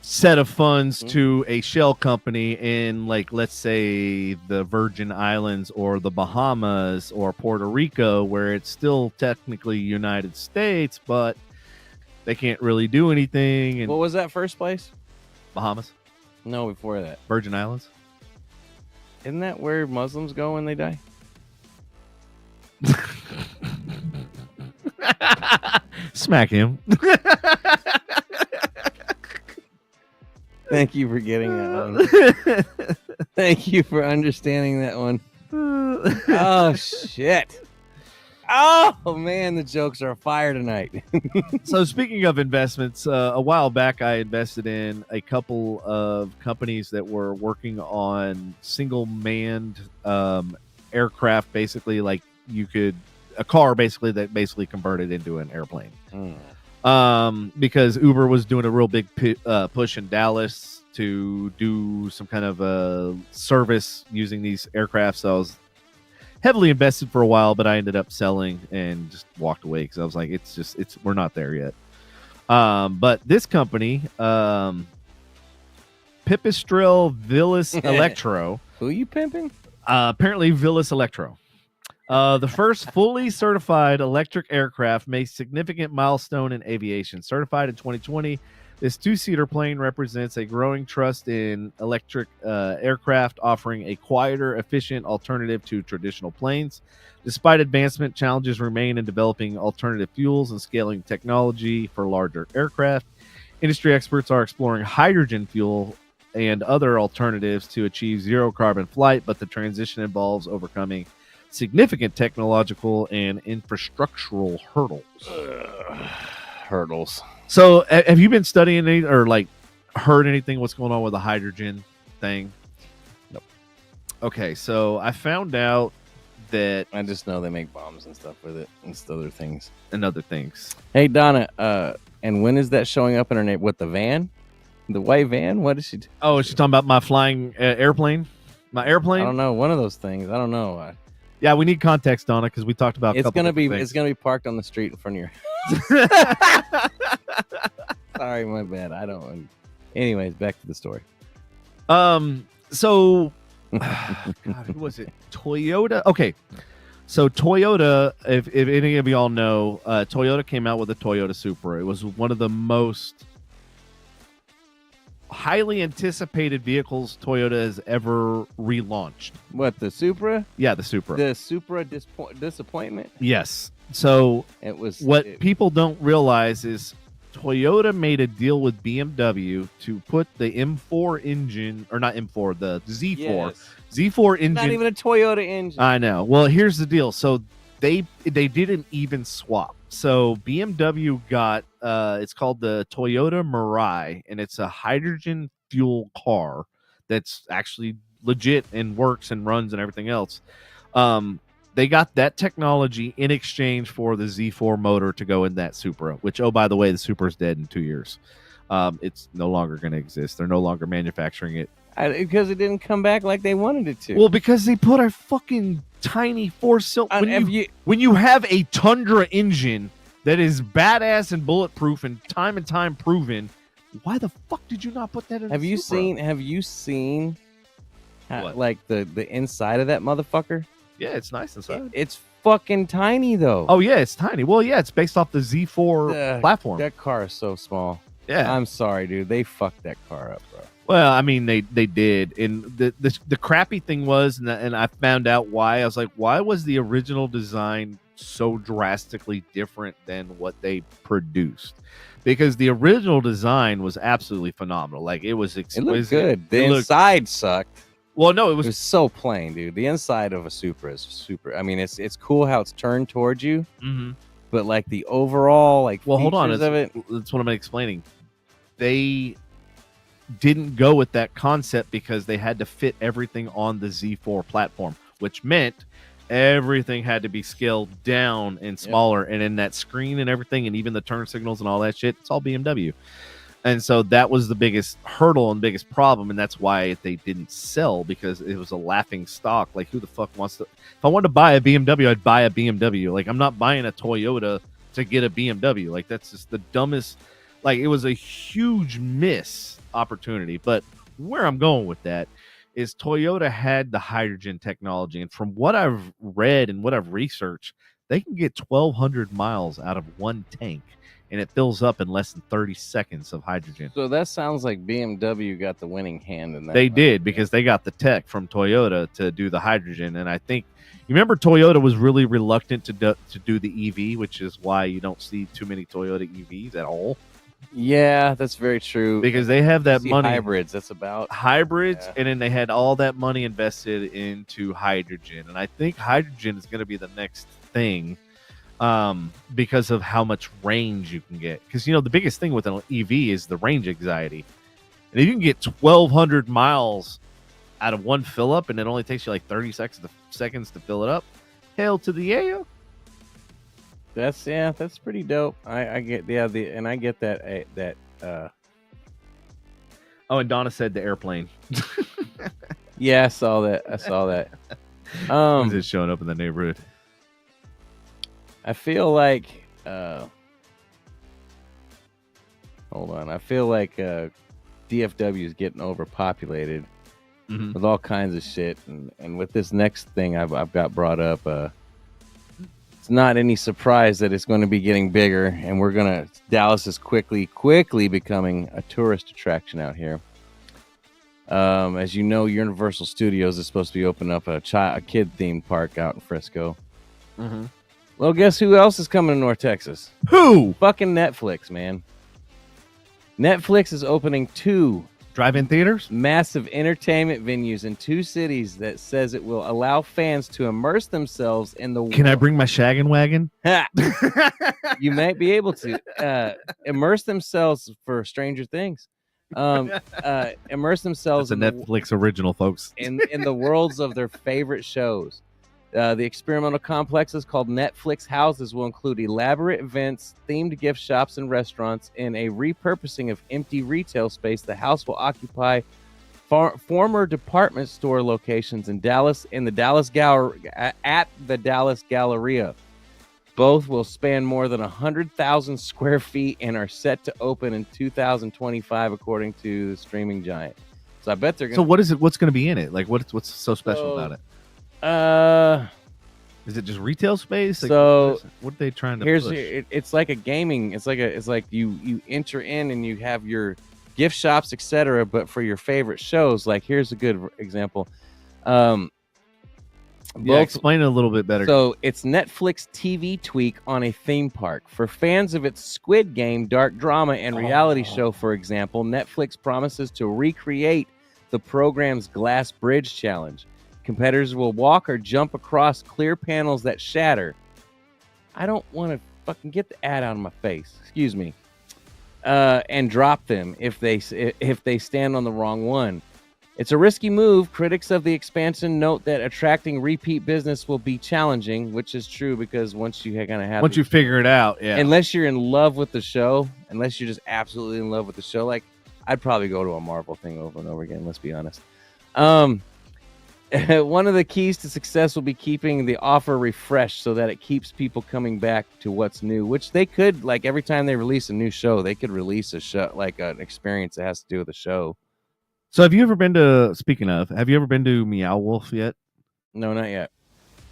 set of funds to a shell company in, like, let's say the Virgin Islands or the Bahamas or Puerto Rico, where it's still technically United States, but they can't really do anything. And what was that first place? Bahamas? No, before that. Virgin Islands? Isn't that where Muslims go when they die? Smack him. Thank you for getting that one. Thank you for understanding that one. Oh, shit. Oh, man, the jokes are fire tonight. So speaking of investments, a while back I invested in a couple of companies that were working on single-manned aircraft, basically like a car basically that basically converted into an airplane. Because Uber was doing a real big push in Dallas to do some kind of service using these aircraft. So I was heavily invested for a while, but I ended up selling and just walked away because I was like, we're not there yet. But this company, Pipistrel Villas Electro. Who are you pimping? Apparently Villas Electro. The first fully certified electric aircraft made significant milestone in aviation. Certified in 2020, this two-seater plane represents a growing trust in electric aircraft, offering a quieter, efficient alternative to traditional planes. Despite advancement, challenges remain in developing alternative fuels and scaling technology for larger aircraft. Industry experts are exploring hydrogen fuel and other alternatives to achieve zero-carbon flight, but the transition involves overcoming significant technological and infrastructural hurdles. So have you been studying any, or like heard anything what's going on with the hydrogen thing? Nope. Okay, so I found out that I just know they make bombs and stuff with it and other things. Hey Donna, and when is that showing up in her name? What, the van? The white van? What is she do? Oh, is she talking about my flying airplane? My airplane? I don't know. One of those things. I don't know. Yeah, we need context on it because we talked about. It's gonna be parked on the street in front of your house. Sorry, my bad. I don't. Anyways, back to the story. So, God, who was it? Toyota. Okay, so Toyota. If any of y'all know, Toyota came out with a Toyota Supra. It was one of the most highly anticipated vehicles Toyota has ever relaunched. What, the Supra? Yeah, the Supra. The Supra disappointment? Yes. So it was. People don't realize is Toyota made a deal with BMW to put the M4 engine, or not M4, the Z4. Yes. Z4 engine. Not even a Toyota engine. I know. Well, here's the deal. So they didn't even swap. So BMW got it's called the Toyota Mirai, and it's a hydrogen fuel car that's actually legit and works and runs and everything else. They got that technology in exchange for the Z4 motor to go in that Supra, which, oh, by the way, the Supra's dead in 2 years. It's no longer going to exist. They're no longer manufacturing it. Because it didn't come back like they wanted it to. Well, because they put a fucking tiny four-cylinder. When you have a Tundra engine that is badass and bulletproof and time proven, why the fuck did you not put that in? Have you seen like the inside of that motherfucker? Yeah, it's nice inside. It's fucking tiny though. Oh yeah, it's tiny. Well, yeah, it's based off the Z4 platform. That car is so small. Yeah, I'm sorry, dude. They fucked that car up, bro. Well, I mean, they did, and the crappy thing was, and I found out why. I was like, why was the original design so drastically different than what they produced? Because the original design was absolutely phenomenal. Like it was exquisite. It looked good. The inside sucked. Well, no, it was so plain, dude. The inside of a Supra is super. I mean, it's cool how it's turned towards you, but like the overall hold on, of it. That's what I'm explaining. They didn't go with that concept because they had to fit everything on the Z4 platform, which meant everything had to be scaled down and smaller. Yep. And in that screen and everything, and even the turn signals and all that shit, it's all BMW. And so that was the biggest hurdle and biggest problem, and that's why they didn't sell, because it was a laughing stock. Like, who the fuck wants to? If I wanted to buy a BMW, I'd buy a BMW. Like, I'm not buying a Toyota to get a BMW. Like, that's just the dumbest. Like, it was a huge miss opportunity. But where I'm going with that is Toyota had the hydrogen technology, and from what I've read and what I've researched, they can get 1,200 miles out of one tank, and it fills up in less than 30 seconds of hydrogen. So that sounds like BMW got the winning hand in that. They did, because they got the tech from Toyota to do the hydrogen. And I think, you remember, Toyota was really reluctant to do the EV, which is why you don't see too many Toyota EVs at all. Yeah, that's very true. Because they have that money. Hybrids, that's about hybrids, and then they had all that money invested into hydrogen. And I think hydrogen is going to be the next thing, because of how much range you can get. Because, the biggest thing with an EV is the range anxiety. And if you can get 1,200 miles out of one fill up, and it only takes you like 30 seconds to fill it up, hell to the yeah. That's pretty dope. I get and I get that. Oh, and Donna said the airplane. Yeah, I saw that. Is it showing up in the neighborhood? I feel like hold on. I feel like DFW is getting overpopulated with all kinds of shit, and with this next thing I've got brought up, it's not any surprise that it's going to be getting bigger, and Dallas is quickly becoming a tourist attraction out here. As you know, Universal Studios is supposed to be opening up a kid themed park out in Frisco. Well, guess who else is coming to North Texas? Who? Fucking Netflix, man. Netflix is opening 2 drive-in theaters, massive entertainment venues in 2 cities that says it will allow fans to immerse themselves in the Can I bring my shaggin' wagon? You might be able to immerse themselves for Stranger Things. Immerse themselves in Netflix original, folks. in the worlds of their favorite shows. The experimental complexes called Netflix Houses will include elaborate events, themed gift shops, and restaurants. In a repurposing of empty retail space, the house will occupy former department store locations at the Dallas Galleria. Both will span more than 100,000 square feet and are set to open in 2025, according to the streaming giant. So I bet they're going. So what is it? What's going to be in it? Like, what's so special about it? Is it just retail space? Like, so what are they trying to push? It's like a gaming. It's like you enter in and you have your gift shops, etc. But for your favorite shows, like here's a good example. Explain it a little bit better. So it's Netflix TV tweak on a theme park. For fans of its Squid Game, dark drama, and reality show, for example, Netflix promises to recreate the program's Glass Bridge Challenge. Competitors will walk or jump across clear panels that shatter. I don't want to fucking get the ad out of my face. Excuse me. And drop them if they stand on the wrong one. It's a risky move. Critics of the expansion note that attracting repeat business will be challenging, which is true because once you figure it out, yeah. Unless you're in love with the show, unless you're just absolutely in love with the show, like I'd probably go to a Marvel thing over and over again. Let's be honest. One of the keys to success will be keeping the offer refreshed so that it keeps people coming back to what's new, which they could, like every time they release a new show, they could release a show, like an experience that has to do with the show. So have you ever been to Meow Wolf yet? No, not yet.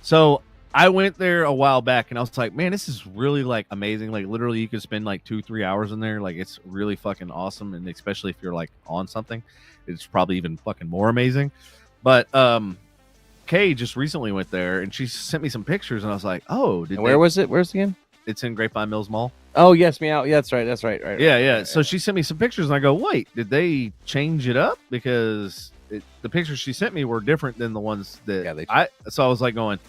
So I went there a while back and I was like, man, this is really like amazing. Like literally you could spend like 2-3 hours in there. Like it's really fucking awesome. And especially if you're like on something, it's probably even fucking more amazing. But Kay just recently went there and she sent me some pictures and I was like, oh, where was it? Where's it again? It's in Grapevine Mills Mall. Oh yes, Meow. Yeah, that's right. Right. So she sent me some pictures and I go, wait, did they change it up? Because the pictures she sent me were different than the ones that so I was like going,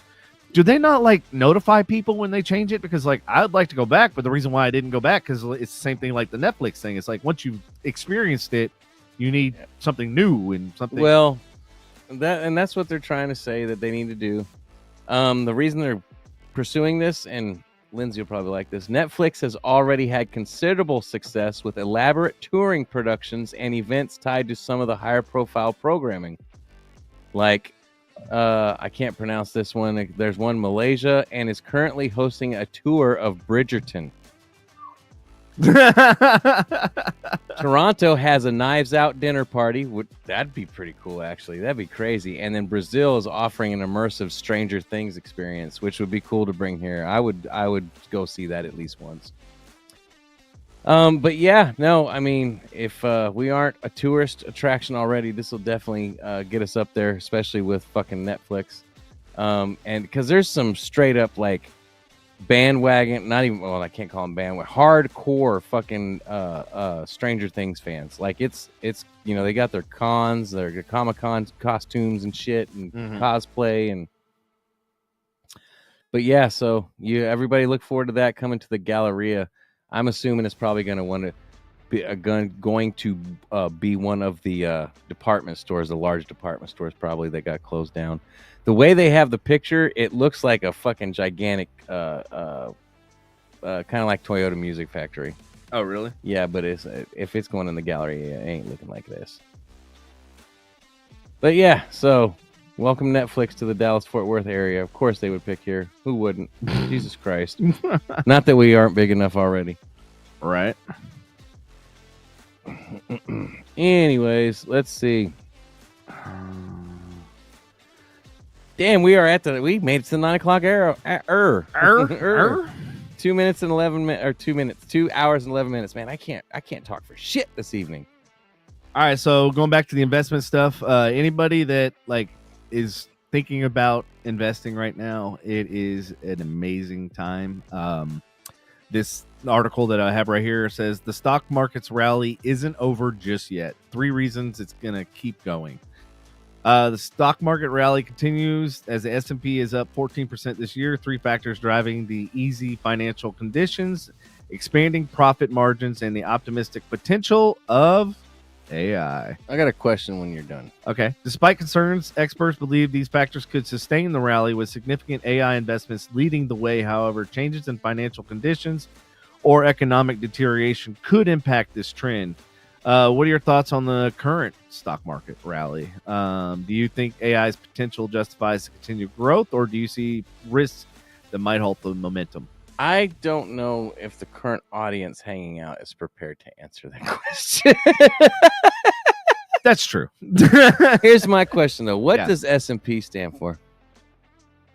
do they not like notify people when they change it? Because like I'd like to go back, but the reason why I didn't go back because it's the same thing like the Netflix thing. It's like once you've experienced it, you need something new and something. Well, that's what they're trying to say that they need to do. The reason they're pursuing this, and Lindsay will probably like this, Netflix has already had considerable success with elaborate touring productions and events tied to some of the higher profile programming. Like, I can't pronounce this one. There's one Malaysia and is currently hosting a tour of Bridgerton. Toronto has a Knives Out dinner party. That'd be pretty cool, actually. That'd be crazy. And then Brazil is offering an immersive Stranger Things experience, which would be cool to bring here. I would go see that at least once. But yeah, no, I mean, if we aren't a tourist attraction already, this will definitely get us up there, especially with fucking Netflix. And because there's some straight up like bandwagon, not even, well, I can't call them bandwagon, hardcore fucking Stranger Things fans. Like it's they got their cons, their Comic-Con costumes and shit and cosplay and. But yeah, so everybody look forward to that coming to the Galleria. I'm assuming it's probably going to be one of the department stores, the large department stores probably that got closed down. The way they have the picture, it looks like a fucking gigantic, kind of like Toyota Music Factory. Oh, really? Yeah, but if it's going in the gallery, it ain't looking like this. But yeah, so welcome Netflix to the Dallas-Fort Worth area. Of course they would pick here. Who wouldn't? Jesus Christ. Not that we aren't big enough already. Right. Anyways, let's see. Damn, we made it to the 9 o'clock hour. 2 minutes and 11 minutes, or 2 minutes, 2 hours and 11 minutes. Man, I can't talk for shit this evening. All right, so going back to the investment stuff, anybody that like is thinking about investing right now, it is an amazing time. This article that I have right here says the stock market's rally isn't over just yet. 3 reasons it's gonna keep going. The stock market rally continues as the S&P is up 14% this year. 3 factors driving the easy financial conditions, expanding profit margins, and the optimistic potential of AI. I got a question when you're done. Okay. Despite concerns, experts believe these factors could sustain the rally with significant AI investments leading the way. However, changes in financial conditions or economic deterioration could impact this trend. What are your thoughts on the current stock market rally? Do you think AI's potential justifies the continued growth, or do you see risks that might halt the momentum? I don't know if the current audience hanging out is prepared to answer that question. That's true. Here's my question, though. What does S&P stand for?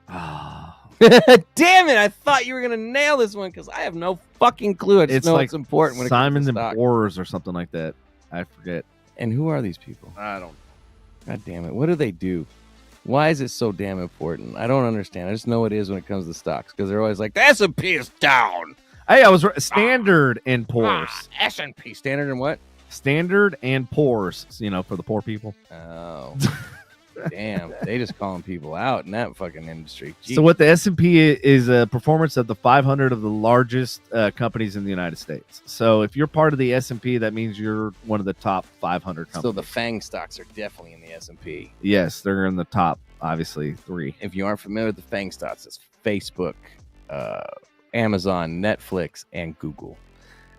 Damn it! I thought you were going to nail this one because I have no fucking clue. I just know like it's important when it comes to stock. Simon & or something like that. I forget. And who are these people? I don't know. God damn it. What do they do? Why is it so damn important? I don't understand. I just know it is when it comes to stocks because they're always like, the S&P is down. Hey, I was Standard and Poor's. S&P. Standard and what? Standard and Poor's, for the poor people. Oh. Damn, they just calling people out in that fucking industry. Jeez. So what the S&P is a performance of the 500 of the largest companies in the United States. So if you're part of the S&P, that means you're one of the top 500 companies. So the FANG stocks are definitely in the S&P. Yes, they're in the top, obviously, 3. If you aren't familiar with the FANG stocks, it's Facebook, Amazon, Netflix, and Google.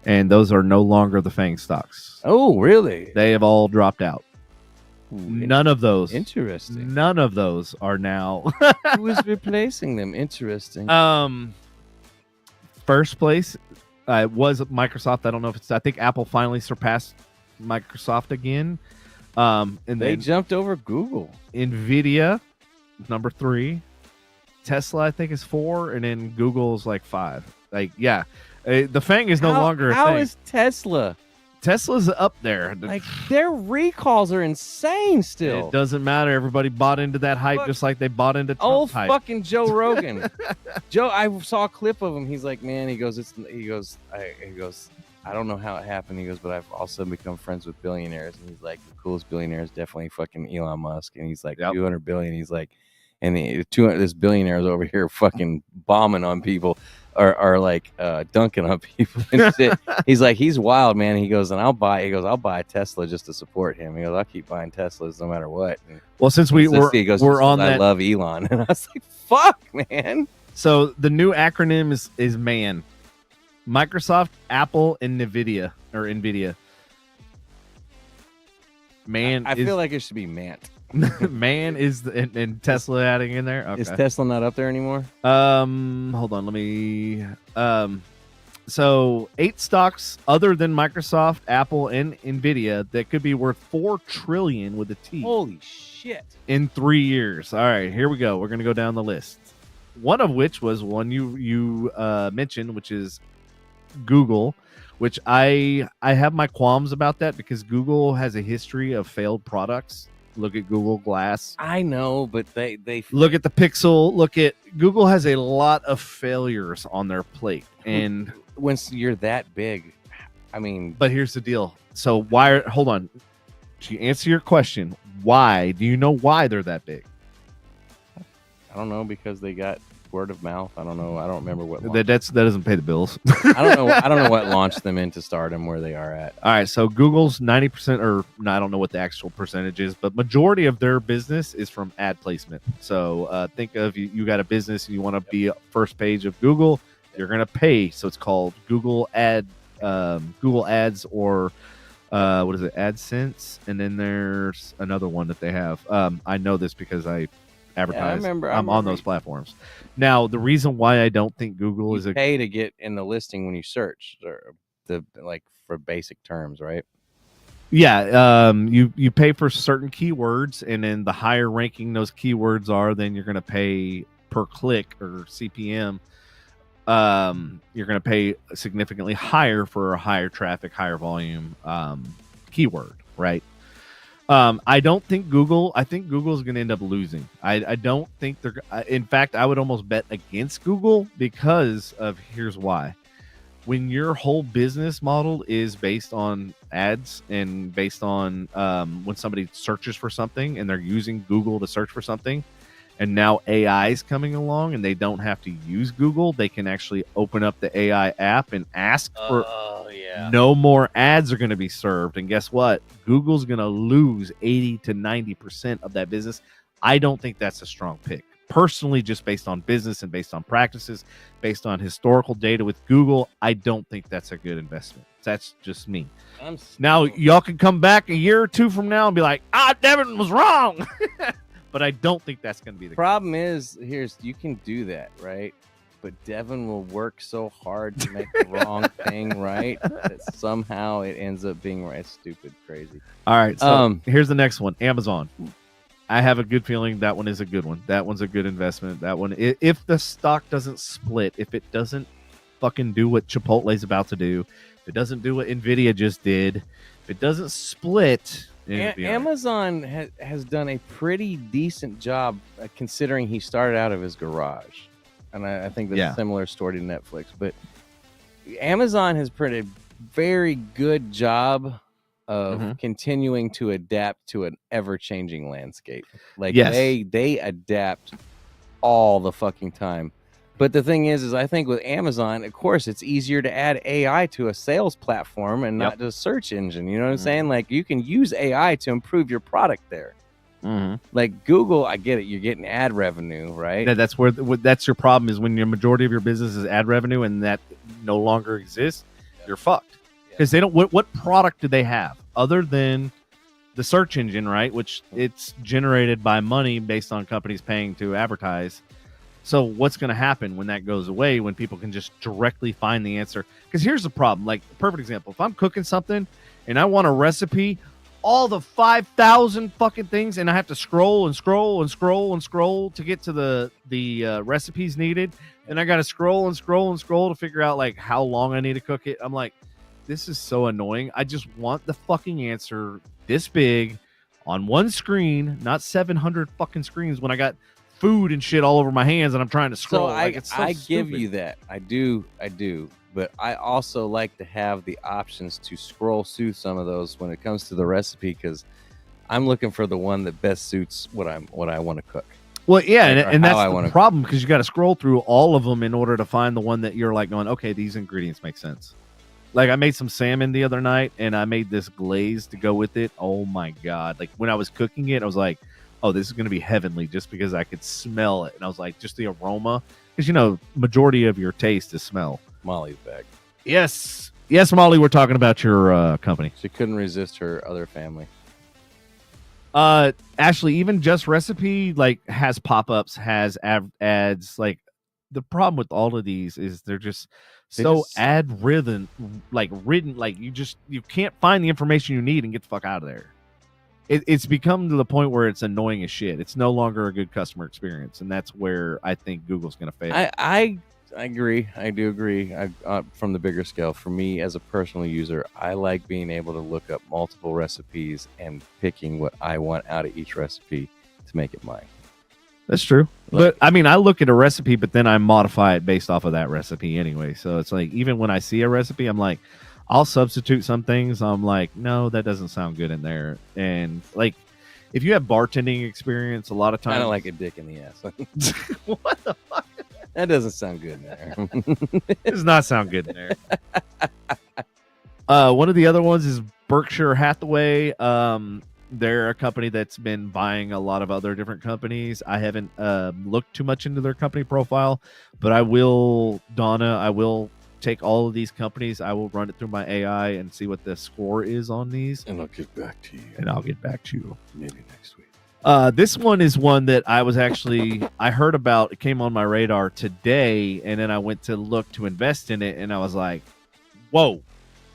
And those are no longer the FANG stocks. Oh, really? They have all dropped out. Ooh, none of those. Interesting. None of those are now. Who is replacing them? Interesting. First place was Microsoft. I don't know if I think Apple finally surpassed Microsoft again. And they jumped over Google. Nvidia, number 3. Tesla, I think, is 4, and then Google is like 5. Like, yeah, the FANG is no longer a thing. How is Tesla? Tesla's up there. Like, their recalls are insane still. It doesn't matter. Everybody bought into that hype just like they bought into Trump's hype. Fucking Joe Rogan. I saw a clip of him. He's like, man, he goes, I don't know how it happened. He goes, but I've also become friends with billionaires. And he's like, the coolest billionaire is definitely fucking Elon Musk. And he's like, 200 billion. He's like, and this billionaire is over here fucking bombing on people. Are like dunking on people and shit. He's like, he's wild, man. He goes, and I'll buy a Tesla just to support him. He goes, I'll keep buying Teslas no matter what. And well, since we're on that, I love Elon, and I was like, fuck, man. So the new acronym is MAN. Microsoft, Apple, and Nvidia. MAN. I feel like it should be MANT. MAN is and Tesla adding in there. Okay. Is Tesla not up there anymore? Hold on, let me. So 8 stocks other than Microsoft, Apple, and Nvidia that could be worth $4 trillion with a T. Holy shit! In 3 years. All right, here we go. We're gonna go down the list. One of which was one you mentioned, which is Google, which I have my qualms about that because Google has a history of failed products. Look at Google Glass. I know, but they look at the Pixel. Look at Google has a lot of failures on their plate, and when you're that big, I mean. But here's the deal. So why? Hold on. To answer your question, why do you know why they're that big? I don't know, because they got word of mouth. I don't know. I don't remember what that doesn't pay the bills. I don't know. I don't know what launched them into stardom where they are at. All right, so Google's 90%, or no, I don't know what the actual percentage is, but majority of their business is from ad placement. So think of you got a business and you want to be first page of Google, you're gonna pay. So it's called Google Ads, or what is it, AdSense, and then there's another one that they have. I know this because I advertise. Yeah, I'm on those platforms. Now, the reason why I don't think Google is pay to get in the listing when you search, or for basic terms, right? Yeah, you pay for certain keywords, and then the higher ranking those keywords are, then you're going to pay per click or CPM. You're going to pay significantly higher for a higher traffic, higher volume keyword, right? I don't think Google. I think Google is going to end up losing. I don't think they're. In fact, I would almost bet against Google because of here's why. When your whole business model is based on ads and based on when somebody searches for something and they're using Google to search for something, and now AI is coming along and they don't have to use Google, they can actually open up the AI app and ask for. No more ads are going to be served. And guess what? Google's going to lose 80 to 90% of that business. I don't think that's a strong pick. Personally, just based on business and based on practices, based on historical data with Google, I don't think that's a good investment. That's just me. Now, y'all can come back a year or two from now and be like, Devin was wrong. But I don't think that's going to be the problem case. You can do that, right? But Devin will work so hard to make the wrong thing right that somehow it ends up being right. It's stupid, crazy. All right, so here's the next one. Amazon. I have a good feeling that one is a good one. That one's a good investment. That one, if the stock doesn't split, if it doesn't fucking do what Chipotle's about to do, if it doesn't do what Nvidia just did, if it doesn't split... Amazon has done a pretty decent job considering he started out of his garage. And I think that's a similar story to Netflix. But Amazon has put a very good job of continuing to adapt to an ever-changing landscape. They adapt all the fucking time. But the thing is I think with Amazon, of course, it's easier to add AI to a sales platform and not just a search engine. You know what I'm saying? Like, you can use AI to improve your product there. Like Google, I get it. You're getting ad revenue, right? Yeah, that's your problem, is when your majority of your business is ad revenue and that no longer exists, you're fucked. Because they don't. What product do they have other than the search engine, right? Which it's generated by money based on companies paying to advertise. So what's going to happen when that goes away? When people can just directly find the answer? Because here's the problem. Like, perfect example. If I'm cooking something and I want a recipe, all the 5,000 fucking things, and I have to scroll and scroll and scroll and scroll to get to the recipes needed, and I got to scroll and scroll and scroll to figure out like how long I need to cook it. I'm like, this is so annoying. I just want the fucking answer this big on one screen, not 700 fucking screens when I got food and shit all over my hands and I'm trying to scroll. So I give you that. I do. But I also like to have the options to scroll through some of those when it comes to the recipe, because I'm looking for the one that best suits what I want to cook. Well, yeah, and that's the problem, because you got to scroll through all of them in order to find the one that you're like going, okay, these ingredients make sense. Like, I made some salmon the other night, and I made this glaze to go with it. Oh, my God. Like, when I was cooking it, I was like, oh, this is going to be heavenly, just because I could smell it. And I was like, just the aroma. Because, majority of your taste is smell. Molly's back. Yes, Molly, we're talking about your company. She couldn't resist her other family. Ashley, even Just Recipe has pop-ups, has ads. Like, the problem with all of these is they're just so ad ridden, like you can't find the information you need and get the fuck out of there. It's become to the point where it's annoying as shit. It's no longer a good customer experience, and that's where I think Google's going to fail. I agree. I do agree. From the bigger scale, for me as a personal user, I like being able to look up multiple recipes and picking what I want out of each recipe to make it mine. That's true. But I mean, I look at a recipe, but then I modify it based off of that recipe anyway. So it's like, even when I see a recipe, I'm like, I'll substitute some things. I'm like, no, that doesn't sound good in there. And like, if you have bartending experience, a lot of times, I don't like a dick in the ass. What the fuck? That doesn't sound good in there. It does not sound good in there. One of the other ones is Berkshire Hathaway. They're a company that's been buying a lot of other different companies. I haven't looked too much into their company profile, but I will, Donna, I will take all of these companies. I will run it through my AI and see what the score is on these. And I'll get back to you. Maybe next week. This one is one that I heard about. It came on my radar today, and then I went to look to invest in it, and I was like, whoa.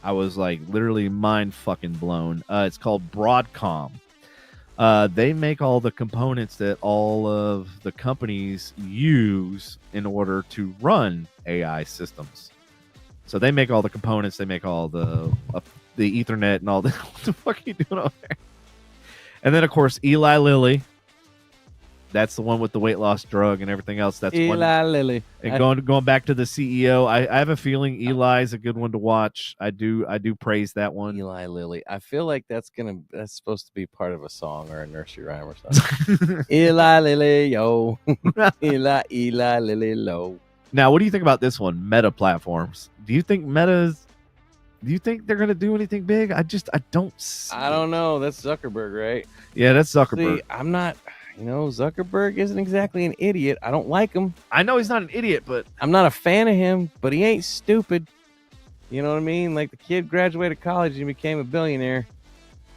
I was like literally mind fucking blown. It's called Broadcom. They make all the components that all of the companies use in order to run AI systems. So they make all the components. They make all the Ethernet and all the. What the fuck are you doing over there? And then of course Eli Lilly. That's the one with the weight loss drug and everything else. That's Eli Lilly. And going back to the CEO, I have a feeling Eli's a good one to watch. I do praise that one. Eli Lilly. I feel like that's supposed to be part of a song or a nursery rhyme or something. Eli Lilly, yo. Eli Lilly, low. Now, what do you think about this one? Meta platforms. Do you think they're going to do anything big? I don't see I don't know. That's Zuckerberg, right? Yeah, that's Zuckerberg. See, I'm not. Zuckerberg isn't exactly an idiot. I don't like him. I know he's not an idiot, but I'm not a fan of him, but he ain't stupid. You know what I mean? Like, the kid graduated college and became a billionaire,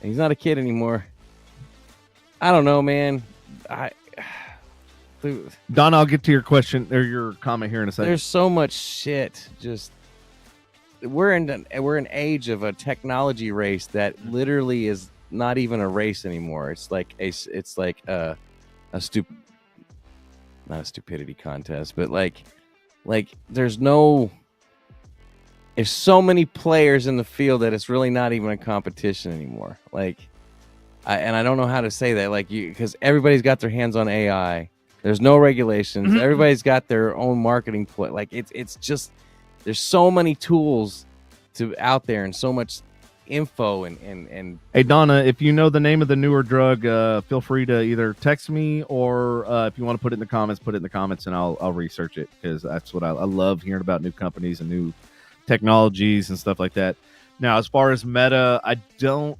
and he's not a kid anymore. I don't know, man. Don, I'll get to your question or your comment here in a second. There's so much shit. Just we're in an age of a technology race that literally is not even a race anymore. It's like a not a stupidity contest, but like there's so many players in the field that it's really not even a competition anymore. Like, I don't know how to say that, like, because everybody's got their hands on AI. There's no regulations. Mm-hmm. Everybody's got their own marketing play. Like, it's just, there's so many tools out there and so much info and Hey Donna, if you know the name of the newer drug, feel free to either text me or if you want to put it in the comments, and I'll research it, because that's what I love, hearing about new companies and new technologies and stuff like that. Now, as far as Meta, I don't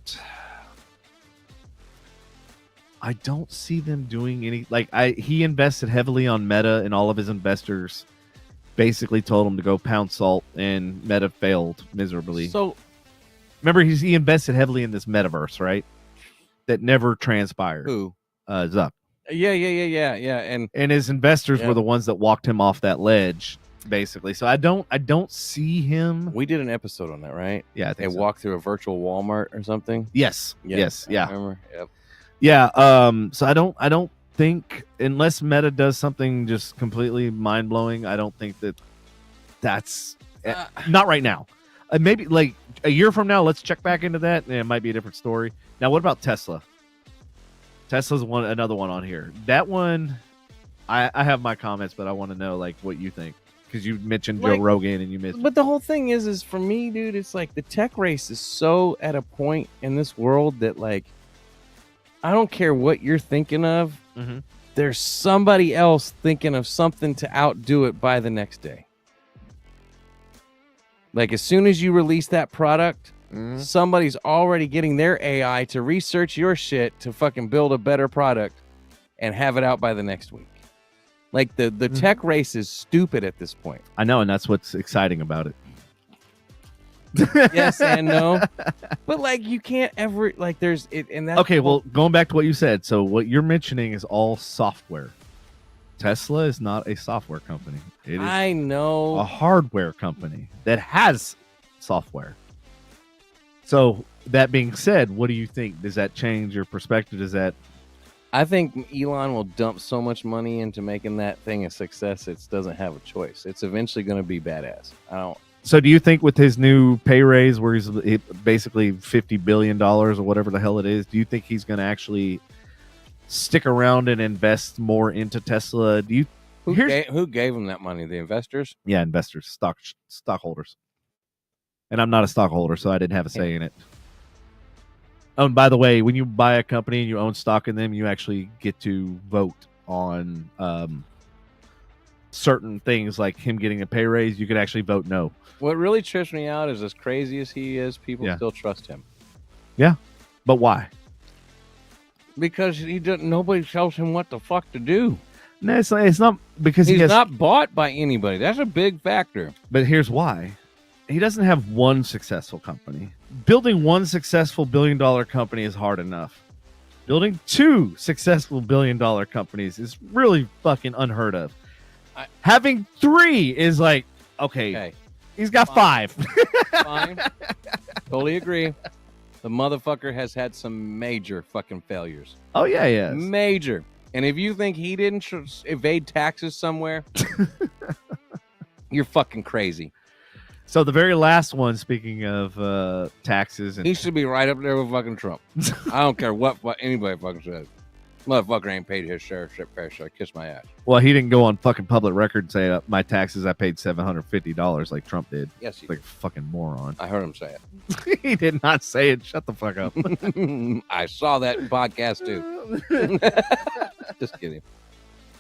see them doing any, like, he invested heavily on Meta, and all of his investors basically told him to go pound salt, and Meta failed miserably. So remember, he invested heavily in this metaverse, right? That never transpired. Who? Zuck. Yeah. And his investors were the ones that walked him off that ledge, basically. So I don't see him. We did an episode on that, right? Yeah, I think they walked through a virtual Walmart or something. Yes. Yes. Yeah. I remember. Yep. Yeah. So I don't think, unless Meta does something just completely mind blowing, I don't think that's not right now. Maybe like a year from now, let's check back into that, and it might be a different story. Now, what about Tesla? Tesla's another one on here. That one, I have my comments, but I want to know like what you think, because you mentioned Joe Rogan and you mentioned. But the whole thing is for me, dude, it's like the tech race is so at a point in this world that, like, I don't care what you're thinking of. Mm-hmm. There's somebody else thinking of something to outdo it by the next day. Like, as soon as you release that product, somebody's already getting their AI to research your shit to fucking build a better product and have it out by the next week. Like, the tech race is stupid at this point. I know, and that's what's exciting about it. Yes and no. But, like, you can't ever, like, there's it, and that. Okay, well, going back to what you said, so what you're mentioning is all software. Tesla is not a software company. It is I know. a hardware company that has software. So that being said, what do you think? Does that change your perspective? Does that? I think Elon will dump so much money into making that thing a success. It doesn't have a choice. It's eventually going to be badass. I don't. So do you think with his new pay raise, where he's basically $50 billion or whatever the hell it is, do you think he's going to actually stick around and invest more into Tesla? Do you? Who gave him that money? The investors? Yeah, investors, stockholders. And I'm not a stockholder, so I didn't have a say in it. Oh, and by the way, when you buy a company and you own stock in them, you actually get to vote on certain things, like him getting a pay raise. You could actually vote no. What really trips me out is, as crazy as he is, people still trust him. Yeah, but why? Because he doesn't. Nobody tells him what the fuck to do. No, it's not because he's not bought by anybody. That's a big factor. But here's why. He doesn't have one successful company. Building one successful billion-dollar company is hard enough. Building two successful billion-dollar companies is really fucking unheard of. Having three is like, okay. He's got five. Fine. Totally agree. The motherfucker has had some major fucking failures. Oh, yeah, yes. Major. And if you think he didn't evade taxes somewhere, you're fucking crazy. So the very last one, speaking of taxes, he should be right up there with fucking Trump. I don't care what anybody fucking says. Motherfucker ain't paid his share so I kiss my ass. Well, he didn't go on fucking public record and say my taxes I paid $750 like Trump did. Yes, he did. Like a fucking moron. I heard him say it. He did not say it. Shut the fuck up. I saw that in podcast too. Just kidding.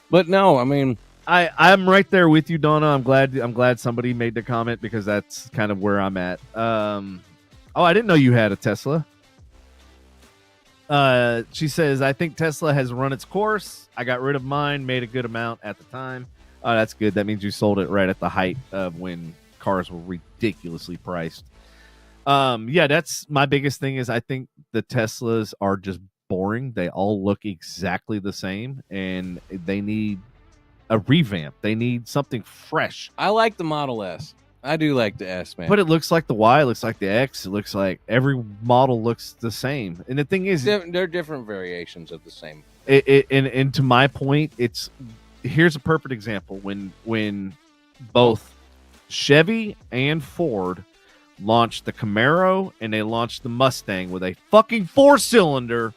But no, I mean, I'm right there with you, Donna. I'm glad somebody made the comment, because that's kind of where I'm at. I didn't know you had a Tesla. She says, I think Tesla has run its course. I got rid of mine, made a good amount at the time. Oh, that's good. That means you sold it right at the height of when cars were ridiculously priced. Yeah, that's my biggest thing is I think the Teslas are just boring. They all look exactly the same, and they need a revamp. They need something fresh. I like the Model S. I do like the S, man. But it looks like the Y, it looks like the X, it looks like every model looks the same. And the thing is, they're different variations of the same. And to my point, here's a perfect example. When both Chevy and Ford launched the Camaro and they launched the Mustang with a fucking 4-cylinder,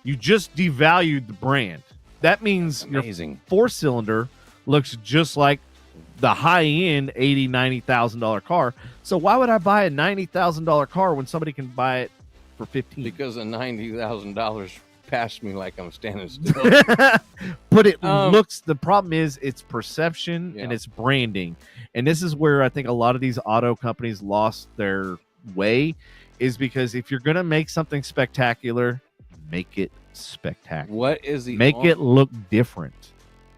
you just devalued the brand. That means your 4-cylinder looks just like the high-end $80,000-$90,000 car. So why would I buy a $90,000 car when somebody can buy it for $15,000? Because the $90,000 passed me like I'm standing still. But it looks. The problem is it's perception and it's branding, and this is where I think a lot of these auto companies lost their way. Is because if you're gonna make something spectacular, make it spectacular. What is the make it look different?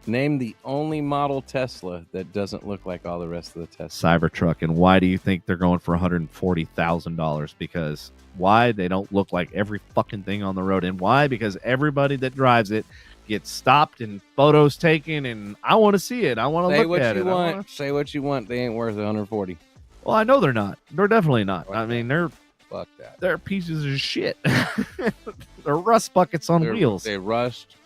Name the only model Tesla that doesn't look like all the rest of the Tesla. Cybertruck. And why do you think they're going for $140,000? Because why? They don't look like every fucking thing on the road. And why? Because everybody that drives it gets stopped and photos taken, and I want to see it. I want to look at it. Say what you want. They ain't worth 140. Well, I know they're not. They're definitely not. I mean, fuck that. They're pieces of shit. They're rust buckets on wheels. They rust.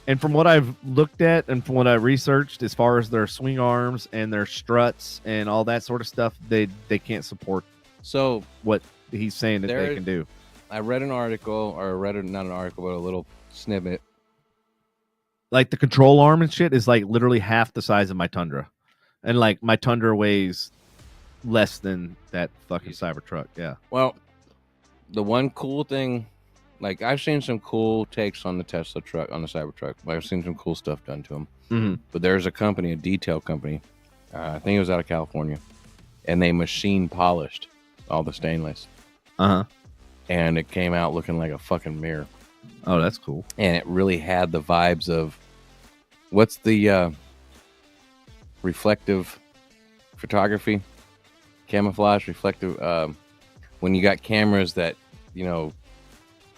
And from what I've looked at and from what I researched, as far as their swing arms and their struts and all that sort of stuff, they can't support. So what he's saying that they can do. I read an article, not an article, but a little snippet. Like the control arm and shit is like literally half the size of my Tundra, and like my Tundra weighs less than that fucking Cybertruck. Yeah. Well, the one cool thing. Like, I've seen some cool takes on the Tesla truck, on the Cybertruck. I've seen some cool stuff done to them. Mm-hmm. But there's a company, a detail company, I think it was out of California, and they machine polished all the stainless. Uh-huh. And it came out looking like a fucking mirror. Oh, that's cool. And it really had the vibes of, what's the reflective photography? Camouflage, reflective, when you got cameras that,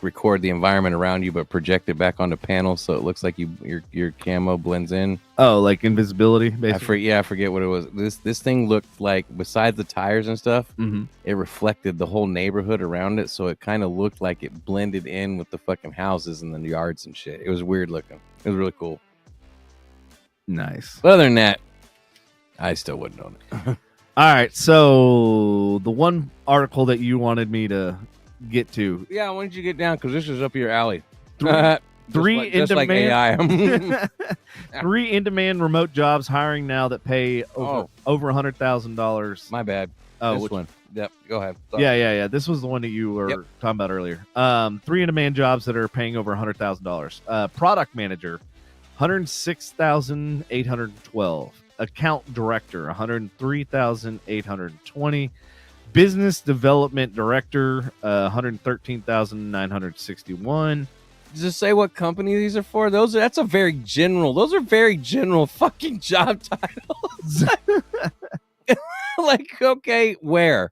record the environment around you, but project it back onto panels so it looks like your camo blends in. Oh, like invisibility, basically. I forget what it was. This thing looked like, besides the tires and stuff, it reflected the whole neighborhood around it, so it kind of looked like it blended in with the fucking houses and the yards and shit. It was weird looking. It was really cool. Nice. But other than that, I still wouldn't own it. All right, so the one article that you wanted me to get to. Yeah, why don't you get down? Because this is up your alley. Three like AI. 3 in-demand remote jobs hiring now that pay over $100,000. My bad. Oh, this one. Yep, go ahead. Sorry. Yeah. This was the one that you were talking about earlier. 3 in-demand jobs that are paying over $100,000. Product manager, $106,812. Account director, $103,820. Business development director, $113,961. Does it say what company these are for? Those are very general fucking job titles. Like, okay, where?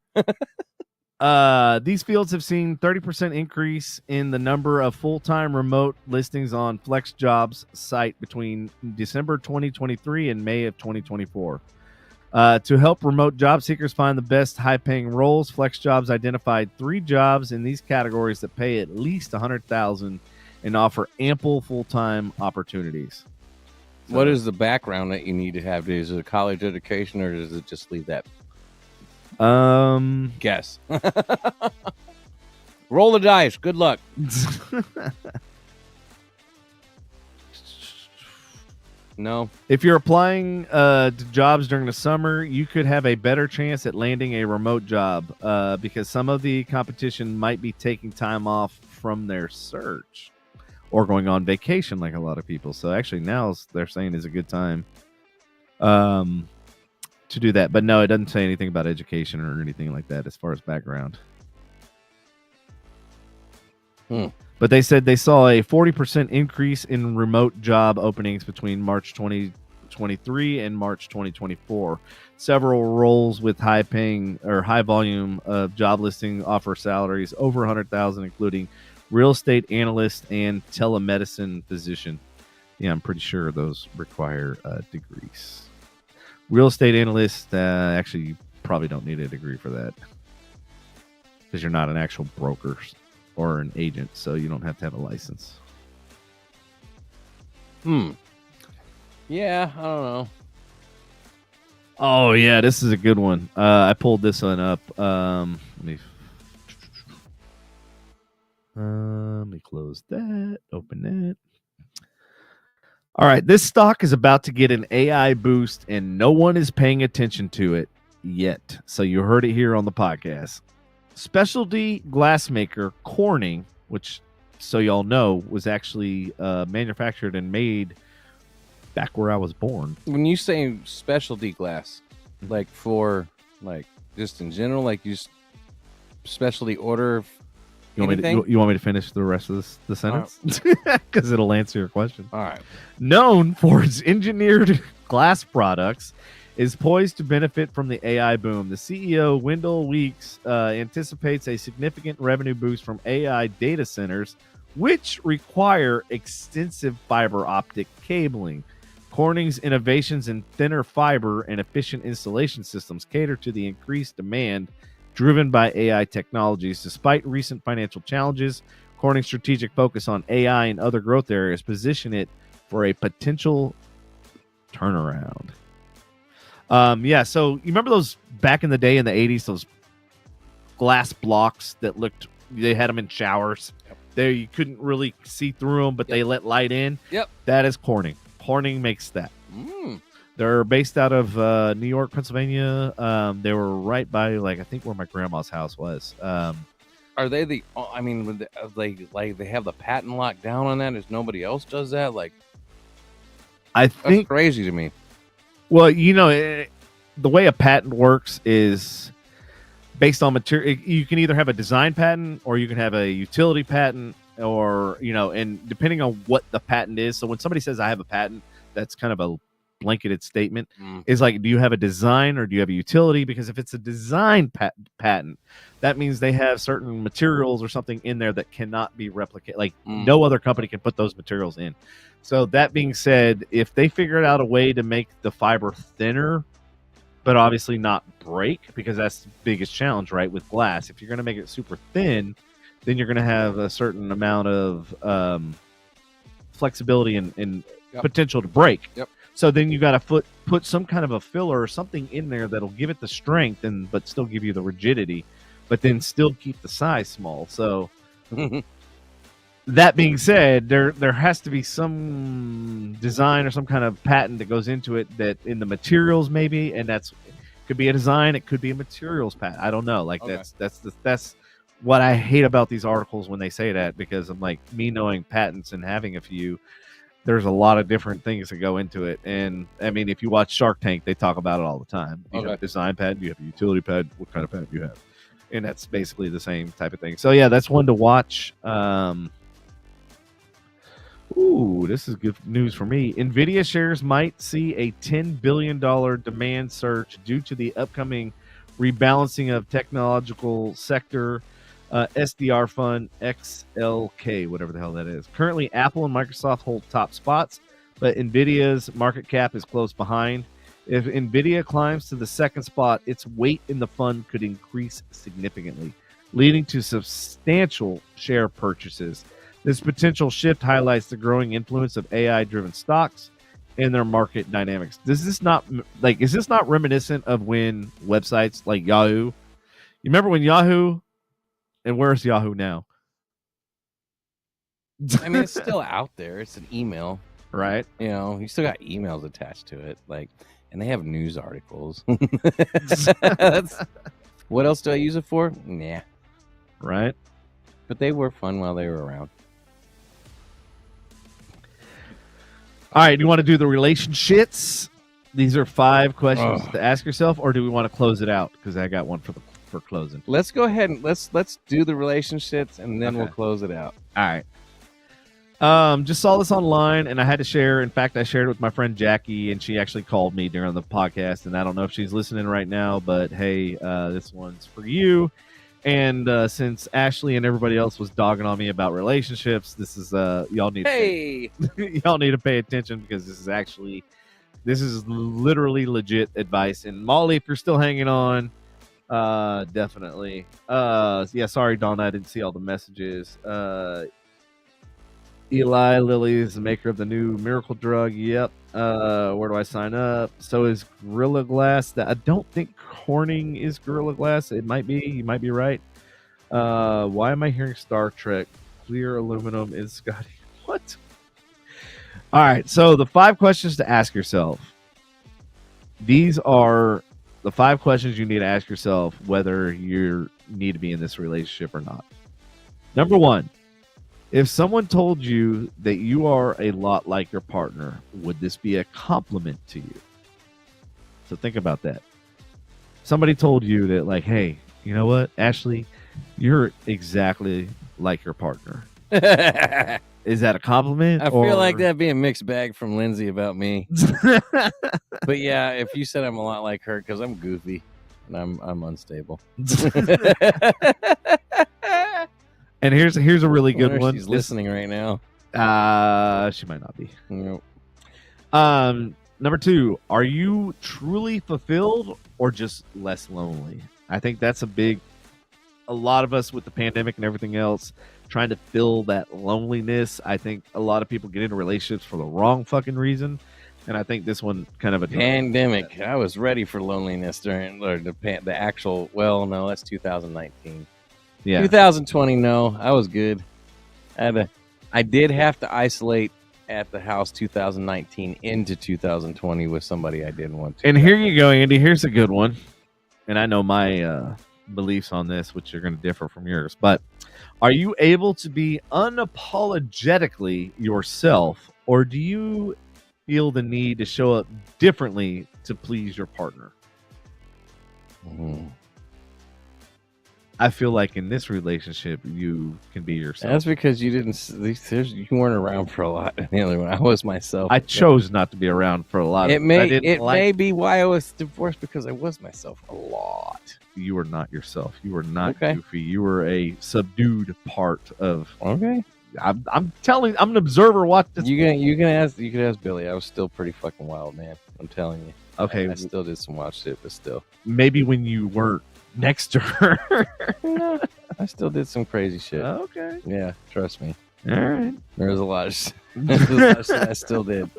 These fields have seen 30% increase in the number of full-time remote listings on FlexJobs site between December 2023 and May of 2024. To help remote job seekers find the best high-paying roles, FlexJobs identified 3 jobs in these categories that pay at least $100,000 and offer ample full-time opportunities. So, what is the background that you need to have? Is it a college education, or does it just leave that? Guess. Roll the dice. Good luck. No. If you're applying to jobs during the summer, you could have a better chance at landing a remote job because some of the competition might be taking time off from their search or going on vacation like a lot of people. So actually now they're saying is a good time to do that. But no, it doesn't say anything about education or anything like that as far as background. But they said they saw a 40% increase in remote job openings between March 2023 and March 2024. Several roles with high paying or high volume of job listing offer salaries over $100,000, including real estate analyst and telemedicine physician. Yeah, I'm pretty sure those require degrees. Real estate analyst, actually, you probably don't need a degree for that because you're not an actual broker or an agent, so you don't have to have a license. Yeah, I don't know. Oh, yeah, this is a good one. I pulled this one up. Let me close that, open that. All right, this stock is about to get an AI boost, and no one is paying attention to it yet. So you heard it here on the podcast. Specialty glassmaker Corning, which, so y'all know, was actually manufactured and made back where I was born. When you say specialty glass, like for like just in general, like you specialty order. You want me to finish the rest of the sentence? Because it'll answer your question. All right. Known for its engineered glass products, is poised to benefit from the AI boom. The CEO, Wendell Weeks, anticipates a significant revenue boost from AI data centers, which require extensive fiber optic cabling. Corning's innovations in thinner fiber and efficient installation systems cater to the increased demand driven by AI technologies. Despite recent financial challenges, Corning's strategic focus on AI and other growth areas position it for a potential turnaround. So you remember those back in the day in the 80s, those glass blocks that they had them in showers. Yep. There you couldn't really see through them, but they let light in. Yep. That is Corning. Corning makes that. They're based out of New York, Pennsylvania. They were right by, I think where my grandma's house was. Are they they have the patent locked down on that? Is nobody else does that? I think that's crazy to me. Well, the way a patent works is based on material. You can either have a design patent or you can have a utility patent, or and depending on what the patent is. So when somebody says I have a patent, that's kind of a blanketed statement is like, do you have a design or do you have a utility? Because if it's a design patent, that means they have certain materials or something in there that cannot be replicated. Like no other company can put those materials in. So that being said, if they figured out a way to make the fiber thinner, but obviously not break, because that's the biggest challenge, right? With glass, if you're going to make it super thin, then you're going to have a certain amount of flexibility and potential to break. Yep. So then you got to put some kind of a filler or something in there that'll give it the strength but still give you the rigidity, but then still keep the size small. So that being said, there has to be some design or some kind of patent that goes into it that in the materials maybe, and that's could be a design, it could be a materials patent. I don't know. Like that's what I hate about these articles when they say that, because I'm like, me knowing patents and having a few, there's a lot of different things that go into it. And I mean, if you watch Shark Tank, they talk about it all the time. You have a design patent, you have a utility patent, what kind of patent do you have? And that's basically the same type of thing. So yeah, that's one to watch. Ooh, this is good news for me. NVIDIA shares might see a $10 billion demand surge due to the upcoming rebalancing of technological sector SDR fund XLK, whatever the hell that is. Currently, Apple and Microsoft hold top spots, but NVIDIA's market cap is close behind. If NVIDIA climbs to the second spot, its weight in the fund could increase significantly, leading to substantial share purchases. This potential shift highlights the growing influence of AI-driven stocks and their market dynamics. Is this not reminiscent of when websites like Yahoo? You remember when Yahoo, and where's Yahoo now? I mean, it's still out there. It's an email, right? You know, you still got emails attached to it, like, and they have news articles. What else do I use it for? Nah, right? But they were fun while they were around. All right, do you want to do the relationships? These are 5 questions to ask yourself, or do we want to close it out? Because I got one for closing. Let's go ahead and let's do the relationships, and then we'll close it out. All right. Just saw this online, and I had to share. In fact, I shared it with my friend Jackie, and she actually called me during the podcast. And I don't know if she's listening right now, but hey, this one's for you. And since Ashley and everybody else was dogging on me about relationships, this is y'all need y'all need to pay attention, because this is literally legit advice. And Molly, if you're still hanging on, definitely. Yeah, sorry, Donna, I didn't see all the messages. Eli Lilly is the maker of the new miracle drug. Yep. Where do I sign up? So is Gorilla Glass. I don't think Corning is Gorilla Glass. It might be. You might be right. Why am I hearing Star Trek? Clear aluminum is Scotty. What? All right. So the 5 questions to ask yourself. These are the 5 questions you need to ask yourself whether you need to be in this relationship or not. Number 1. If someone told you that you are a lot like your partner, would this be a compliment to you? So think about that. Somebody told you that, like, hey, you know what, Ashley, you're exactly like your partner. Is that a compliment? I feel like that'd be a mixed bag from Lindsay about me. But yeah, if you said I'm a lot like her, because I'm goofy and I'm unstable. And here's a really good one. She's listening right now. She might not be. Nope. Number 2, are you truly fulfilled or just less lonely? I think that's a lot of us with the pandemic and everything else trying to fill that loneliness. I think a lot of people get into relationships for the wrong fucking reason. And I think this one kind of a pandemic. I was ready for loneliness during the actual. Well, no, that's 2019. Yeah, 2020. No, I was good. I did have to isolate at the house 2019 into 2020 with somebody I didn't want to. And here you go, Andy. Here's a good one. And I know my beliefs on this, which are going to differ from yours. But are you able to be unapologetically yourself, or do you feel the need to show up differently to please your partner? I feel like in this relationship, you can be yourself. That's because you didn't. You weren't around for a lot. The other one, I was myself. I chose not to be around for a lot It of may. I didn't It like may be why I was divorced, because I was myself a lot. you were not yourself. You were not Okay. goofy. You were a subdued part of. Okay. I'm telling. I'm an observer. Watch this. You can ask Billy. I was still pretty fucking wild, man. I'm telling you. Okay. I still did some wild shit, but still. Maybe when you weren't next to her. No, I still did some crazy shit. Okay. Yeah, trust me. All right. There was a lot of shit I still did.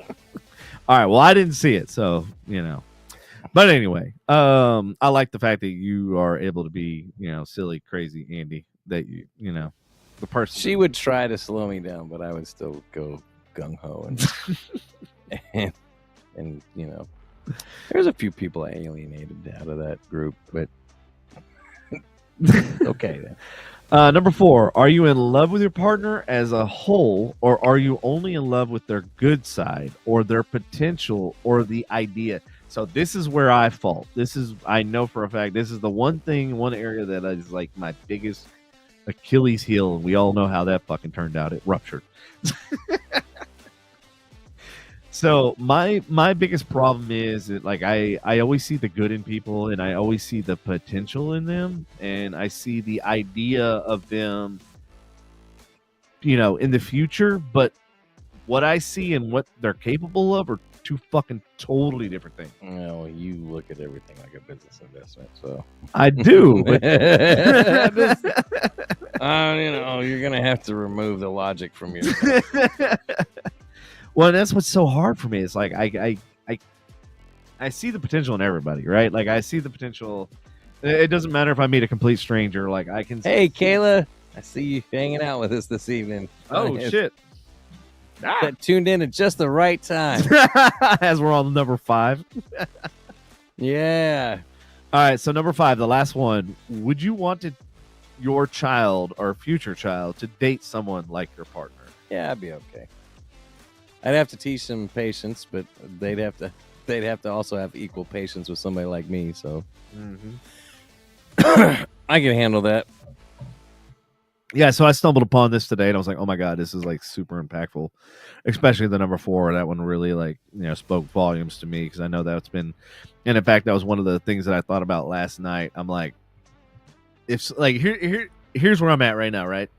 All right. Well, I didn't see it, so But anyway, I like the fact that you are able to be, silly, crazy Andy. That the person. She would try to slow me down, but I would still go gung ho and there's a few people I alienated out of that group, but okay then. Number 4, are you in love with your partner as a whole, or are you only in love with their good side or their potential or the idea? So this is where I fall. I know for a fact, this is the one area that is like my biggest Achilles heel, and we all know how that fucking turned out. It ruptured. So my biggest problem is that, like, I always see the good in people, and I always see the potential in them, and I see the idea of them, in the future. But what I see and what they're capable of are two fucking totally different things. No, you look at everything like a business investment, so I do. But you're gonna have to remove the logic from your. Well, that's what's so hard for me. It's like I see the potential in everybody, right? Like, I see the potential. It doesn't matter if I meet a complete stranger. Like, I can. Hey, Kayla, I see you hanging out with us this evening. Oh shit! Got tuned in at just the right time. As we're on number 5. Yeah. All right. So number 5, the last one. Would you want your child or future child to date someone like your partner? Yeah, I'd be okay. I'd have to teach them patience, but they'd have to also have equal patience with somebody like me. So I can handle that. Yeah, so I stumbled upon this today, and I was like, "Oh my god, this is like super impactful," especially the number 4. That one really spoke volumes to me, because I know that's been, and in fact, that was one of the things that I thought about last night. I'm like, here's where I'm at right now, right?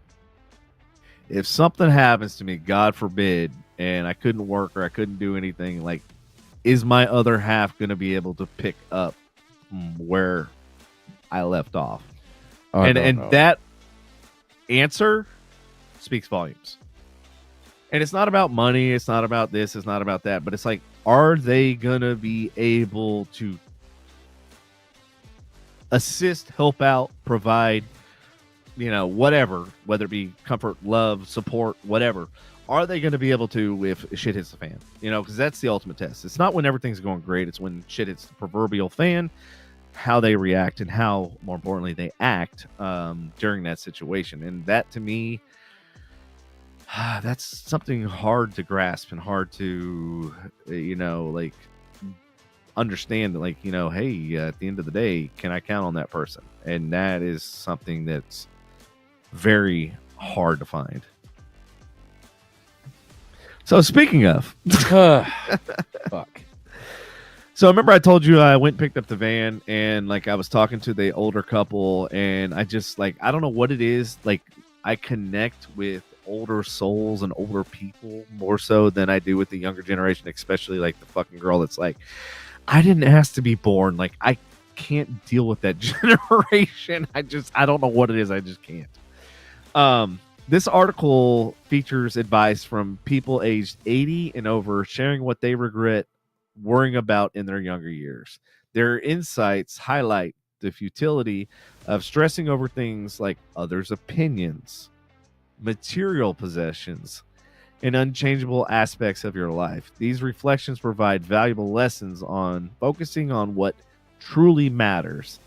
If something happens to me, God forbid, and I couldn't work or I couldn't do anything, like, is my other half going to be able to pick up where I left off? And that answer speaks volumes. And it's not about money. It's not about this. It's not about that. But it's like, are they going to be able to assist, help out, provide, whatever, whether it be comfort, love, support, whatever? Are they going to be able to if shit hits the fan? Because that's the ultimate test. It's not when everything's going great. It's when shit hits the proverbial fan, how they react and how, more importantly, they act during that situation. And that, to me, that's something hard to grasp and hard to, understand. Like, hey, at the end of the day, can I count on that person? And that is something that's very hard to find. So speaking of, fuck. So remember I told you I went and picked up the van, and like I was talking to the older couple, and I just I don't know what it is. Like, I connect with older souls and older people more so than I do with the younger generation, especially like the fucking girl that's like, I didn't ask to be born. Like, I can't deal with that generation. I don't know what it is. I just can't. This article features advice from people aged 80 and over, sharing what they regret worrying about in their younger years. Their insights highlight the futility of stressing over things like others' opinions, material possessions, and unchangeable aspects of your life. These reflections provide valuable lessons on focusing on what truly matters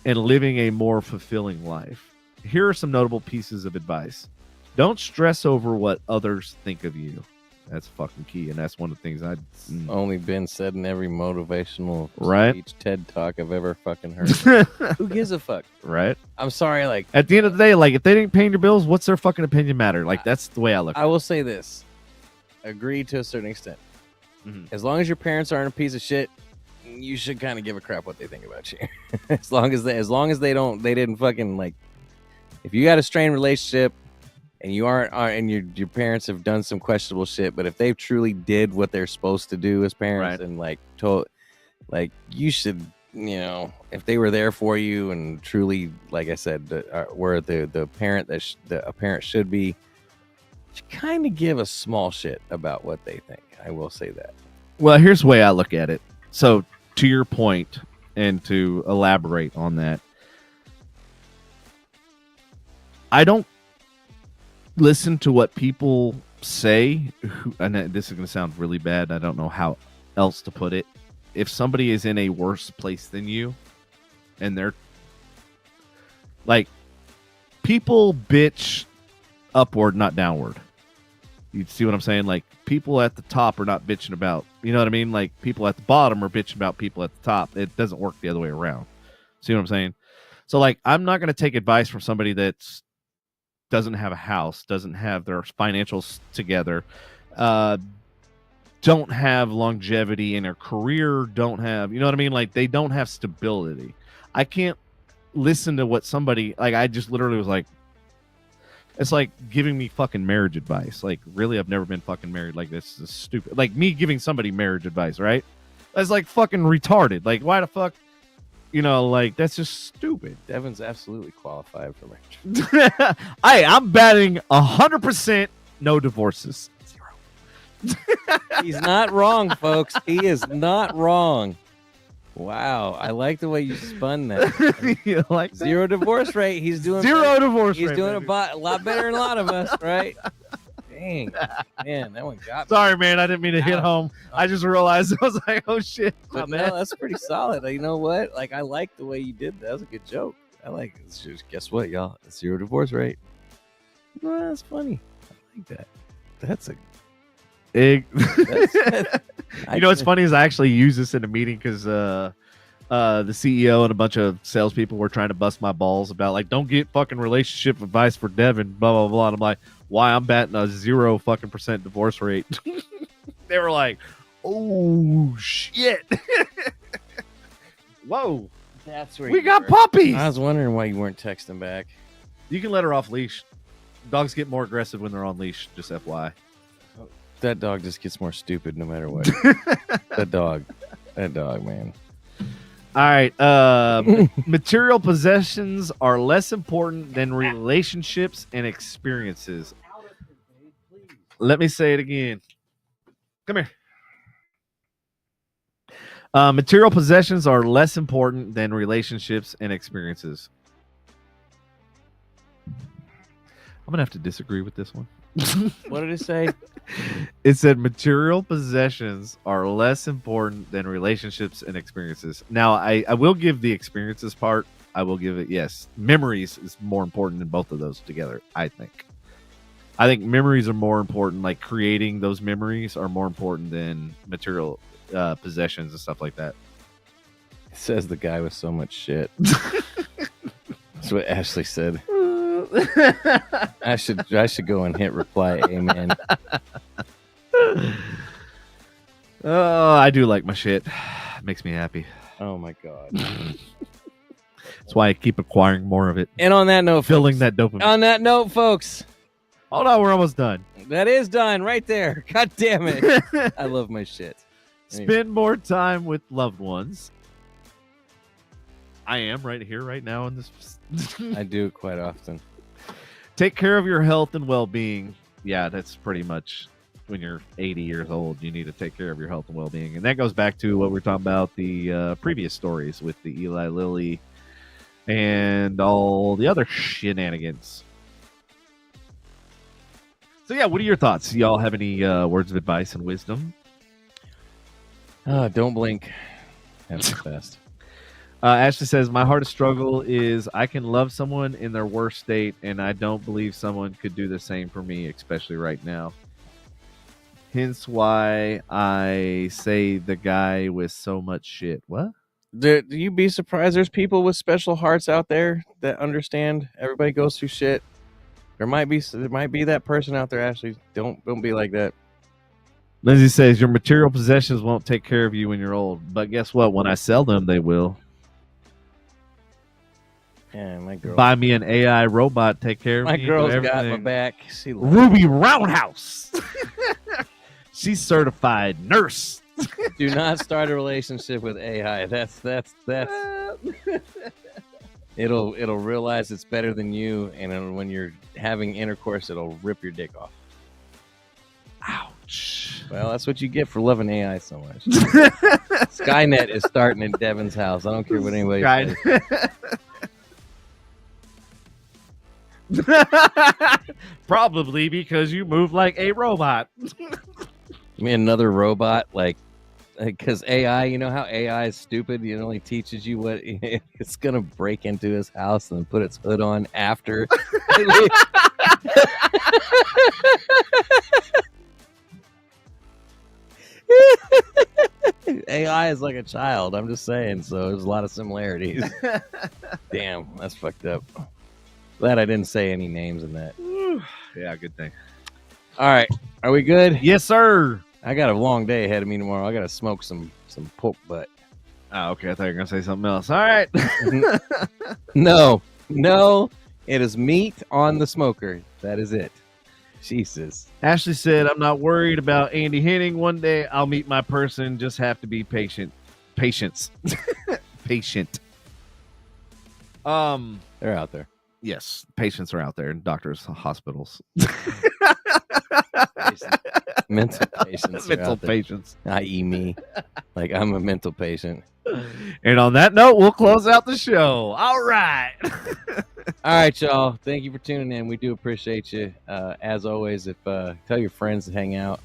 and living a more fulfilling life. Here are some notable pieces of advice. Don't stress over what others think of you. That's fucking key, and that's one of the things I Only been said in every motivational Right. speech, TED talk I've ever fucking heard. Who gives a fuck? right. I'm sorry. Like, At the end of the day, like if they didn't pay your bills, what's their fucking opinion matter? Like that's the way I look. I will say this: agree to a certain extent. Mhm. As long as your parents aren't a piece of shit, you should kind of give a crap what they think about you. as long as they didn't fucking like. If you got a strained relationship and you aren't and your parents have done some questionable shit, but if they truly did what they're supposed to do as parents Right. and like you should, if they were there for you and truly, like I said, were the parent that a parent should be, you kind of give a small shit about what they think. I will say that. Well, here's the way I look at it. So to your point, and to elaborate on that, I don't listen to what people say. And this is going to sound really bad. I don't know how else to put it. If somebody is in a worse place than you, and they're like, people bitch upward, not downward. You see what I'm saying? Like, people at the top are not bitching about, you know what I mean? Like, people at the bottom are bitching about people at the top. It doesn't work the other way around. See what I'm saying? So, like, I'm not going to take advice from somebody that's doesn't have a house, doesn't have their financials together, don't have longevity in their career, don't have, you know what I mean? Like, they don't have stability. I can't listen to what somebody, like, I just literally was like, it's like giving me fucking marriage advice. Like, really, I've never been fucking married. Like, this is stupid. Like, me giving somebody marriage advice, right? That's like fucking retarded. Like, why the fuck? You know, like, that's just stupid. Devin's absolutely qualified for marriage. I'm batting 100% no divorces. 0. He's not wrong, folks. He is not wrong. Wow, I like the way you spun that. You like that? 0 divorce rate. He's doing Zero divorce He's rate, doing baby. a lot better than a lot of us, right? Dang, man, that one got me. Sorry, man. I didn't mean to hit home. I just realized. I was like, oh, shit. But no, that's pretty solid. You know what? Like, I like the way you did that. That was a good joke. I like it. Just, guess what, y'all? 0 divorce rate. Well, that's funny. I like that. That's a. You know what's funny is I actually use this in a meeting because the CEO and a bunch of salespeople were trying to bust my balls about, like, don't get fucking relationship advice for Devin, blah blah blah. And I'm like, why? I'm batting a 0 fucking % divorce rate. They were like, oh shit. Whoa, That's where we got puppies. I was wondering why you weren't texting back. You can let her off leash. Dogs get more aggressive when they're on leash. Just FYI. That dog just gets more stupid no matter what. That dog, man. All right. Material possessions are less important than relationships and experiences. Let me say it again. Come here. Material possessions are less important than relationships and experiences. I'm going to have to disagree with this one. What did it say? It said material possessions are less important than relationships and experiences. Now, I will give the experiences part. I will give it, yes. Memories is more important than both of those together, I think. I think memories are more important. Like, creating those memories are more important than material possessions and stuff like that. It says the guy with so much shit. That's what Ashley said. I should go and hit reply amen. Oh, I do like my shit. It makes me happy. Oh my god. That's why I keep acquiring more of it. And on that note, Filling folks, that dopamine. on that note, folks, Hold on, we're almost done. that is done right there. God damn it. I love my shit. Spend more time with loved ones. I am right here, right now in this. I do it quite often. Take care of your health and well-being. Yeah, that's pretty much when you're 80 years old. You need to take care of your health and well-being. And that goes back to what we were talking about, the previous stories with the Eli Lilly and all the other shenanigans. So, yeah, what are your thoughts? Y'all have any words of advice and wisdom? Don't blink. Have the best. Ashley says, my hardest struggle is I can love someone in their worst state, and I don't believe someone could do the same for me, especially right now. Hence why I say the guy with so much shit. What? Do you be surprised? There's people with special hearts out there that understand. Everybody goes through shit. There might be that person out there. Ashley, don't be like that. Lindsay says your material possessions won't take care of you when you're old, but guess what? When I sell them, they will. Yeah, my girl. Buy me an AI robot, take care of me. My girl's got my back. Ruby Roundhouse. She's certified nurse. Do not start a relationship with AI. That's it'll realize it's better than you, and when you're having intercourse, it'll rip your dick off. Ouch. Well, that's what you get for loving AI so much. Skynet is starting in Devin's house. I don't care what anybody says. Probably because you move like a robot. I mean, another robot, because AI, you know how AI is stupid? It only teaches you what it's going to break into his house and put its hood on after. AI is like a child. I'm just saying. So there's a lot of similarities. Damn, that's fucked up. Glad I didn't say any names in that. Yeah, good thing. All right. Are we good? Yes, sir. I got a long day ahead of me tomorrow. I got to smoke some pork butt. Oh, okay. I thought you were going to say something else. All right. No. It is meat on the smoker. That is it. Jesus. Ashley said, I'm not worried about Andy Henning. One day I'll meet my person. Just have to be patient. Patience. Patient. They're out there. Yes. Patients are out there in doctors' hospitals. Mental patients. Mental patients. I.e. me. Like, I'm a mental patient. And on that note, we'll close out the show. All right. All right, y'all. Thank you for tuning in. We do appreciate you. As always, tell your friends to hang out.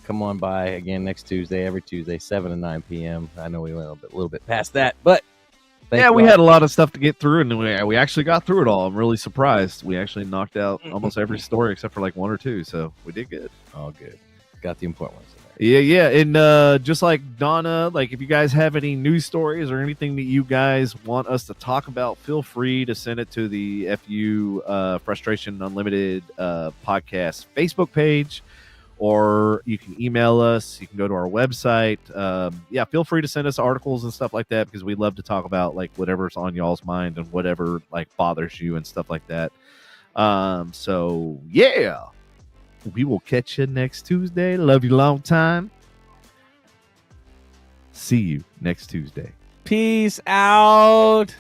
Come on by again next Tuesday, every Tuesday, 7 to 9 p.m. I know we went a little bit past that, but we had a lot of stuff to get through, and we actually got through it all. I'm really surprised. We actually knocked out almost every story except for like one or two, so we did good. All good. Got the important ones in there. Yeah. And just like Donna, like if you guys have any news stories or anything that you guys want us to talk about, feel free to send it to the FU Frustration Unlimited podcast Facebook page, or you can email us. You can go to our website. Feel free to send us articles and stuff like that, because we love to talk about like whatever's on y'all's mind and whatever like bothers you and stuff like that. So yeah. We will catch you next Tuesday. Love you long time. See you next Tuesday. Peace out.